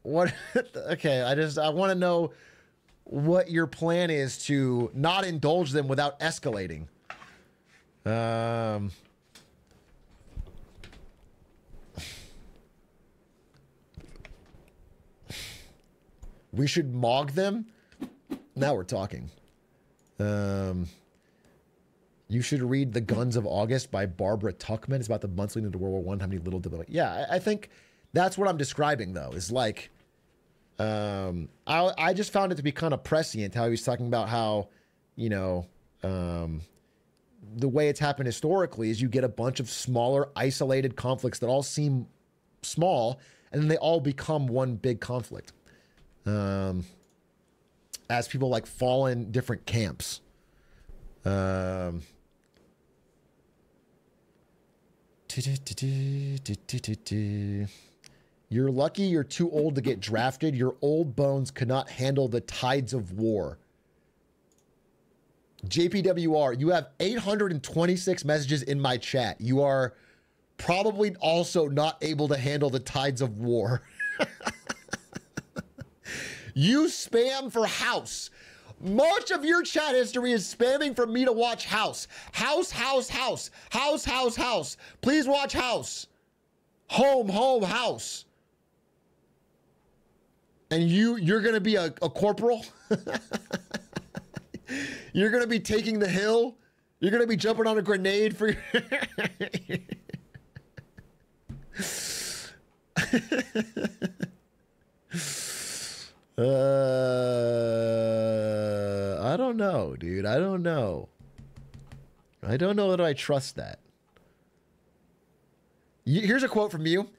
what? Okay, I want to know what your plan is to not indulge them without escalating. We should mog them. Now we're talking. You should read The Guns of August by Barbara Tuchman. It's about the months leading into World War I. How many little did yeah, I think that's what I'm describing though. Is like, I just found it to be kind of prescient how he was talking about how, the way it's happened historically is you get a bunch of smaller, isolated conflicts that all seem small, and then they all become one big conflict. As people like fall in different camps. You're lucky you're too old to get drafted. Your old bones could not handle the tides of war. JPWR, you have 826 messages in my chat. You are probably also not able to handle the tides of war. You spam for House. Much of your chat history is spamming for me to watch House. House. Please watch House. Home, House. And you're going to be a corporal? You're going to be taking the hill? You're going to be jumping on a grenade for your... I don't know, dude. I don't know. I don't know that I trust that. Here's a quote from you.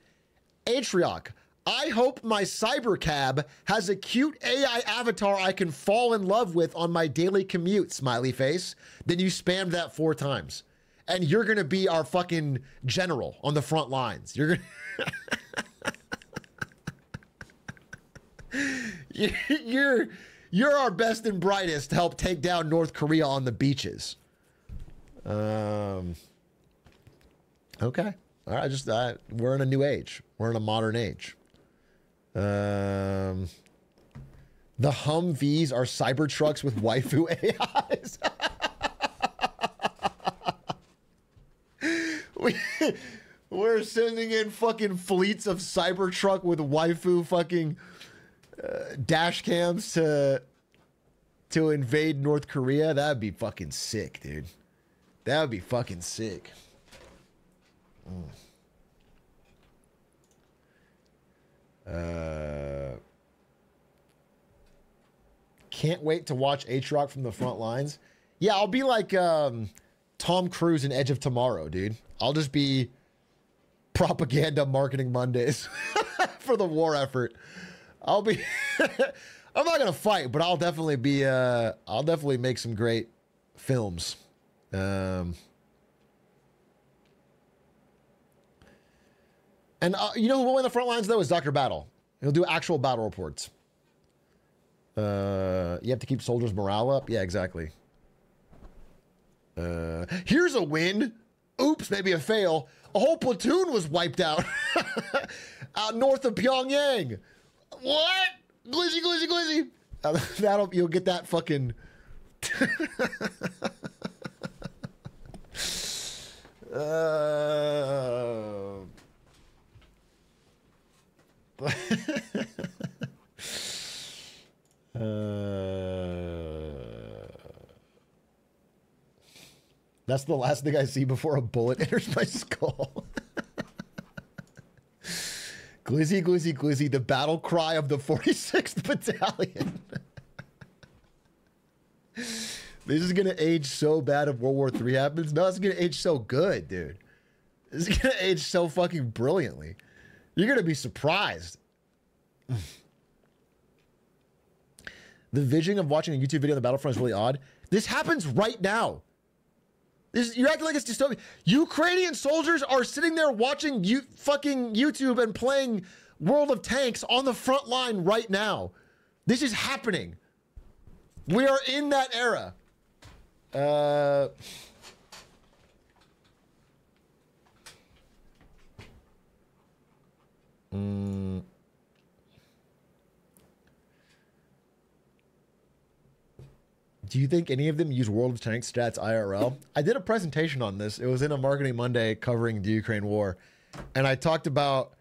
Atrioc, I hope my cybercab has a cute AI avatar I can fall in love with on my daily commute, smiley face. Then you spammed that 4 times. And you're going to be our fucking general on the front lines. You're going to... You're our best and brightest to help take down North Korea on the beaches. Okay. All right. We're in a new age. We're in a modern age. The Humvees are cyber trucks with waifu AIs. We're sending in fucking fleets of Cybertruck with waifu fucking dash cams to invade North Korea. That'd be fucking sick, dude. That would be fucking sick. Can't wait to watch Atrioc from the front lines. Yeah, I'll be like Tom Cruise in Edge of Tomorrow, dude. I'll just be propaganda marketing Mondays for the war effort. I'll be I'm not gonna fight, but I'll definitely be I'll definitely make some great films. And you know who will win the front lines though is Dr. Battle. He'll do actual battle reports. You have to keep soldiers' morale up. Yeah, exactly. Here's a win. Oops, maybe a fail. A whole platoon was wiped out out north of Pyongyang. What? Glizzy, glizzy, glizzy. You'll get that fucking. That's the last thing I see before a bullet enters my skull. Glizzy, glizzy, glizzy, the battle cry of the 46th Battalion. This is going to age so bad if World War III happens. No, it's going to age so good, dude. This is going to age so fucking brilliantly. You're going to be surprised. The vision of watching a YouTube video on the battlefront is really odd. This happens right now. You're acting like it's dystopian. Ukrainian soldiers are sitting there watching fucking YouTube and playing World of Tanks on the front line right now. This is happening. We are in that era. Do you think any of them use World of Tanks stats IRL? I did a presentation on this. It was in a Marketing Monday covering the Ukraine war. And I talked about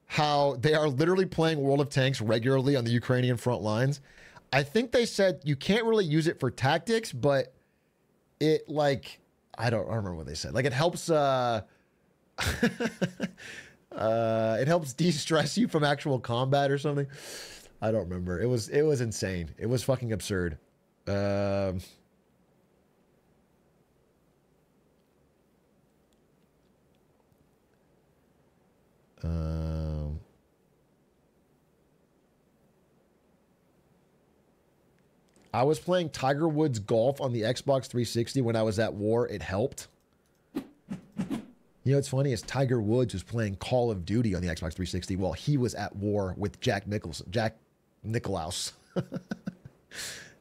how they are literally playing World of Tanks regularly on the Ukrainian front lines. I think they said you can't really use it for tactics, but it like, I don't remember what they said. Like it helps, it helps de-stress you from actual combat or something. I don't remember. It was insane. It was fucking absurd. I was playing Tiger Woods golf on the Xbox 360 when I was at war. It helped. You know what's funny is Tiger Woods was playing Call of Duty on the Xbox 360 while he was at war with Jack Nicklaus.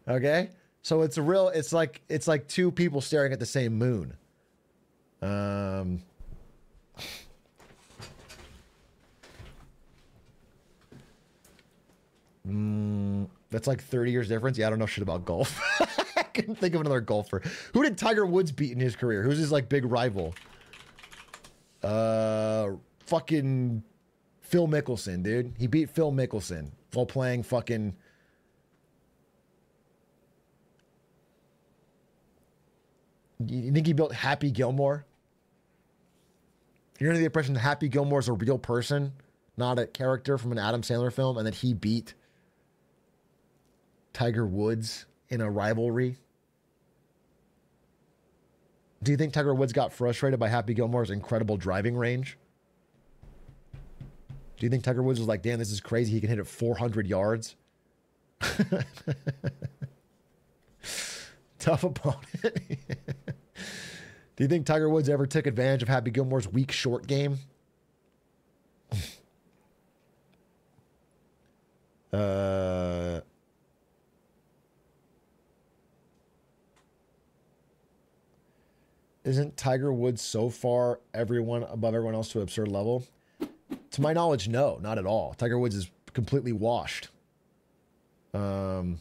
Okay? So it's like two people staring at the same moon. That's like 30 years difference. Yeah, I don't know shit about golf. I couldn't think of another golfer. Who did Tiger Woods beat in his career? Who's his like big rival? Fucking Phil Mickelson, dude. He beat Phil Mickelson while playing fucking. You think he built Happy Gilmore? You're under the impression that Happy Gilmore is a real person, not a character from an Adam Sandler film, and that he beat Tiger Woods in a rivalry? Do you think Tiger Woods got frustrated by Happy Gilmore's incredible driving range? Do you think Tiger Woods was like, damn, this is crazy. He can hit it 400 yards? Tough opponent. Do you think Tiger Woods ever took advantage of Happy Gilmore's weak short game? Isn't Tiger Woods so far above everyone else to an absurd level? To my knowledge, no, not at all. Tiger Woods is completely washed. And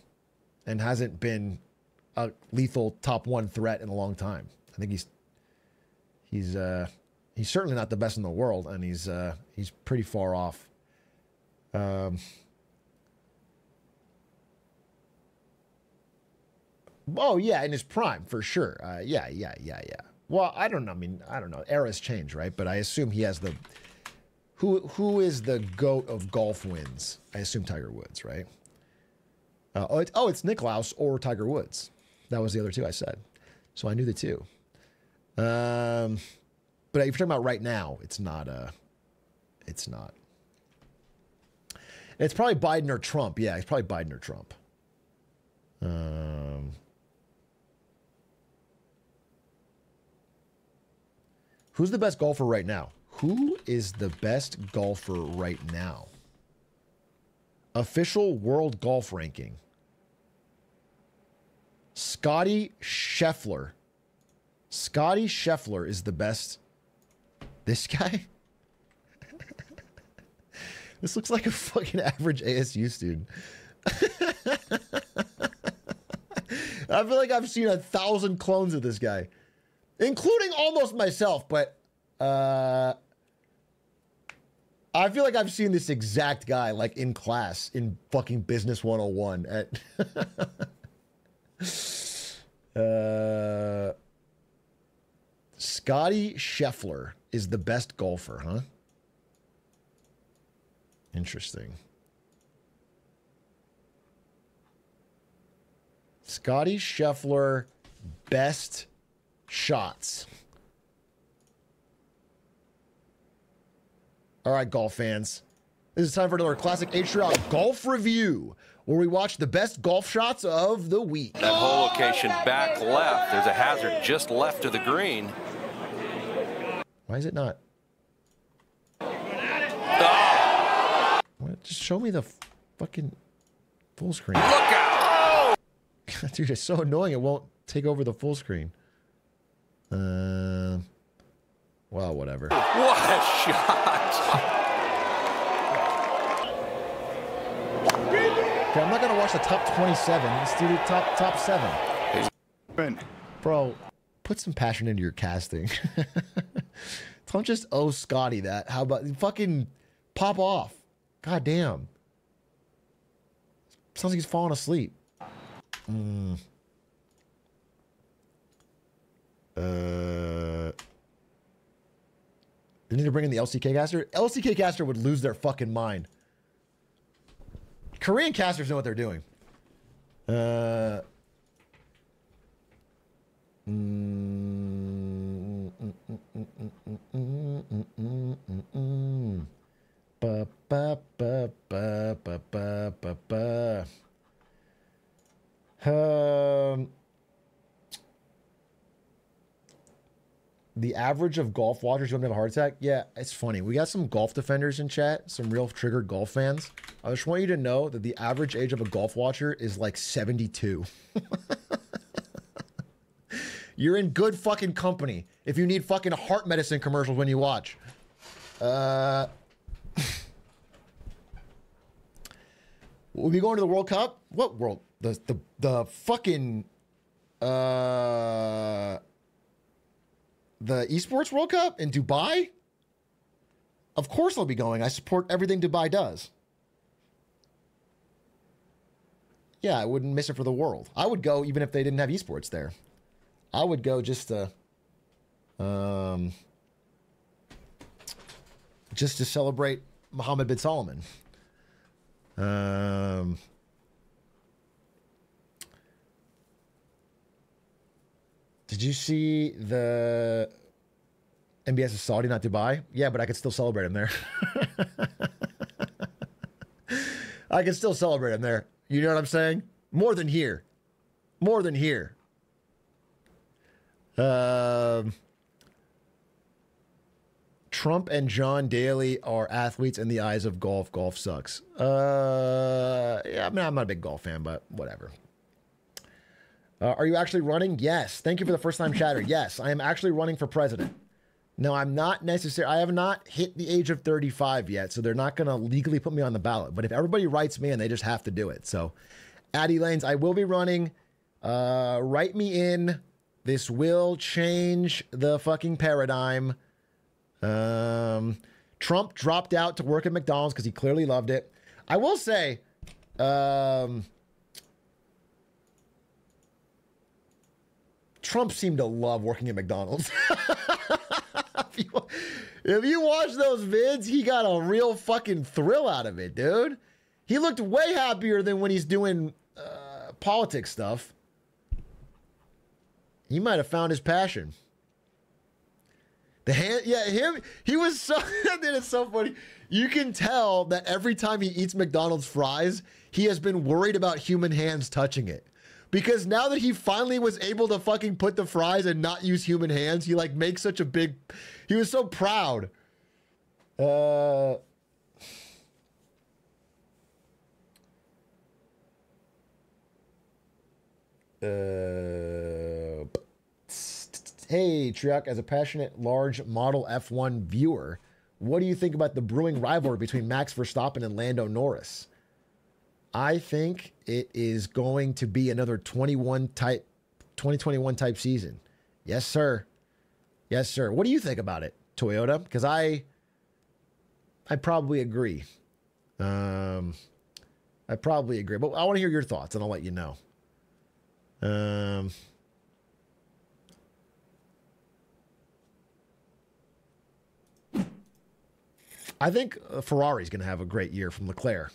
hasn't been a lethal top 1 threat in a long time. I think he's certainly not the best in the world, and he's pretty far off. Oh yeah, in his prime for sure. Yeah. Well, I don't know. I mean, I don't know. Eras change, right? But I assume he has the who is the GOAT of golf wins? I assume Tiger Woods, right? It's Nicklaus or Tiger Woods. That was the other two I said. So I knew the two. But if you're talking about right now, it's not. It's not. It's probably Biden or Trump. Yeah, it's probably Biden or Trump. Who's the best golfer right now? Who is the best golfer right now? Official world golf ranking. Scotty Scheffler. Scotty Scheffler is the best. This guy? This looks like a fucking average ASU student. I feel like I've seen 1,000 clones of this guy, including almost myself, but I feel like I've seen this exact guy like in class in fucking Business 101 at Scotty Scheffler is the best golfer, huh? Interesting. Scotty Scheffler, best shots. All right, golf fans. This is time for another classic Atrioc golf review, where we watch the best golf shots of the week. That whole location back left. There's a hazard just left of the green. Why is it not? What? Just show me the fucking full screen. Look out! Dude, it's so annoying. It won't take over the full screen. Well, whatever. What a shot! Okay, I'm not gonna watch the top 27. Let's do the top 7. Bro, put some passion into your casting. Don't just owe Scotty that. How about fucking pop off? God damn. Sounds like he's falling asleep. They need to bring in the LCK caster. LCK caster would lose their fucking mind. Korean casters know what they're doing. The average of golf watchers don't have a heart attack. Yeah, it's funny. We got some golf defenders in chat, some real triggered golf fans. I just want you to know that the average age of a golf watcher is like 72. You're in good fucking company if you need fucking heart medicine commercials when you watch. We'll be going to the World Cup? What world? The fucking the esports World Cup in Dubai? Of course I'll be going. I support everything Dubai does. Yeah, I wouldn't miss it for the world. I would go even if they didn't have esports there. I would go just to celebrate Mohammed bin Salman. Did you see the MBS of Saudi, not Dubai? Yeah, but I could still celebrate him there. I can still celebrate him there. You know what I'm saying? More than here. More than here. Trump and John Daly are athletes in the eyes of golf. Golf sucks. Yeah, I mean, I'm not a big golf fan, but whatever. Are you actually running? Yes. Thank you for the first time chatter. Yes, I am actually running for president. No, I'm not necessarily. I have not hit the age of 35 yet, so they're not going to legally put me on the ballot. But if everybody writes me in, they just have to do it. So, Addy Lanes, I will be running. Write me in. This will change the fucking paradigm. Trump dropped out to work at McDonald's because he clearly loved it. I will say, Trump seemed to love working at McDonald's. If you watch those vids, he got a real fucking thrill out of it, dude. He looked way happier than when he's doing politics stuff. He might have found his passion. He was so, it's so funny. You can tell that every time he eats McDonald's fries, he has been worried about human hands touching it. Because now that he finally was able to fucking put the fries and not use human hands, he like makes such a big, he was so proud. Hey, Atrioc, as a passionate large Model F1 viewer, what do you think about the brewing rivalry between Max Verstappen and Lando Norris? I think it is going to be another 2021 type season. Yes, sir. Yes, sir. What do you think about it, Toyota? Because I probably agree. I probably agree, but I want to hear your thoughts, and I'll let you know. I think Ferrari's going to have a great year from Leclerc.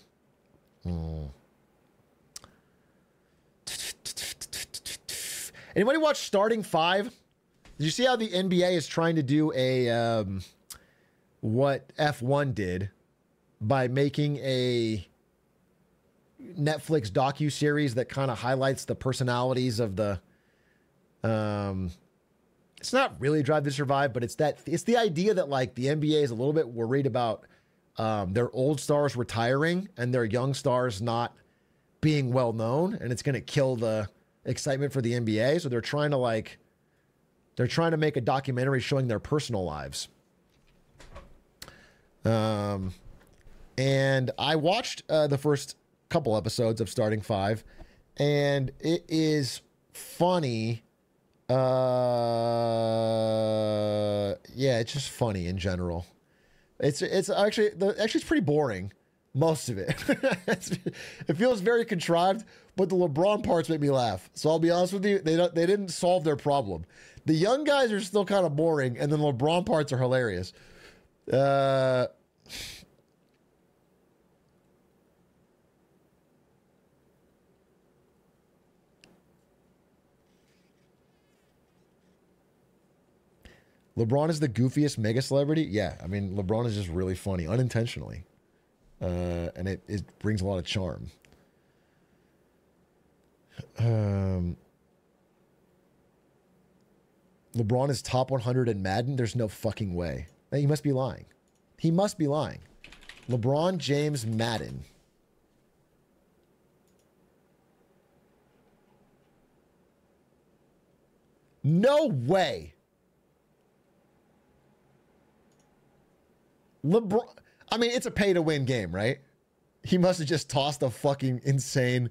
Anybody watch Starting Five? Did you see how the NBA is trying to do a what F1 did by making a Netflix docu-series that kind of highlights the personalities of the it's not really Drive to Survive, but it's the idea that like the NBA is a little bit worried about their old stars retiring and their young stars not being well known, and it's going to kill the excitement for the NBA. So they're trying to make a documentary showing their personal lives. And I watched the first couple episodes of Starting Five, and it is funny. Yeah, it's just funny in general. It's actually it's pretty boring, most of it. It feels very contrived, but the LeBron parts make me laugh. So I'll be honest with you, they didn't solve their problem. The young guys are still kind of boring, and then the LeBron parts are hilarious. LeBron is the goofiest mega celebrity? Yeah, I mean, LeBron is just really funny, unintentionally. And it brings a lot of charm. LeBron is top 100 in Madden? There's no fucking way. He must be lying. He must be lying. LeBron James Madden. No way. LeBron, I mean, it's a pay-to-win game, right? He must have just tossed a fucking insane...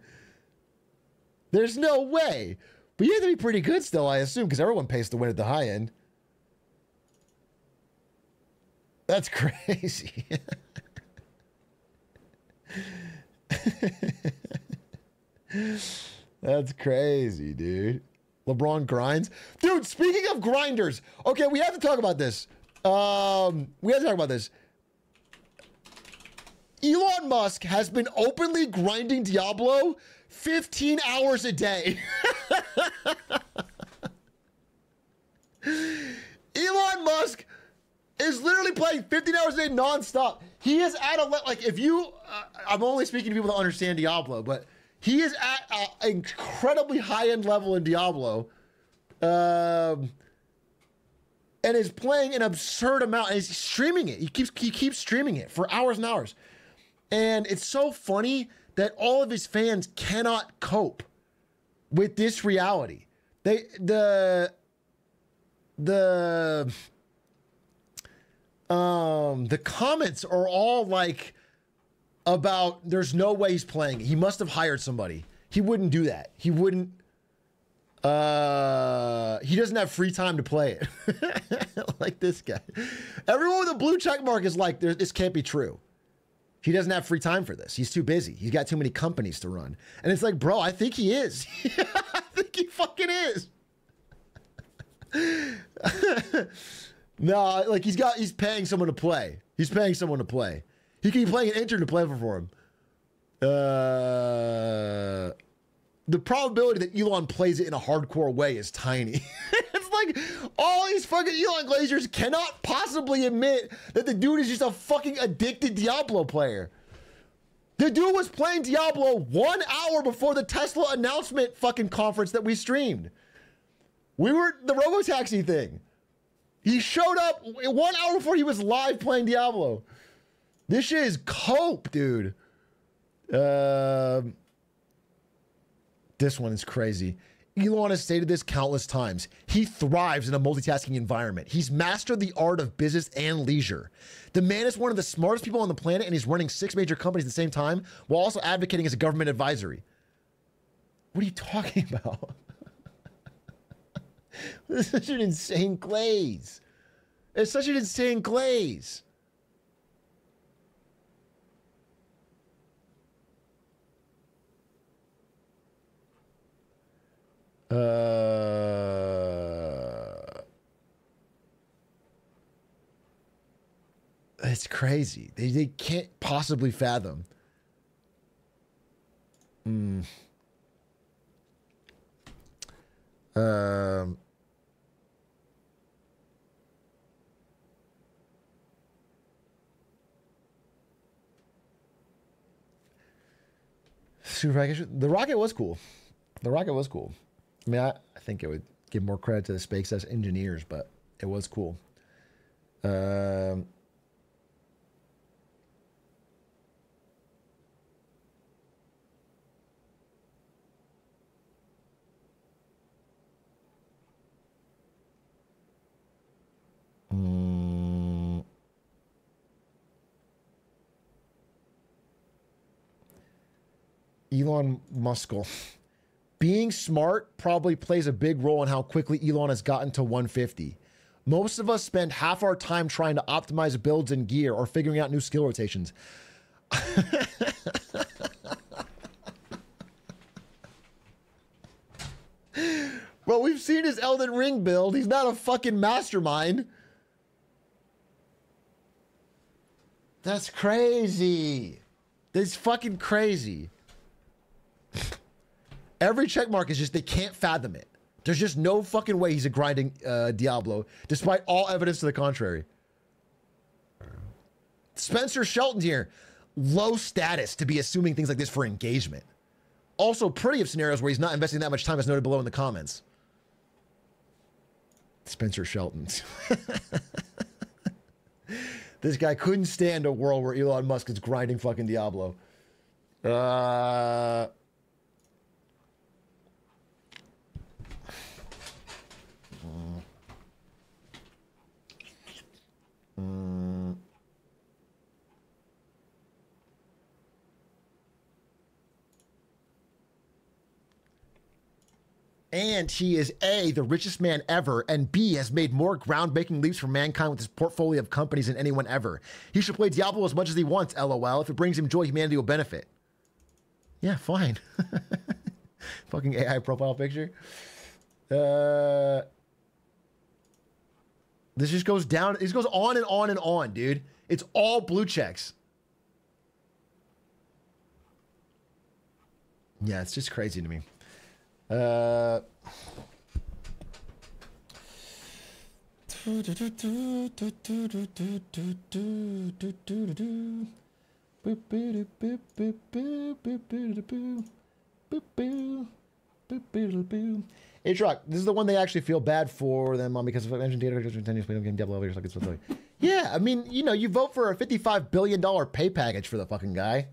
There's no way. But you have to be pretty good still, I assume, because everyone pays to win at the high end. That's crazy. That's crazy, dude. LeBron grinds. Dude, speaking of grinders, okay, we have to talk about this. Elon Musk has been openly grinding Diablo 15 hours a day. Elon Musk is literally playing 15 hours a day nonstop. He is at a, like, if you, I'm only speaking to people that understand Diablo, but he is at an incredibly high-end level in Diablo. And is playing an absurd amount, and he's streaming it. He keeps streaming it for hours and hours. And it's so funny that all of his fans cannot cope with this reality. The comments are all like about there's no way he's playing it. He must have hired somebody. He wouldn't do that. He wouldn't. He doesn't have free time to play it. Like this guy. Everyone with a blue check mark is like, this can't be true. He doesn't have free time for this. He's too busy. He's got too many companies to run. And it's like, bro, I think he is. I think he fucking is. No, like he's paying someone to play. He's paying someone to play. He could be playing an intern to play for him. The probability that Elon plays it in a hardcore way is tiny. It's like all these fucking Elon Glazers cannot possibly admit that the dude is just a fucking addicted Diablo player. The dude was playing Diablo 1 hour before the Tesla announcement fucking conference that we streamed. We were the Robotaxi thing. He showed up 1 hour before he was live playing Diablo. This shit is cope, dude. This one is crazy. Elon has stated this countless times. He thrives in a multitasking environment. He's mastered the art of business and leisure. The man is one of the smartest people on the planet, and he's running 6 major companies at the same time while also advocating as a government advisory. What are you talking about? This is such an insane glaze. It's such an insane glaze. It's crazy. They can't possibly fathom. The rocket was cool. The rocket was cool. I mean, I think it would give more credit to the SpaceX engineers, but it was cool. Elon Muskle. Being smart probably plays a big role in how quickly Elon has gotten to 150. Most of us spend half our time trying to optimize builds and gear or figuring out new skill rotations. Well, we've seen his Elden Ring build. He's not a fucking mastermind. That's crazy. That's fucking crazy. Every checkmark is just, they can't fathom it. There's just no fucking way he's a grinding Diablo, despite all evidence to the contrary. Spencer Shelton's here. Low status to be assuming things like this for engagement. Also, plenty of scenarios where he's not investing that much time as noted below in the comments. Spencer Shelton. This guy couldn't stand a world where Elon Musk is grinding fucking Diablo. And he is A, the richest man ever, and B, has made more groundbreaking leaps for mankind with his portfolio of companies than anyone ever. He should play Diablo as much as he wants, LOL. If it brings him joy, humanity will benefit. Yeah, fine. Fucking AI profile picture. This just goes down. This goes on and on and on, dude. It's all blue checks. Yeah, it's just crazy to me. Atrioc, this is the one they actually feel bad for them on because if I mentioned data continues playing game Diablo like it's like, yeah, I mean, you know, you vote for a $55 billion pay package for the fucking guy,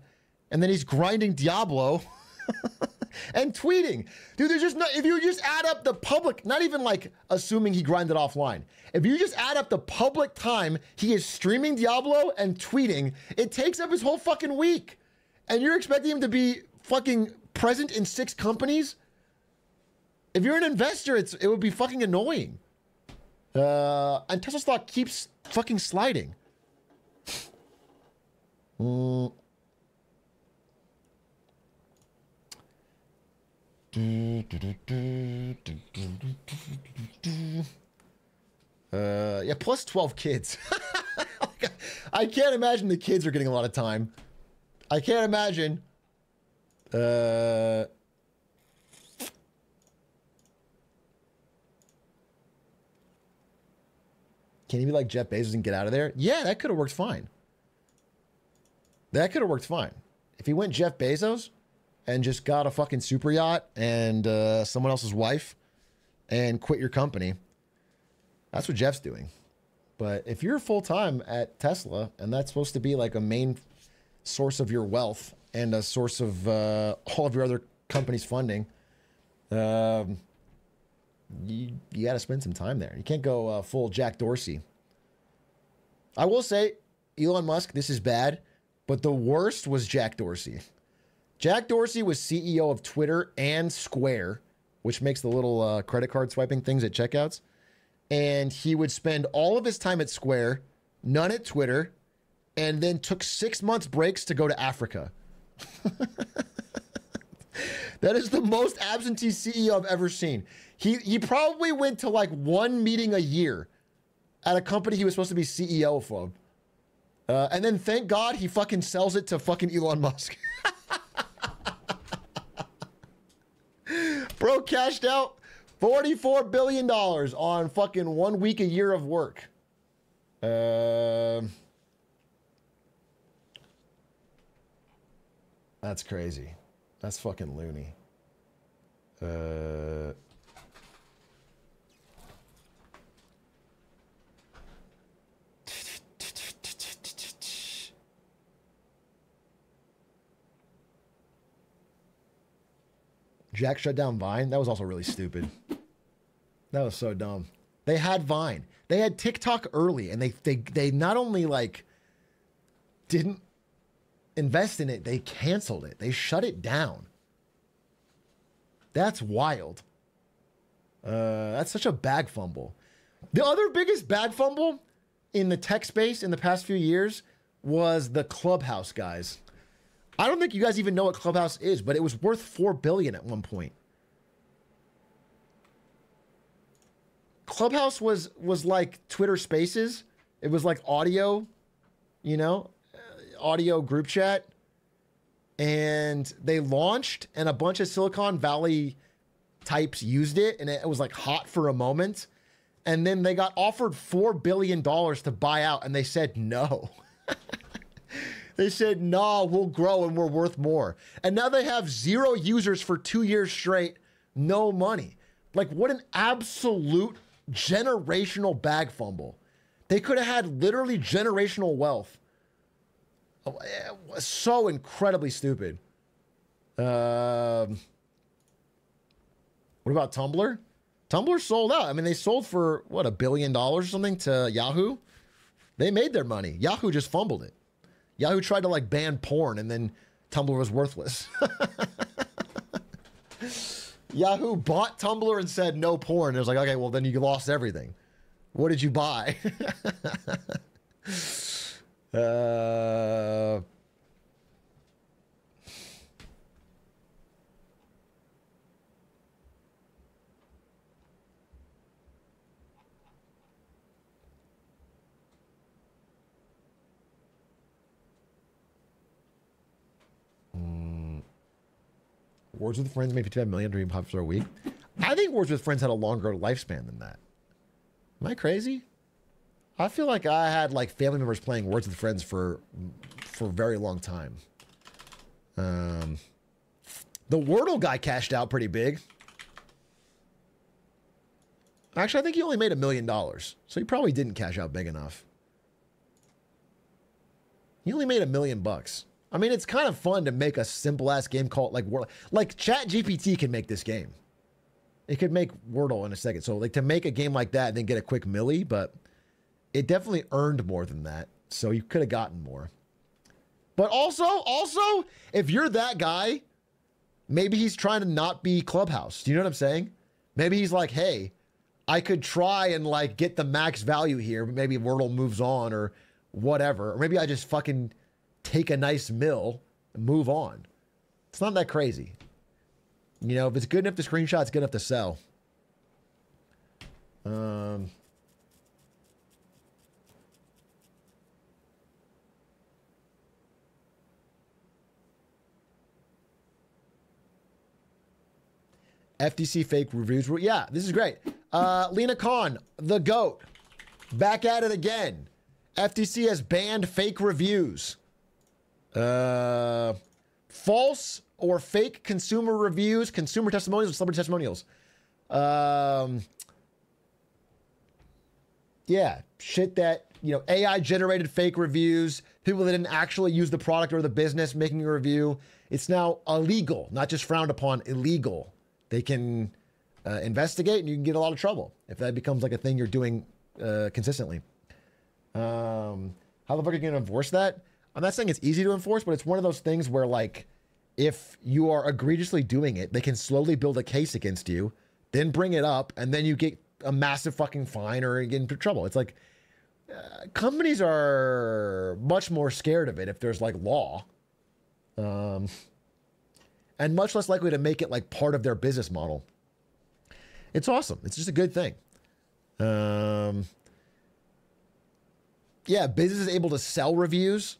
and then he's grinding Diablo. and tweeting. Dude, there's just no, if you just add up the public, not even like assuming he grinded offline. If you just add up the public time he is streaming Diablo and tweeting, it takes up his whole fucking week. And you're expecting him to be fucking present in 6 companies? If you're an investor, it would be fucking annoying. And Tesla stock keeps fucking sliding. Yeah, plus 12 kids. I can't imagine the kids are getting a lot of time. I can't imagine. Can he be like Jeff Bezos and get out of there? Yeah, that could have worked fine. That could have worked fine. If he went Jeff Bezos and just got a fucking super yacht and someone else's wife and quit your company, that's what Jeff's doing. But if you're full-time at Tesla and that's supposed to be like a main source of your wealth and a source of all of your other company's funding, you got to spend some time there. You can't go full Jack Dorsey. I will say, Elon Musk, this is bad, but the worst was Jack Dorsey. Jack Dorsey was CEO of Twitter and Square, which makes the little credit card swiping things at checkouts. And he would spend all of his time at Square, none at Twitter, and then took 6 months breaks to go to Africa. That is the most absentee CEO I've ever seen. He probably went to like 1 meeting a year at a company he was supposed to be CEO of. And then thank God he fucking sells it to fucking Elon Musk. Bro cashed out $44 billion on fucking 1 week a year of work. That's crazy. That's fucking loony. Jack shut down Vine. That was also really stupid. That was so dumb. They had Vine. They had TikTok early, and they not only like didn't invest in it, they canceled it. They shut it down. That's wild. That's such a bag fumble. The other biggest bag fumble in the tech space in the past few years was the Clubhouse guys. I don't think you guys even know what Clubhouse is, but it was worth $4 billion at one point. Clubhouse was like Twitter Spaces. It was like audio, you know, audio group chat. And they launched, and a bunch of Silicon Valley types used it, and it was like hot for a moment. And then they got offered $4 billion to buy out, and they said no. They said, nah, we'll grow and we're worth more. And now they have 0 users for 2 years straight, no money. Like, what an absolute generational bag fumble. They could have had literally generational wealth. It was so incredibly stupid. What about Tumblr? Tumblr sold out. I mean, they sold for, what, $1 billion or something to Yahoo? They made their money. Yahoo just fumbled it. Yahoo tried to like ban porn, and then Tumblr was worthless. Yahoo bought Tumblr and said no porn. It was like, okay, well then you lost everything. What did you buy? Words with Friends made 55 million dream pops for a week. I think Words with Friends had a longer lifespan than that. Am I crazy? I feel like I had like family members playing Words with Friends for a very long time. The Wordle guy cashed out pretty big. Actually, I think he only made $1 million, so he probably didn't cash out big enough. He only made $1 million bucks. I mean, it's kind of fun to make a simple ass game called like ChatGPT can make this game. It could make Wordle in a second. So like to make a game like that and then get a quick milli, but it definitely earned more than that. So you could have gotten more. But also, if you're that guy, maybe he's trying to not be Clubhouse. Do you know what I'm saying? Maybe he's like, hey, I could try and like get the max value here, but maybe Wordle moves on or whatever. Or maybe I just fucking take a nice mill and move on. It's not that crazy. You know, if it's good enough to screenshot, it's good enough to sell. FTC fake reviews. Yeah, this is great. Lena Khan, the GOAT, back at it again. FTC has banned fake reviews. False or fake consumer reviews, consumer testimonials, or celebrity testimonials. Yeah, shit that, you know, AI generated fake reviews, people that didn't actually use the product or the business making a review. It's now illegal, not just frowned upon, illegal. They can investigate and you can get a lot of trouble if that becomes like a thing you're doing consistently. How the fuck are you going to enforce that? I'm not saying it's easy to enforce, but it's one of those things where like, if you are egregiously doing it, they can slowly build a case against you, then bring it up, and then you get a massive fucking fine or get into trouble. It's like, companies are much more scared of it if there's like law. And much less likely to make it like part of their business model. It's awesome. It's just a good thing. Yeah, business is able to sell reviews.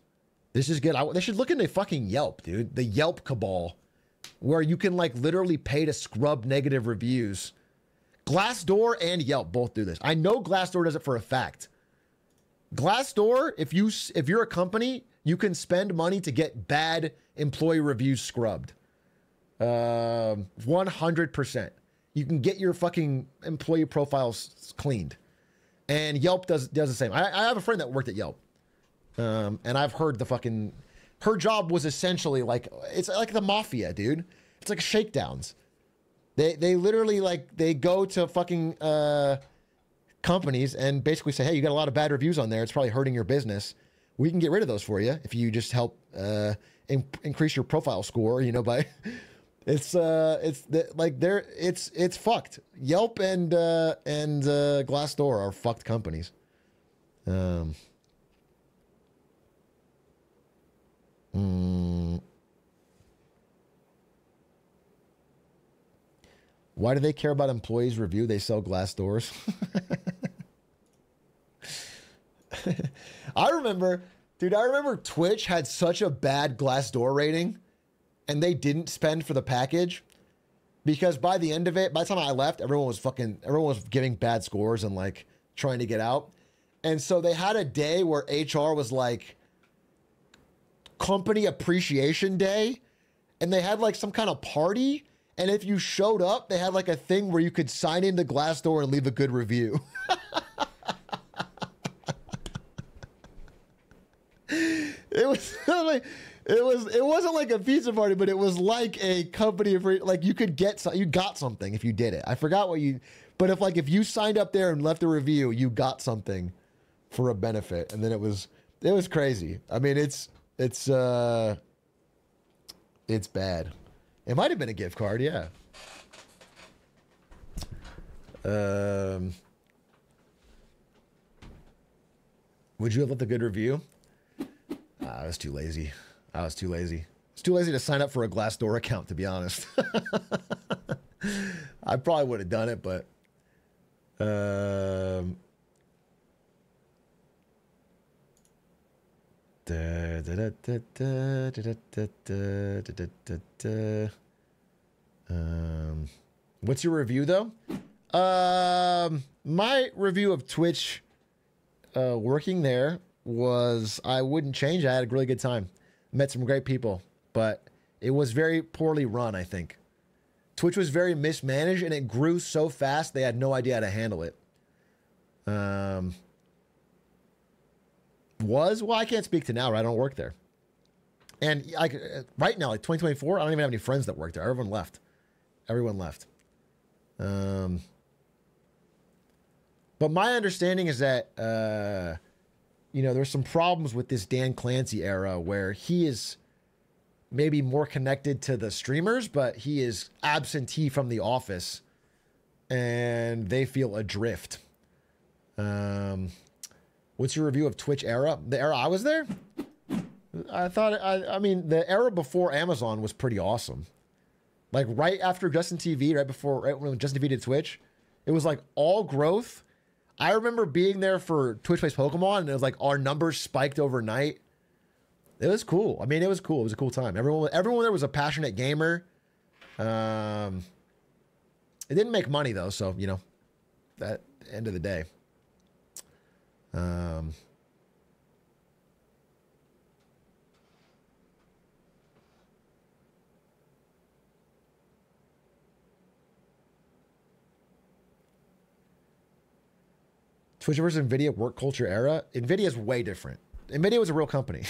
This is good. They should look into fucking Yelp, dude. The Yelp cabal, where you can like literally pay to scrub negative reviews. Glassdoor and Yelp both do this. I know Glassdoor does it for a fact. Glassdoor, if you're a company, you can spend money to get bad employee reviews scrubbed. 100%. You can get your fucking employee profiles cleaned. And Yelp does the same. I have a friend that worked at Yelp. And I've heard her job was essentially like, it's like the mafia, dude. It's like shakedowns. They literally like, they go to fucking companies and basically say, hey, you got a lot of bad reviews on there. It's probably hurting your business. We can get rid of those for you if you just help increase your profile score, you know, by it's fucked. Yelp and Glassdoor are fucked companies. Why do they care about employees' review? They sell glass doors. I remember Twitch had such a bad Glassdoor rating and they didn't spend for the package because by the end of it, by the time I left, everyone was giving bad scores and like trying to get out. And so they had a day where HR was like company appreciation day and they had like some kind of party. And if you showed up, they had like a thing where you could sign into Glassdoor and leave a good review. It wasn't like a pizza party, but it was like a company of like you got something if you did it. I forgot but if you signed up there and left a review, you got something for a benefit. And then it was crazy. I mean, it's bad. It might have been a gift card, yeah. Would you have left a good review? I was too lazy. It's too lazy to sign up for a Glassdoor account, to be honest. I probably would have done it, but what's your review though? My review of Twitch working there was I wouldn't change. I had a really good time. Met some great people, but it was very poorly run, I think. Twitch was very mismanaged and it grew so fast they had no idea how to handle it. Well, I can't speak to now, right? I don't work there. And like right now, like 2024, I don't even have any friends that work there. Everyone left. Everyone left. But my understanding is that, you know, there's some problems with this Dan Clancy era where he is maybe more connected to the streamers, but he is absentee from the office and they feel adrift. What's your review of Twitch era? The era I was there? I mean, the era before Amazon was pretty awesome. Like right after Justin TV, right when Justin TV did Twitch, it was like all growth. I remember being there for Twitch Plays Pokemon, and it was like our numbers spiked overnight. It was cool. I mean, it was cool. It was a cool time. Everyone there was a passionate gamer. It didn't make money though, so you know, at the end of the day. Twitch versus NVIDIA work culture era. NVIDIA is way different. NVIDIA was a real company.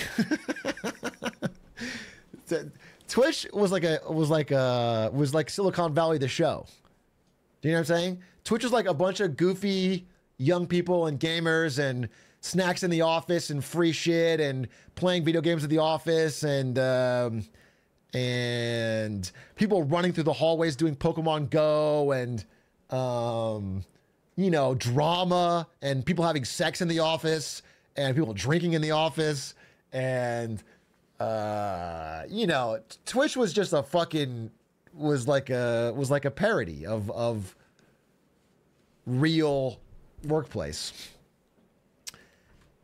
Twitch was like Silicon Valley, the show. Do you know what I'm saying? Twitch was like a bunch of goofy young people and gamers and snacks in the office and free shit and playing video games at the office and people running through the hallways doing Pokemon Go and you know, drama and people having sex in the office and people drinking in the office and you know, Twitch was just a fucking was like a parody of real workplace.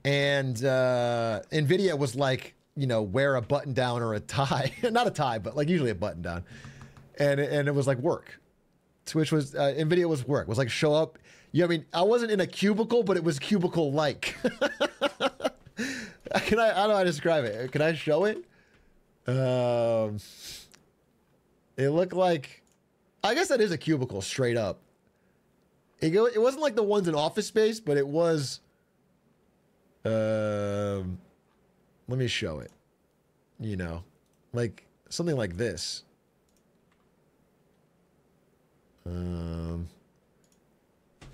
And NVIDIA was like, you know, wear a button down or a tie. Not a tie, but like usually a button down. And it was like work. Twitch was, NVIDIA was work. It was like show up. Yeah, I mean, I wasn't in a cubicle, but it was cubicle-like. I don't know how to describe it. Can I show it? It looked like, I guess that is a cubicle straight up. It wasn't like the ones in Office Space, but it was, let me show it. You know, like something like this.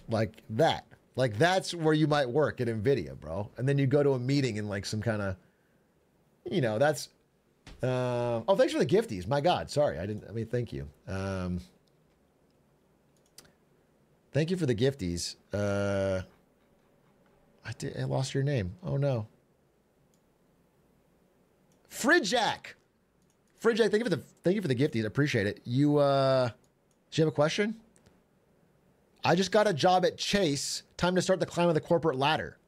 Like that. Like that's where you might work at NVIDIA, bro. And then you go to a meeting in like some kind of, you know, that's, oh, thanks for the gifties. My God, sorry. Thank you. Thank you for the gifties. I lost your name. Oh no. Fridjack. Fridjack, thank you for the gifties. I appreciate it. Do you have a question? I just got a job at Chase. Time to start the climb of the corporate ladder.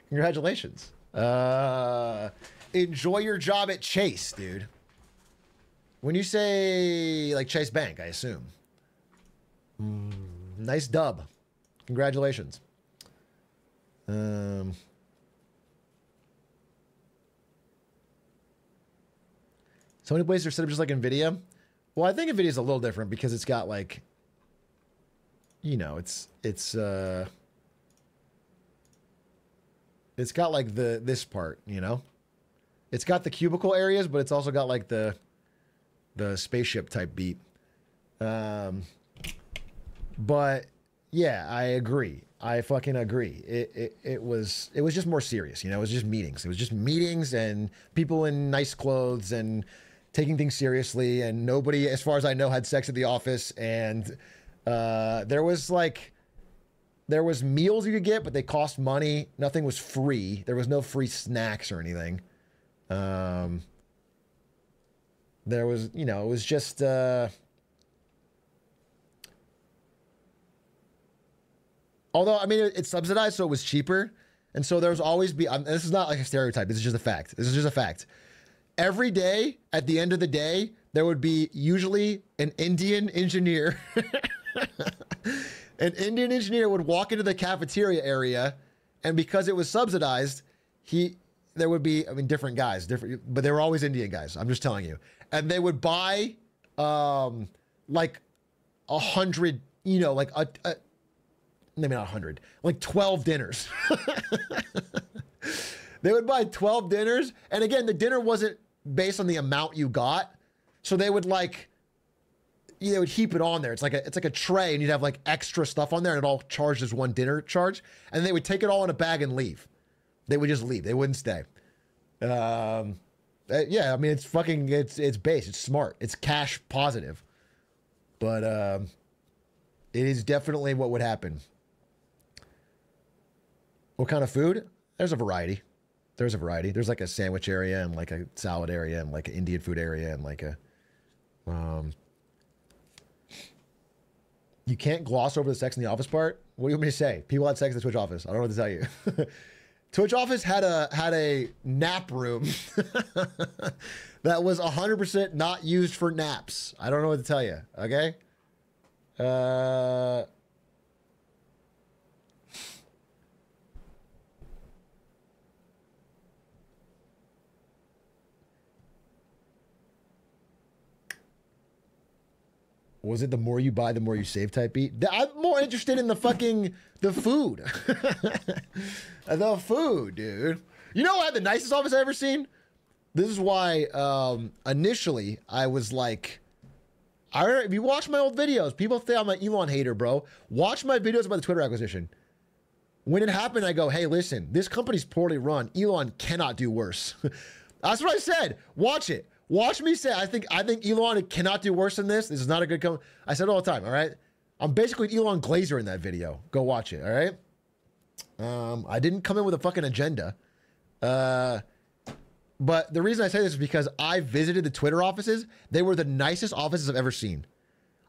Congratulations. Enjoy your job at Chase, dude. When you say like Chase Bank, I assume. Nice dub. Congratulations. So many places are set up just like NVIDIA. Well, I think NVIDIA is a little different because it's got like, you know, it's got like this part, you know, it's got the cubicle areas, but it's also got like the spaceship type beat. But yeah, I agree. I fucking agree. It was just more serious, you know. It was just meetings. It was just meetings and people in nice clothes and taking things seriously. And nobody, as far as I know, had sex at the office. And there was meals you could get, but they cost money. Nothing was free. There was no free snacks or anything. There was, you know, it was just. Although, I mean, it's subsidized, so it was cheaper. And so there's always this is not like a stereotype. This is just a fact. This is just a fact. Every day, at the end of the day, there would be usually an Indian engineer. An Indian engineer would walk into the cafeteria area, and because it was subsidized, there would be, I mean, different guys, but they were always Indian guys. I'm just telling you. And they would buy like 100, you know, like maybe not 100, like 12 dinners. They would buy 12 dinners. And again, the dinner wasn't based on the amount you got. So they would like, they would heap it on there. It's like a tray and you'd have like extra stuff on there and it all charged as one dinner charge. And they would take it all in a bag and leave. They would just leave. They wouldn't stay. Yeah, I mean, it's fucking, it's base. It's smart. It's cash positive. But it is definitely what would happen. What kind of food? There's a variety. There's a variety. There's like a sandwich area and like a salad area and like an Indian food area and like a, you can't gloss over the sex in the office part. What do you want me to say? People had sex in the Twitch office. I don't know what to tell you. Twitch office had a nap room that was 100% not used for naps. I don't know what to tell you. Okay. Was it the more you buy, the more you save type beat? I'm more interested in the fucking, the food. The food, dude. You know what? The nicest office I ever seen? This is why initially I was like, if you watch my old videos, people say I'm an Elon hater, bro. Watch my videos about the Twitter acquisition. When it happened, I go, hey, listen, this company's poorly run. Elon cannot do worse. That's what I said. Watch it. Watch me say, I think Elon cannot do worse than this. This is not a good company. I said all the time, all right? I'm basically Elon Glazer in that video. Go watch it, all right? I didn't come in with a fucking agenda. But the reason I say this is because I visited the Twitter offices. They were the nicest offices I've ever seen.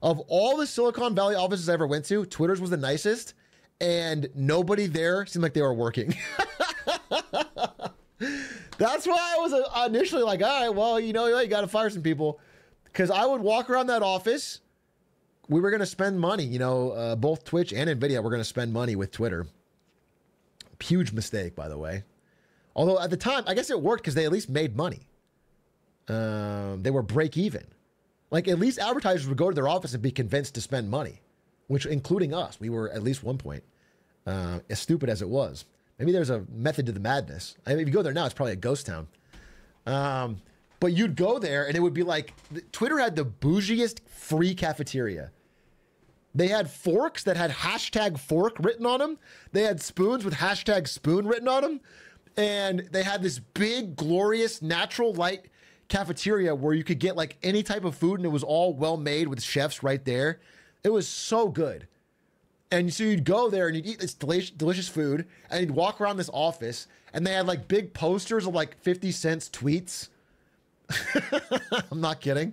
Of all the Silicon Valley offices I ever went to, Twitter's was the nicest. And nobody there seemed like they were working. That's why I was initially like, all right, well, you know, you got to fire some people. Because I would walk around that office. We were going to spend money, you know, both Twitch and NVIDIA were going to spend money with Twitter. Huge mistake, by the way. Although at the time, I guess it worked because they at least made money. They were break even. Like at least advertisers would go to their office and be convinced to spend money, which including us, we were at least one point, as stupid as it was. Maybe there's a method to the madness. I mean, if you go there now, it's probably a ghost town. But you'd go there and it would be like, Twitter had the bougiest free cafeteria. They had forks that had hashtag fork written on them. They had spoons with hashtag spoon written on them. And they had this big, glorious, natural light cafeteria where you could get like any type of food and it was all well made with chefs right there. It was so good. And so you'd go there and you'd eat this delicious food and you'd walk around this office and they had like big posters of like 50 cents tweets. I'm not kidding.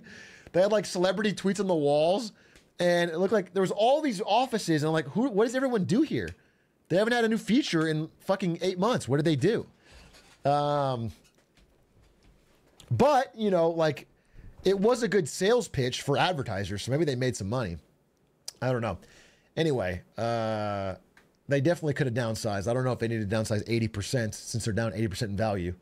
They had like celebrity tweets on the walls and it looked like there was all these offices and I'm like, what does everyone do here? They haven't had a new feature in fucking 8 months. What did they do? But, you know, like it was a good sales pitch for advertisers. So maybe they made some money. I don't know. Anyway, they definitely could have downsized. I don't know if they need to downsize 80% since they're down 80% in value.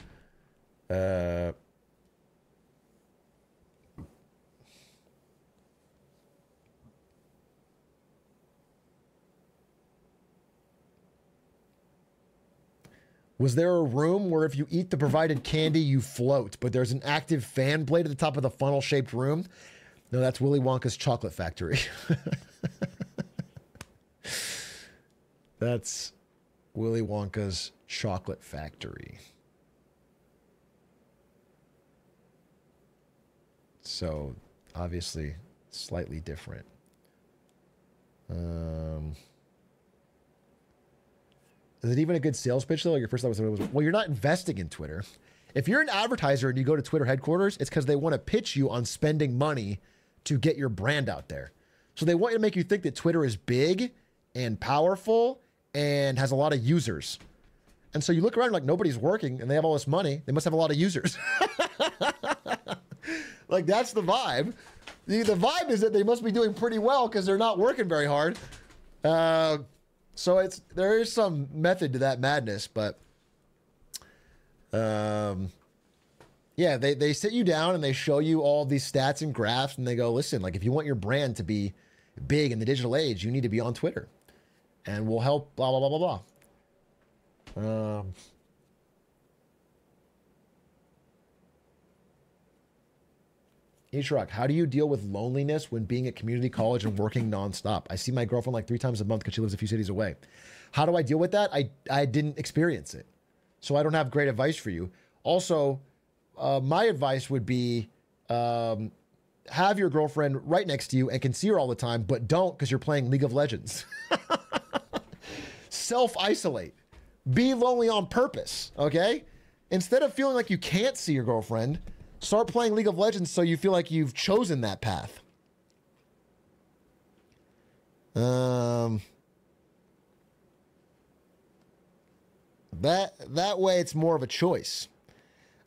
Was there a room where if you eat the provided candy, you float, but there's an active fan blade at the top of the funnel-shaped room? No, that's Willy Wonka's chocolate factory. That's Willy Wonka's chocolate factory. So, obviously, slightly different. Is it even a good sales pitch, though? Your first thought was, well, you're not investing in Twitter. If you're an advertiser and you go to Twitter headquarters, it's because they want to pitch you on spending money to get your brand out there. So they want you to make you think that Twitter is big and powerful and has a lot of users. And so you look around like nobody's working and they have all this money. They must have a lot of users. Like that's the vibe. The vibe is that they must be doing pretty well because they're not working very hard. So there is some method to that madness, but yeah, they sit you down and they show you all these stats and graphs and they go, listen, like if you want your brand to be big in the digital age, you need to be on Twitter and we'll help blah, blah, blah, blah, blah. Atrioc, how do you deal with loneliness when being at community college and working nonstop? I see my girlfriend like 3 times a month because she lives a few cities away. How do I deal with that? I didn't experience it, so I don't have great advice for you. Also, my advice would be have your girlfriend right next to you and can see her all the time, but don't because you're playing League of Legends. Self-isolate. Be lonely on purpose, okay? Instead of feeling like you can't see your girlfriend, start playing League of Legends so you feel like you've chosen that path. That way it's more of a choice.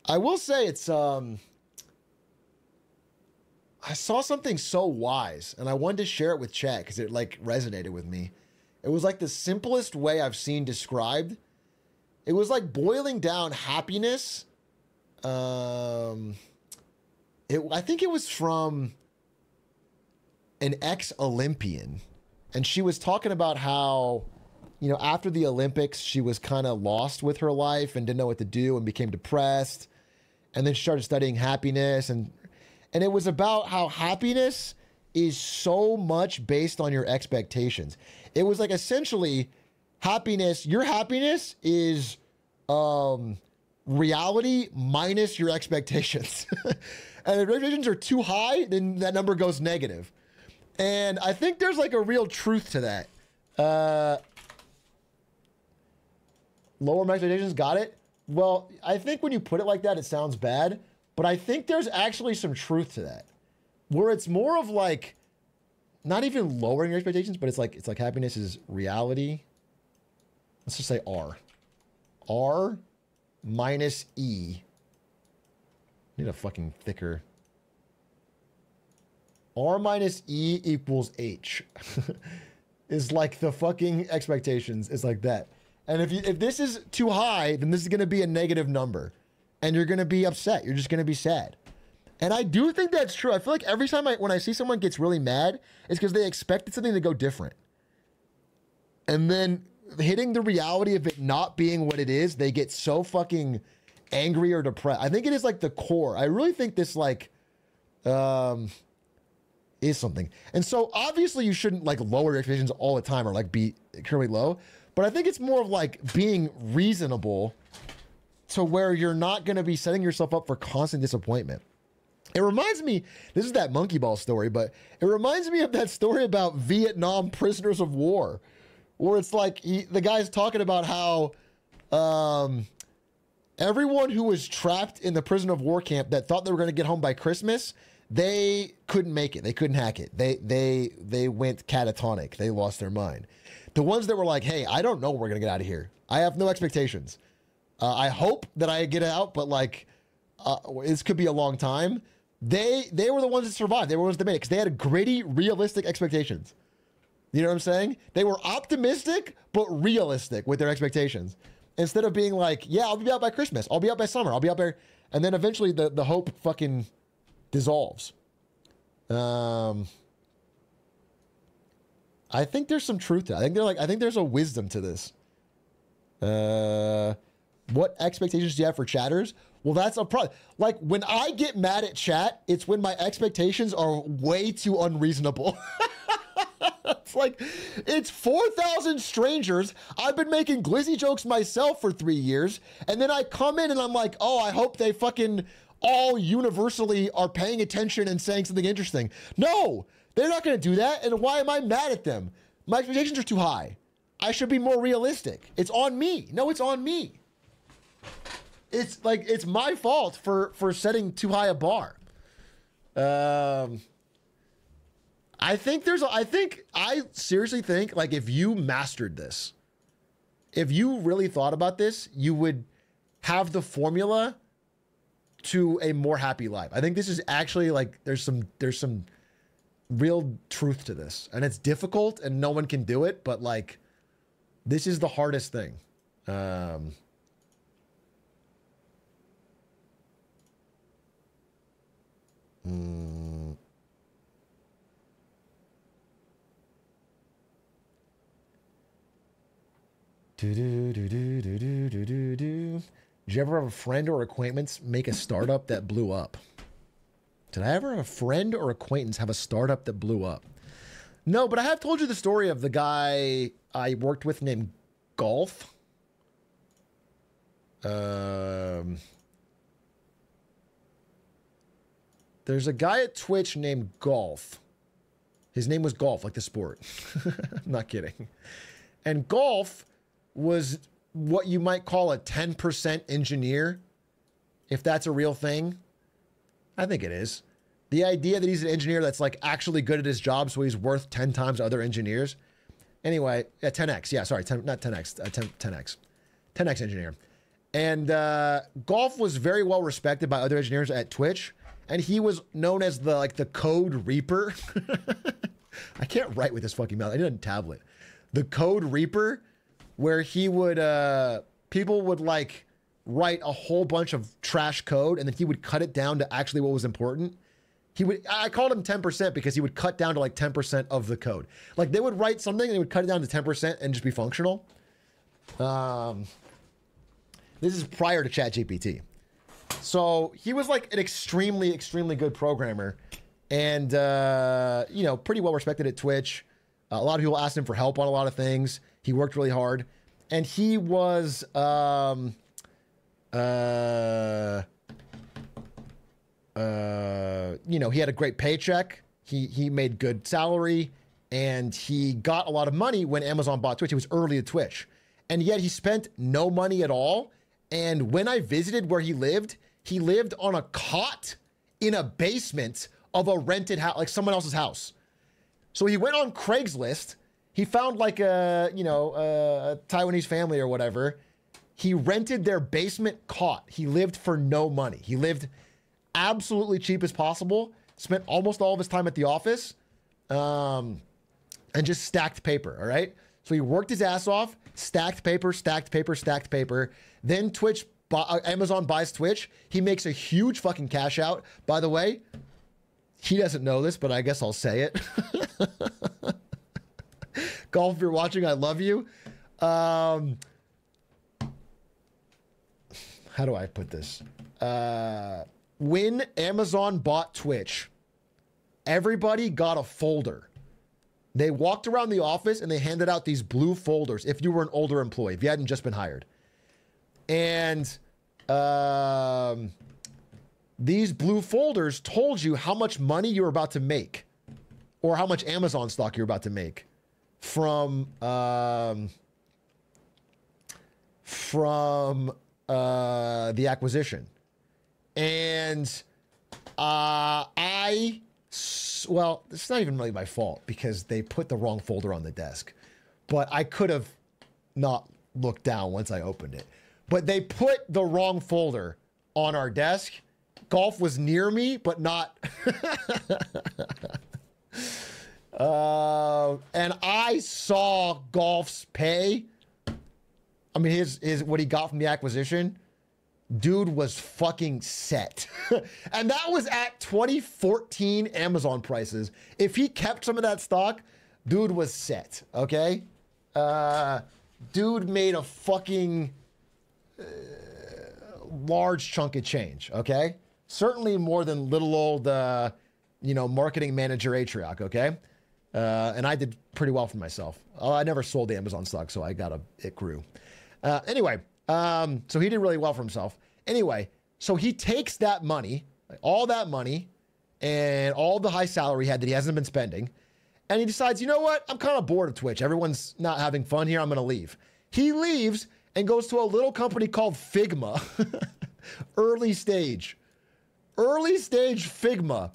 I will say it's I saw something so wise and I wanted to share it with chat because it like resonated with me. It was like the simplest way I've seen described. It was like boiling down happiness. I think it was from an ex-Olympian, and she was talking about how, you know, after the Olympics, she was kind of lost with her life and didn't know what to do and became depressed. And then she started studying happiness, and it was about how happiness is so much based on your expectations. It was like essentially happiness, your happiness is reality minus your expectations. And if your expectations are too high, then that number goes negative. And I think there's like a real truth to that. Lower my expectations, got it? Well, I think when you put it like that, it sounds bad, but I think there's actually some truth to that. Where it's more of like, not even lowering your expectations, but it's like happiness is reality. Let's just say R. R minus E. Need a fucking thicker. R minus E equals H. Is like the fucking expectations. It's like that. And if this is too high, then this is going to be a negative number. And you're going to be upset. You're just going to be sad. And I do think that's true. I feel like every time when I see someone gets really mad, it's because they expected something to go different. And then hitting the reality of it not being what it is, they get so fucking angry or depressed. I think it is like the core. I really think this like is something. And so obviously you shouldn't like lower your expectations all the time or like be extremely low. But I think it's more of like being reasonable to where you're not going to be setting yourself up for constant disappointment. It reminds me, this is that monkey ball story, but it reminds me of that story about Vietnam prisoners of war, where it's like the guy's talking about how everyone who was trapped in the prison of war camp that thought they were going to get home by Christmas, they couldn't make it. They couldn't hack it. They went catatonic. They lost their mind. The ones that were like, hey, I don't know when we're going to get out of here. I have no expectations. I hope that I get out, but like this could be a long time. They were the ones that survived. They were the ones that made it because they had gritty, realistic expectations. You know what I'm saying? They were optimistic, but realistic with their expectations. Instead of being like, yeah, I'll be out by Christmas. I'll be out by summer. I'll be out by... And then eventually the hope fucking dissolves. I think there's some truth to that. I think there's a wisdom to this. What expectations do you have for chatters? Well, that's a problem. Like when I get mad at chat, it's when my expectations are way too unreasonable. It's like, it's 4,000 strangers. I've been making glizzy jokes myself for 3 years. And then I come in and I'm like, oh, I hope they fucking all universally are paying attention and saying something interesting. No, they're not going to do that. And why am I mad at them? My expectations are too high. I should be more realistic. It's on me. No, it's on me. It's like, it's my fault for setting too high a bar. I seriously think like if you mastered this, if you really thought about this, you would have the formula to a more happy life. I think this is actually like, there's some real truth to this, and it's difficult and no one can do it, but like, this is the hardest thing. Did you ever have a friend or acquaintance make a startup that blew up? Did I ever have a friend or acquaintance have a startup that blew up? No, but I have told you the story of the guy I worked with named Golf. There's a guy at Twitch named Golf. His name was Golf, like the sport. I'm not kidding. And Golf was what you might call a 10% engineer, if that's a real thing. I think it is. The idea that he's an engineer that's like actually good at his job, so he's worth 10 times other engineers. Anyway, 10x. Yeah, sorry, not 10x, 10x. 10x engineer. And Golf was very well respected by other engineers at Twitch, and he was known as the Code Reaper. I can't write with this fucking mouth. I need a tablet. The Code Reaper, where he would people would like write a whole bunch of trash code, and then he would cut it down to actually what was important. I called him 10% because he would cut down to like 10% of the code. Like they would write something and they would cut it down to 10% and just be functional. This is prior to ChatGPT. So he was like an extremely, extremely good programmer and, you know, pretty well respected at Twitch. A lot of people asked him for help on a lot of things. He worked really hard and he was, you know, he had a great paycheck. He made good salary and he got a lot of money when Amazon bought Twitch. He was early to Twitch and yet he spent no money at all. And when I visited where he lived on a cot in a basement of a rented house, like someone else's house. So he went on Craigslist. He found like a Taiwanese family or whatever. He rented their basement cot. He lived for no money. He lived absolutely cheap as possible, spent almost all of his time at the office, and just stacked paper, all right? So he worked his ass off, stacked paper, stacked paper, stacked paper. Then Amazon buys Twitch. He makes a huge fucking cash out. By the way, he doesn't know this, but I guess I'll say it. Golf, if you're watching, I love you. How do I put this? When Amazon bought Twitch, everybody got a folder. They walked around the office and they handed out these blue folders if you were an older employee, if you hadn't just been hired. And these blue folders told you how much money you were about to make or how much Amazon stock you're about to make from the acquisition. And well, it's not even really my fault because they put the wrong folder on the desk, but I could have not looked down once I opened it, but they put the wrong folder on our desk. Golf was near me, but not. And I saw Golf's pay. I mean, his what he got from the acquisition. Dude was fucking set. And that was at 2014 Amazon prices. If he kept some of that stock, dude was set, okay? Dude made a fucking large chunk of change, okay? Certainly more than little old, marketing manager Atrioc, okay? And I did pretty well for myself. I never sold the Amazon stock, so it grew. Anyway, so he did really well for himself. Anyway, so he takes that money, all that money, and all the high salary he had that he hasn't been spending, and he decides, you know what? I'm kind of bored of Twitch. Everyone's not having fun here. I'm going to leave. He leaves and goes to a little company called Figma. Early stage Figma.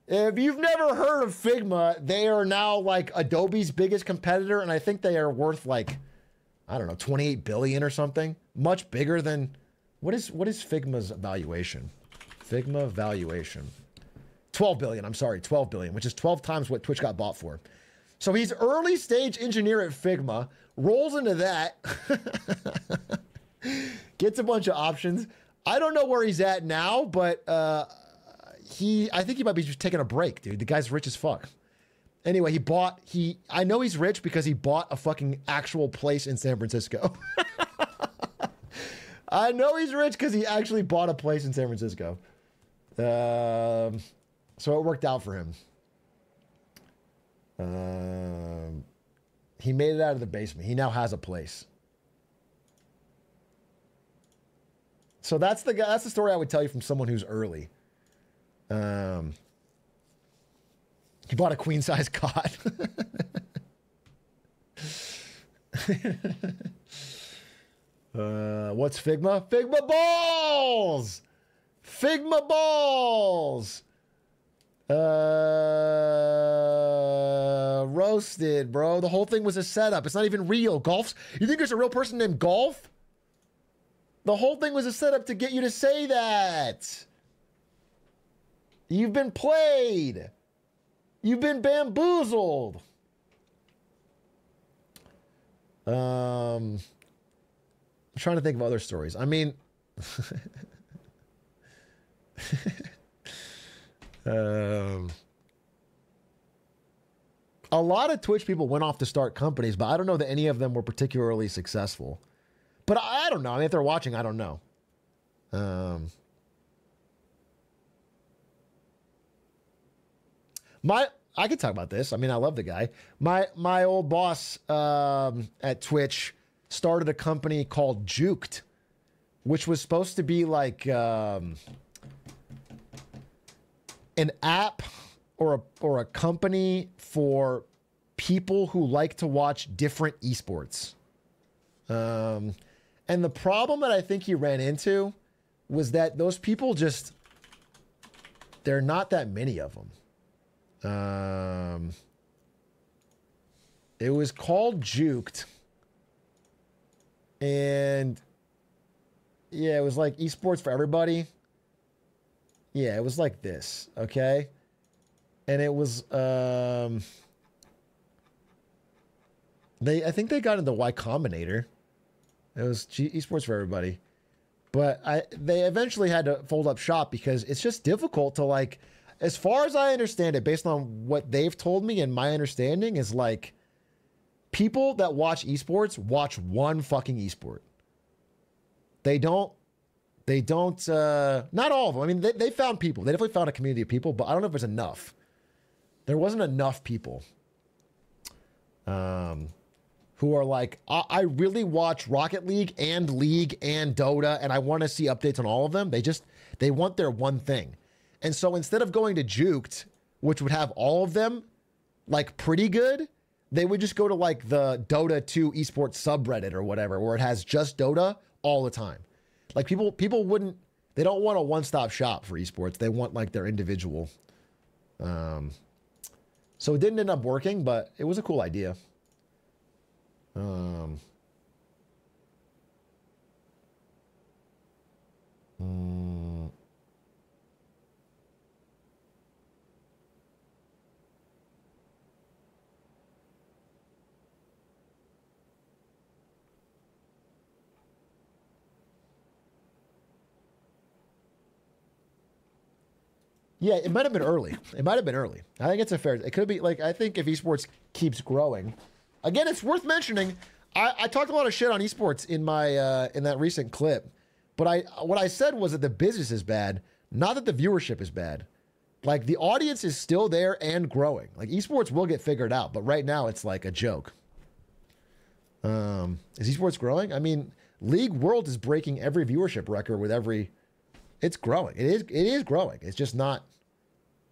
If you've never heard of Figma, they are now like Adobe's biggest competitor, and I think they are worth like, I don't know, 28 billion or something. Much bigger than what is Figma's valuation? Figma valuation. 12 billion, I'm sorry, 12 billion, which is 12 times what Twitch got bought for. So he's early stage engineer at Figma, rolls into that, gets a bunch of options. I don't know where he's at now, but I think he might be just taking a break, dude. The guy's rich as fuck. Anyway, I know he's rich because he bought a fucking actual place in San Francisco. I know he's rich because he actually bought a place in San Francisco. So it worked out for him. He made it out of the basement. He now has a place. So that's the story I would tell you from someone who's early. He bought a queen size cot. What's Figma? Figma balls! Figma balls! Roasted, bro. The whole thing was a setup. It's not even real. You think there's a real person named Golf? The whole thing was a setup to get you to say that. You've been played. You've been bamboozled. I'm trying to think of other stories. I mean, a lot of Twitch people went off to start companies, but I don't know that any of them were particularly successful. But I don't know. I mean, if they're watching, I don't know. I could talk about this. I mean, I love the guy. My old boss at Twitch started a company called Juked, which was supposed to be like an app or a company for people who like to watch different esports. And the problem that I think he ran into was that those people just, there are not that many of them. It was called Juked. And yeah, it was like esports for everybody. Yeah, it was like this, okay? And it was I think they got into Y Combinator. It was esports for everybody. But they eventually had to fold up shop because it's just difficult to, like, as far as I understand it, based on what they've told me and my understanding is, like, people that watch esports watch one fucking esport. They don't, not all of them. I mean, they found people. They definitely found a community of people, but I don't know if there's enough. There wasn't enough people who are like, I really watch Rocket League and Dota, and I want to see updates on all of them. They want their one thing. And so instead of going to Juked, which would have all of them, like, pretty good, they would just go to, like, the Dota 2 esports subreddit or whatever, where it has just Dota all the time. Like, people wouldn't, they don't want a one-stop shop for esports. They want, like, their individual. So it didn't end up working, but it was a cool idea. Yeah, it might have been early. It might have been early. I think it's a fair. It could be like, I think if esports keeps growing, again, it's worth mentioning. I talked a lot of shit on esports in my in that recent clip, but what I said was that the business is bad, not that the viewership is bad. Like, the audience is still there and growing. Like, esports will get figured out, but right now it's like a joke. Is esports growing? I mean, League World is breaking every viewership record with every. It's growing. It is growing. It's just not.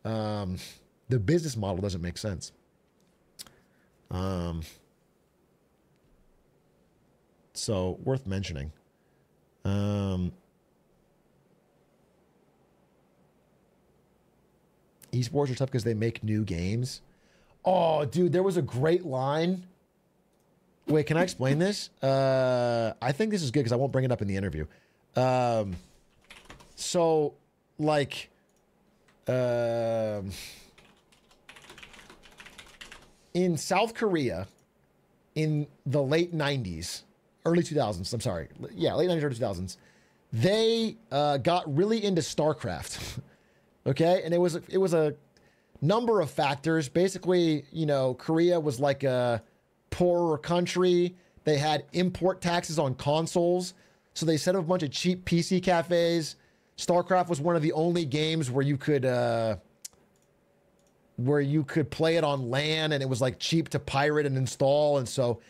The business model doesn't make sense. So worth mentioning. Esports are tough because they make new games. Oh, dude, there was a great line. Wait, can I explain this? I think this is good because I won't bring it up in the interview. So, like, in South Korea, in the late 90s, early 2000s, I'm sorry. Yeah, late 90s, early 2000s, they got really into StarCraft. Okay? And it was a number of factors. Basically, you know, Korea was like a poorer country. They had import taxes on consoles. So they set up a bunch of cheap PC cafes. StarCraft was one of the only games where you could play it on LAN, and it was like cheap to pirate and install. And so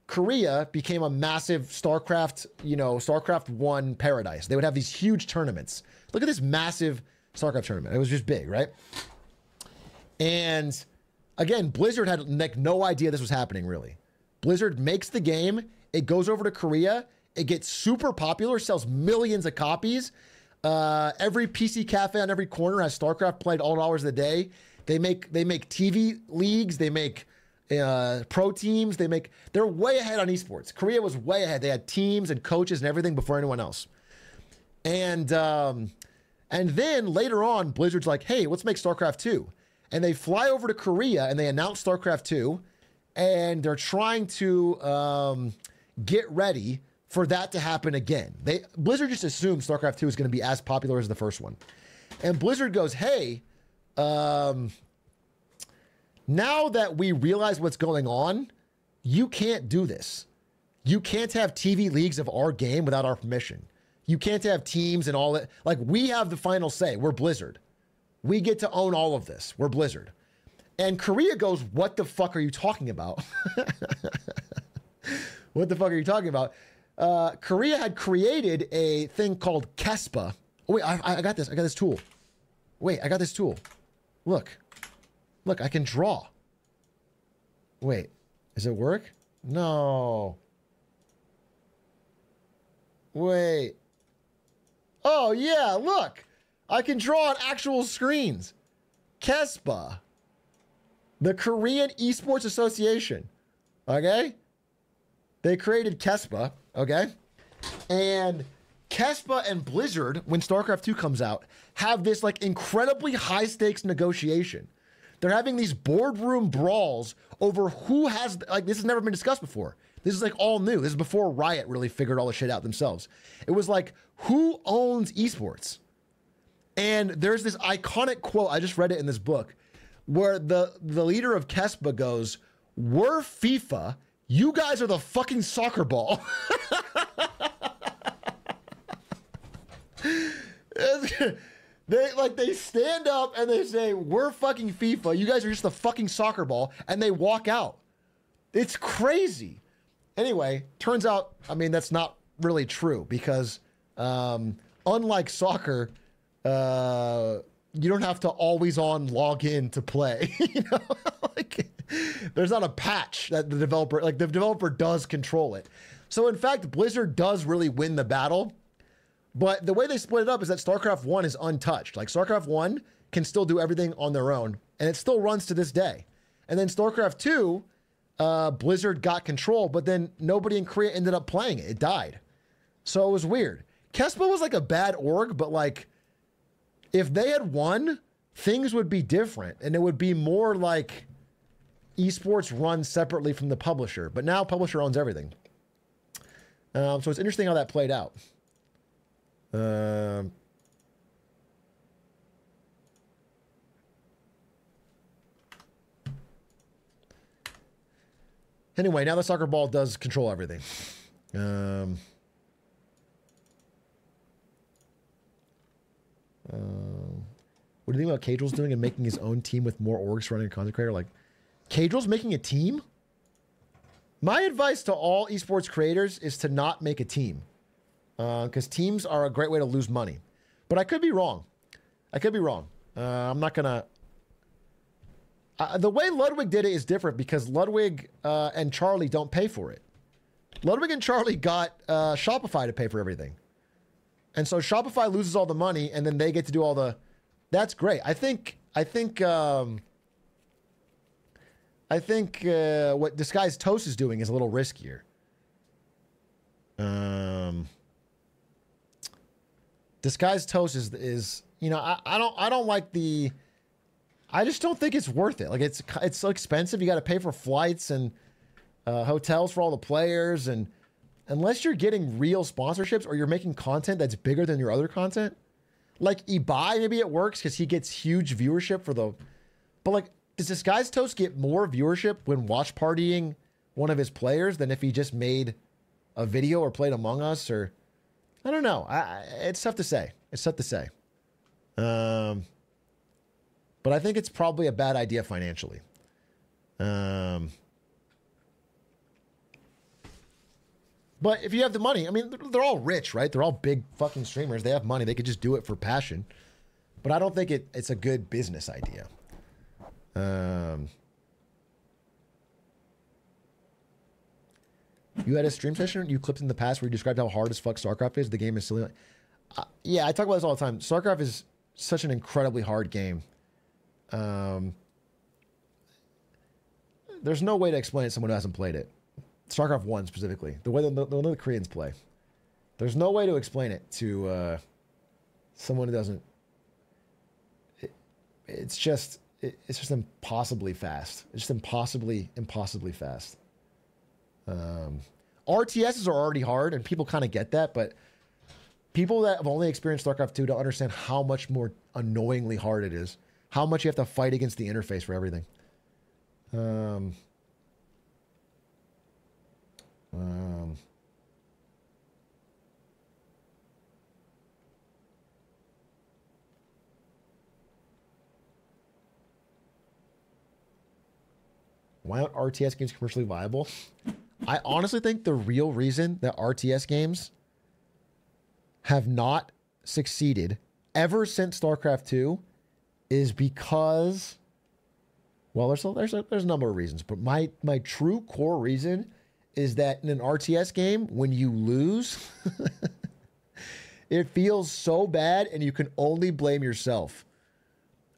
Korea became a massive StarCraft, StarCraft 1 paradise. They would have these huge tournaments. Look at this massive StarCraft tournament. It was just big, right? And again, Blizzard had like no idea this was happening, really. Blizzard makes the game. It goes over to Korea. It gets super popular, sells millions of copies. Every PC cafe on every corner has StarCraft played all hours of the day. They make TV leagues. They make pro teams. They're way ahead on esports. Korea was way ahead. They had teams and coaches and everything before anyone else. And then later on, Blizzard's like, hey, let's make StarCraft 2. And they fly over to Korea and they announce StarCraft 2. And they're trying to get ready for that to happen again. Blizzard just assumed StarCraft 2 is going to be as popular as the first one. And Blizzard goes, hey, now that we realize what's going on, you can't do this. You can't have TV leagues of our game without our permission. You can't have teams and all that. Like, we have the final say. We're Blizzard. We get to own all of this. We're Blizzard. And Korea goes, what the fuck are you talking about? What the fuck are you talking about? Korea had created a thing called KESPA. Oh, wait, I got this. I got this tool. Wait, I got this tool. Look, I can draw. Wait, does it work? No. Wait. Oh, yeah, look. I can draw on actual screens. KESPA. The Korean Esports Association. Okay? They created KESPA. Okay? And KESPA and Blizzard, when StarCraft 2 comes out, have this like incredibly high stakes negotiation. They're having these boardroom brawls over who has, like, this has never been discussed before. This is like all new. This is before Riot really figured all the shit out themselves. It was like, who owns esports? And there's this iconic quote, I just read it in this book, where the leader of KESPA goes, we're FIFA, you guys are the fucking soccer ball. They stand up and they say, we're fucking FIFA, you guys are just the fucking soccer ball, and they walk out. It's crazy. Anyway, turns out, I mean, that's not really true because unlike soccer, you don't have to always log in to play. You know, like there's not a patch that the developer does control it. So in fact, Blizzard does really win the battle, but the way they split it up is that StarCraft 1 is untouched. Like StarCraft 1 can still do everything on their own, and it still runs to this day. And then StarCraft 2, Blizzard got control, but then nobody in Korea ended up playing it. It died. So it was weird. KESPA was like a bad org, but like if they had won, things would be different, and it would be more like esports run separately from the publisher. But now publisher owns everything. So it's interesting how that played out. What Anyway, now the soccer ball does control everything. What do you think about Cadrill's doing and making his own team with more orgs running a content creator? Like, Cadrill's making a team? My advice to all esports creators is to not make a team. Because teams are a great way to lose money. But I could be wrong. I could be wrong. I'm not going to... the way Ludwig did it is different because Ludwig and Charlie don't pay for it. Ludwig and Charlie got Shopify to pay for everything. And so Shopify loses all the money and then they get to do all the... That's great. I think what Disguised Toast is doing is a little riskier. Disguised Toast is you know, I don't like the... I just don't think it's worth it. Like it's so expensive. You got to pay for flights and hotels for all the players, and unless you're getting real sponsorships or you're making content that's bigger than your other content, like Ibai, maybe it works because he gets huge viewership for the. But like, does Disguised Toast get more viewership when watch partying one of his players than if he just made a video or played Among Us? Or I don't know. It's tough to say. It's tough to say. But I think it's probably a bad idea financially. But if you have the money, I mean, they're all rich, right? They're all big fucking streamers. They have money. They could just do it for passion. But I don't think it's a good business idea. You had a stream session you clipped in the past where you described how hard as fuck StarCraft is. The game is silly. Yeah, I talk about this all the time. StarCraft is such an incredibly hard game. There's no way to explain it to someone who hasn't played it. StarCraft 1 specifically. The way the Koreans play. There's no way to explain it to someone who doesn't. It's just impossibly fast. It's just impossibly fast. RTSs are already hard, and people kind of get that, but people that have only experienced StarCraft 2 don't understand how much more annoyingly hard it is. How much you have to fight against the interface for everything. Why aren't RTS games commercially viable? I honestly think the real reason that RTS games have not succeeded ever since StarCraft 2 is because, well, there's a number of reasons, but my true core reason is that in an RTS game, when you lose, it feels so bad and you can only blame yourself.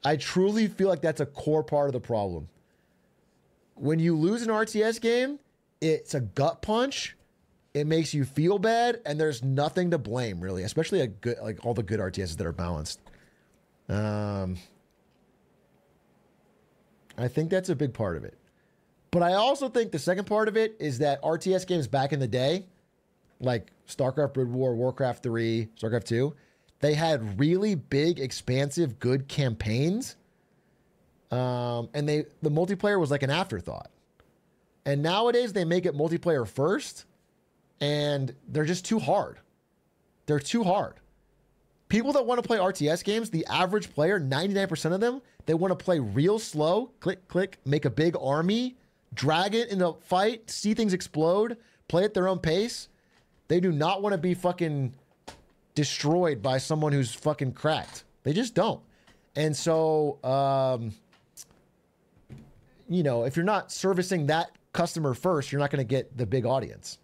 I truly feel like that's a core part of the problem. When you lose an RTS game, it's a gut punch. It makes you feel bad, and there's nothing to blame, really, especially like all the good RTSs that are balanced. I think that's a big part of it. But I also think the second part of it is that RTS games back in the day, like StarCraft Brood War, Warcraft 3, StarCraft 2, they had really big, expansive, good campaigns. And the multiplayer was like an afterthought. And nowadays they make it multiplayer first, and they're just too hard. They're too hard. People that want to play RTS games, the average player, 99% of them, they want to play real slow, click, click, make a big army, drag it into a fight, see things explode, play at their own pace. They do not want to be fucking destroyed by someone who's fucking cracked. They just don't. And so, you know, if you're not servicing that customer first, you're not going to get the big audience.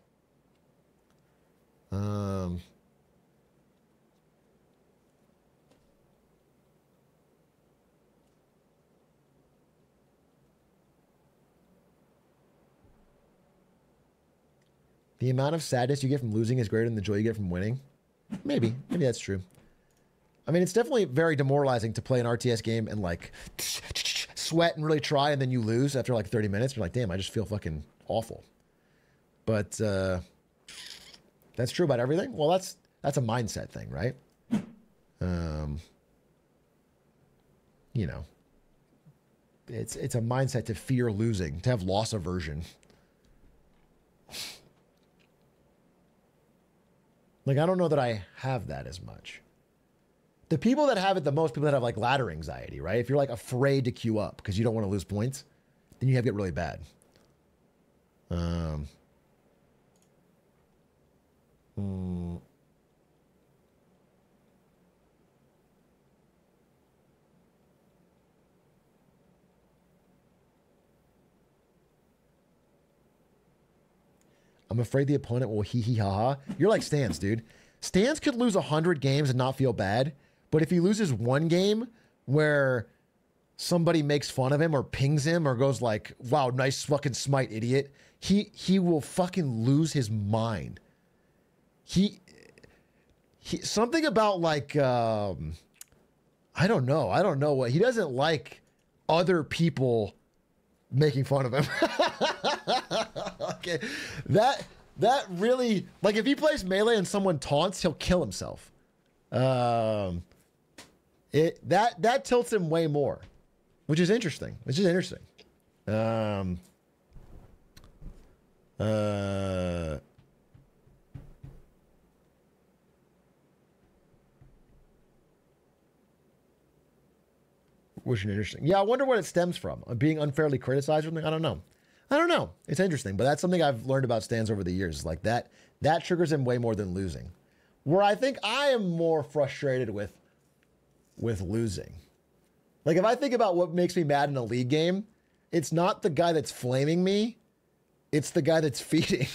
The amount of sadness you get from losing is greater than the joy you get from winning. Maybe that's true. I mean, it's definitely very demoralizing to play an RTS game and like sweat and really try, and then you lose after like 30 minutes. You're like, damn, I just feel fucking awful. But that's true about everything. Well, that's a mindset thing, right? You know, it's a mindset to fear losing, to have loss aversion. Like, I don't know that I have that as much. The people that have it the most, people that have like ladder anxiety, right? If you're like afraid to queue up because you don't want to lose points, then you have to get really bad. I'm afraid the opponent will hee hee ha ha. You're like Stans, dude. Stans could lose 100 games and not feel bad. But if he loses one game where somebody makes fun of him or pings him or goes like, wow, nice fucking smite, idiot, he will fucking lose his mind. He something about like, I don't know what, he doesn't like other people making fun of him. Okay, that really, like, if he plays melee and someone taunts, he'll kill himself. That tilts him way more, which is interesting. which is interesting. Yeah, I wonder what it stems from. Being unfairly criticized or something? I don't know. I don't know. It's interesting, but that's something I've learned about Stans over the years. Like that triggers him way more than losing. Where I think I am more frustrated with losing. Like if I think about what makes me mad in a league game, it's not the guy that's flaming me, it's the guy that's feeding.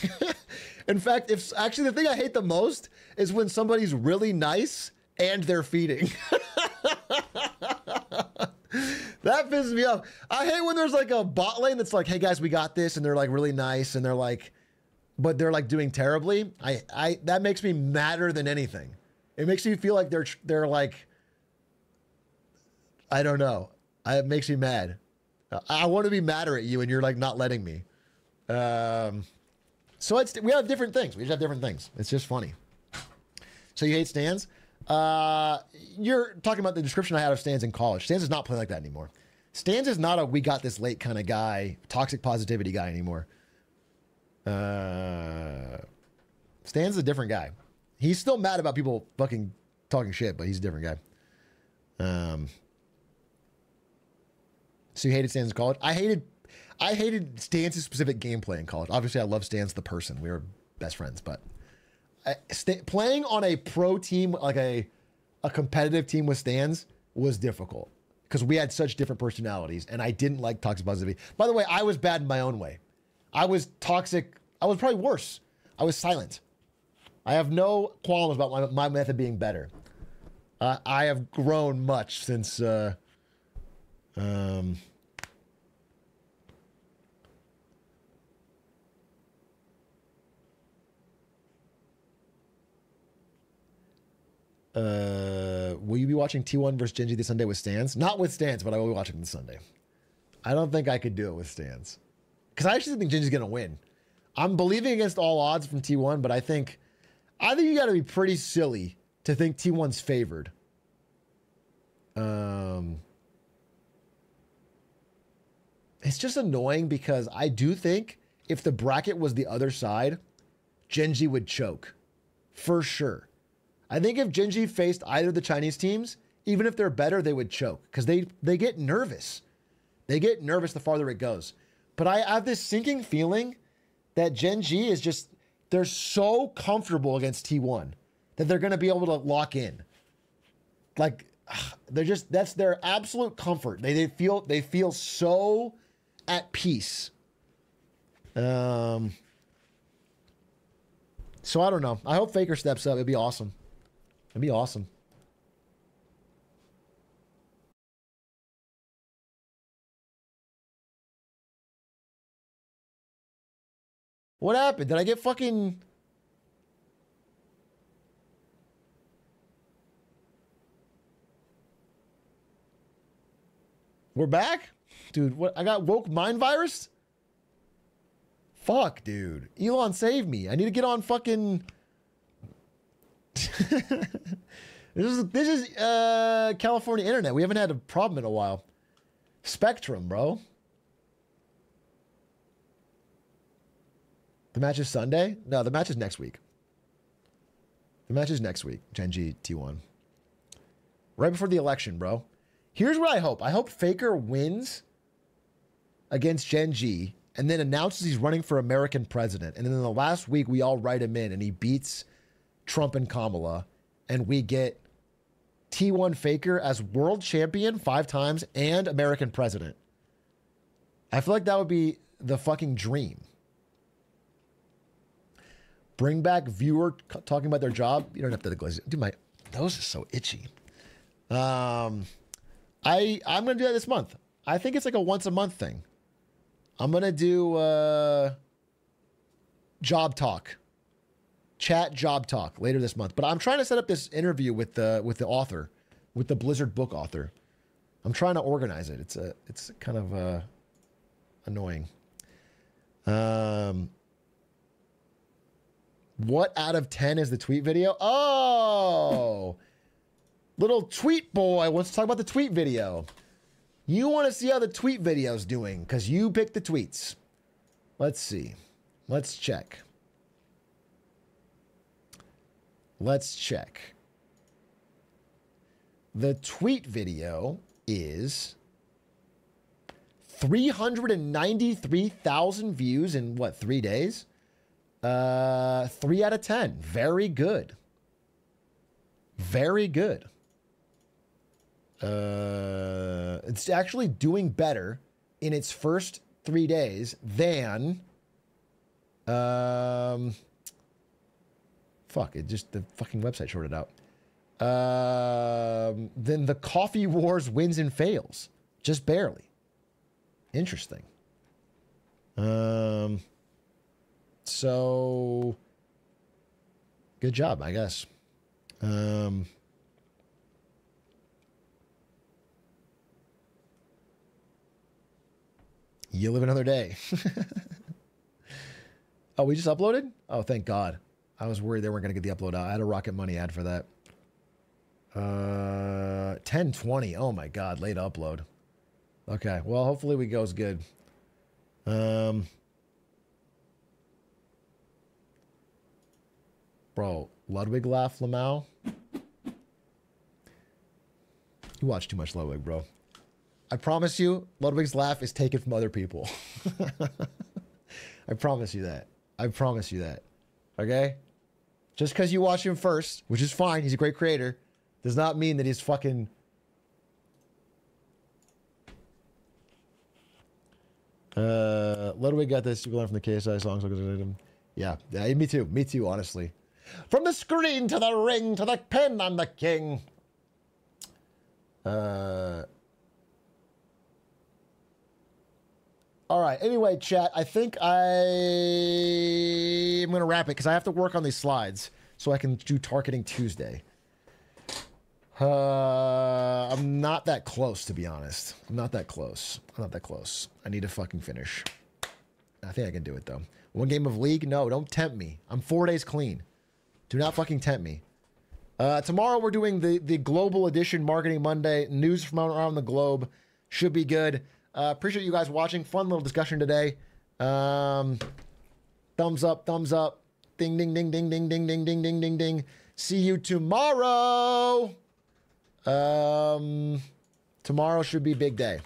In fact, actually the thing I hate the most is when somebody's really nice and they're feeding. That pisses me off. I hate when there's like a bot lane that's like, hey guys, we got this, and they're like really nice, and they're like, but they're like doing terribly. That makes me madder than anything. It makes me feel like they're like, I don't know. It makes me mad. I want to be madder at you, and you're like not letting me. So we have different things. We just have different things. It's just funny. So you hate Stans? You're talking about the description I had of Stans in college. Stans is not playing like that anymore. Stans is not a we got this late kind of guy, toxic positivity guy anymore. Stans is a different guy. He's still mad about people fucking talking shit, but he's a different guy. So you hated Stans in college? I hated Stans' specific gameplay in college. Obviously, I love Stans the person. We were best friends, but playing on a pro team, like a competitive team with Stans, was difficult because we had such different personalities, and I didn't like toxic positivity. By the way, I was bad in my own way. I was toxic. I was probably worse. I was silent. I have no qualms about my method being better. I have grown much since... will you be watching T1 versus Genji this Sunday with Stans? Not with Stans, but I will be watching this Sunday. I don't think I could do it with Stans. Because I actually think Genji's going to win. I'm believing against all odds from T1, but I think you got to be pretty silly to think T1's favored. It's just annoying because I do think if the bracket was the other side, Genji would choke. For sure. I think if Genji faced either of the Chinese teams, even if they're better, they would choke because they get nervous. They get nervous the farther it goes. But I have this sinking feeling that Genji is just, they're so comfortable against T1 that they're going to be able to lock in. Like, they're just, that's their absolute comfort. They feel so at peace. So I don't know. I hope Faker steps up. It'd be awesome. It'd be awesome. What happened? Did I get fucking... We're back? Dude, what? I got woke mind virus? Fuck, dude. Elon, save me. I need to get on fucking... This is California internet. We haven't had a problem in a while. Spectrum, bro. The match is Sunday? No, the match is next week. The match is next week. Genji T1. Right before the election, bro. Here's what I hope. I hope Faker wins against Genji and then announces he's running for American president. And then in the last week, we all write him in and he beats Trump and Kamala. And we get T1 Faker as world champion 5 times and American president. I feel like that would be the fucking dream. Bring back viewer talking about their job. You don't have to glaze. Dude, my nose is so itchy. I'm gonna do that this month. I think it's like a once a month thing. I'm gonna do job talk, chat job talk later this month. But I'm trying to set up this interview with the author, with the Blizzard book author. I'm trying to organize it. It's kind of annoying. What out of 10 is the tweet video? Oh, little tweet boy wants to talk about the tweet video. You want to see how the tweet video's doing because you picked the tweets. Let's see. Let's check. Let's check. The tweet video is 393,000 views in what, 3 days? 3 out of 10. Very good. Very good. It's actually doing better in its first 3 days than fuck, it just, the fucking website shorted out. Then the Coffee Wars wins and fails. Just barely. Interesting. So good job, I guess. You live another day. Oh, we just uploaded? Oh, thank God. I was worried they weren't going to get the upload out. I had a Rocket Money ad for that. 10:20. Oh my God, late upload. Okay, well, hopefully we goes good. Bro, Ludwig laugh, Lamau. You watch too much Ludwig, bro. I promise you, Ludwig's laugh is taken from other people. I promise you that. I promise you that. Okay? Just because you watch him first, which is fine, he's a great creator, does not mean that he's fucking... Ludwig got this. You can learn from the KSI songs. Yeah, me too. Me too, honestly. From the screen to the ring to the pen, I'm the king. All right. Anyway, chat, I think I'm going to wrap it because I have to work on these slides so I can do Targeting Tuesday. I'm not that close, to be honest. I'm not that close. I'm not that close. I need to fucking finish. I think I can do it, though. One game of League? No, don't tempt me. I'm 4 days clean. Do not fucking tempt me. Tomorrow we're doing the Global Edition Marketing Monday. News from around the globe. Should be good. Appreciate you guys watching. Fun little discussion today. Thumbs up, thumbs up. Ding, ding, ding, ding, ding, ding, ding, ding, ding, ding, ding. See you tomorrow. Tomorrow should be a big day.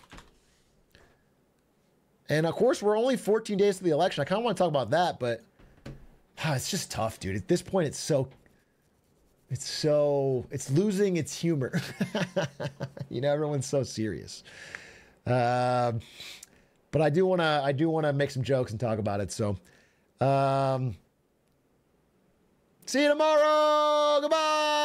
And of course, we're only 14 days to the election. I kind of want to talk about that, but it's just tough, dude. At this point, it's losing its humor. You know, everyone's so serious. But I do want to make some jokes and talk about it. So, see you tomorrow. Goodbye.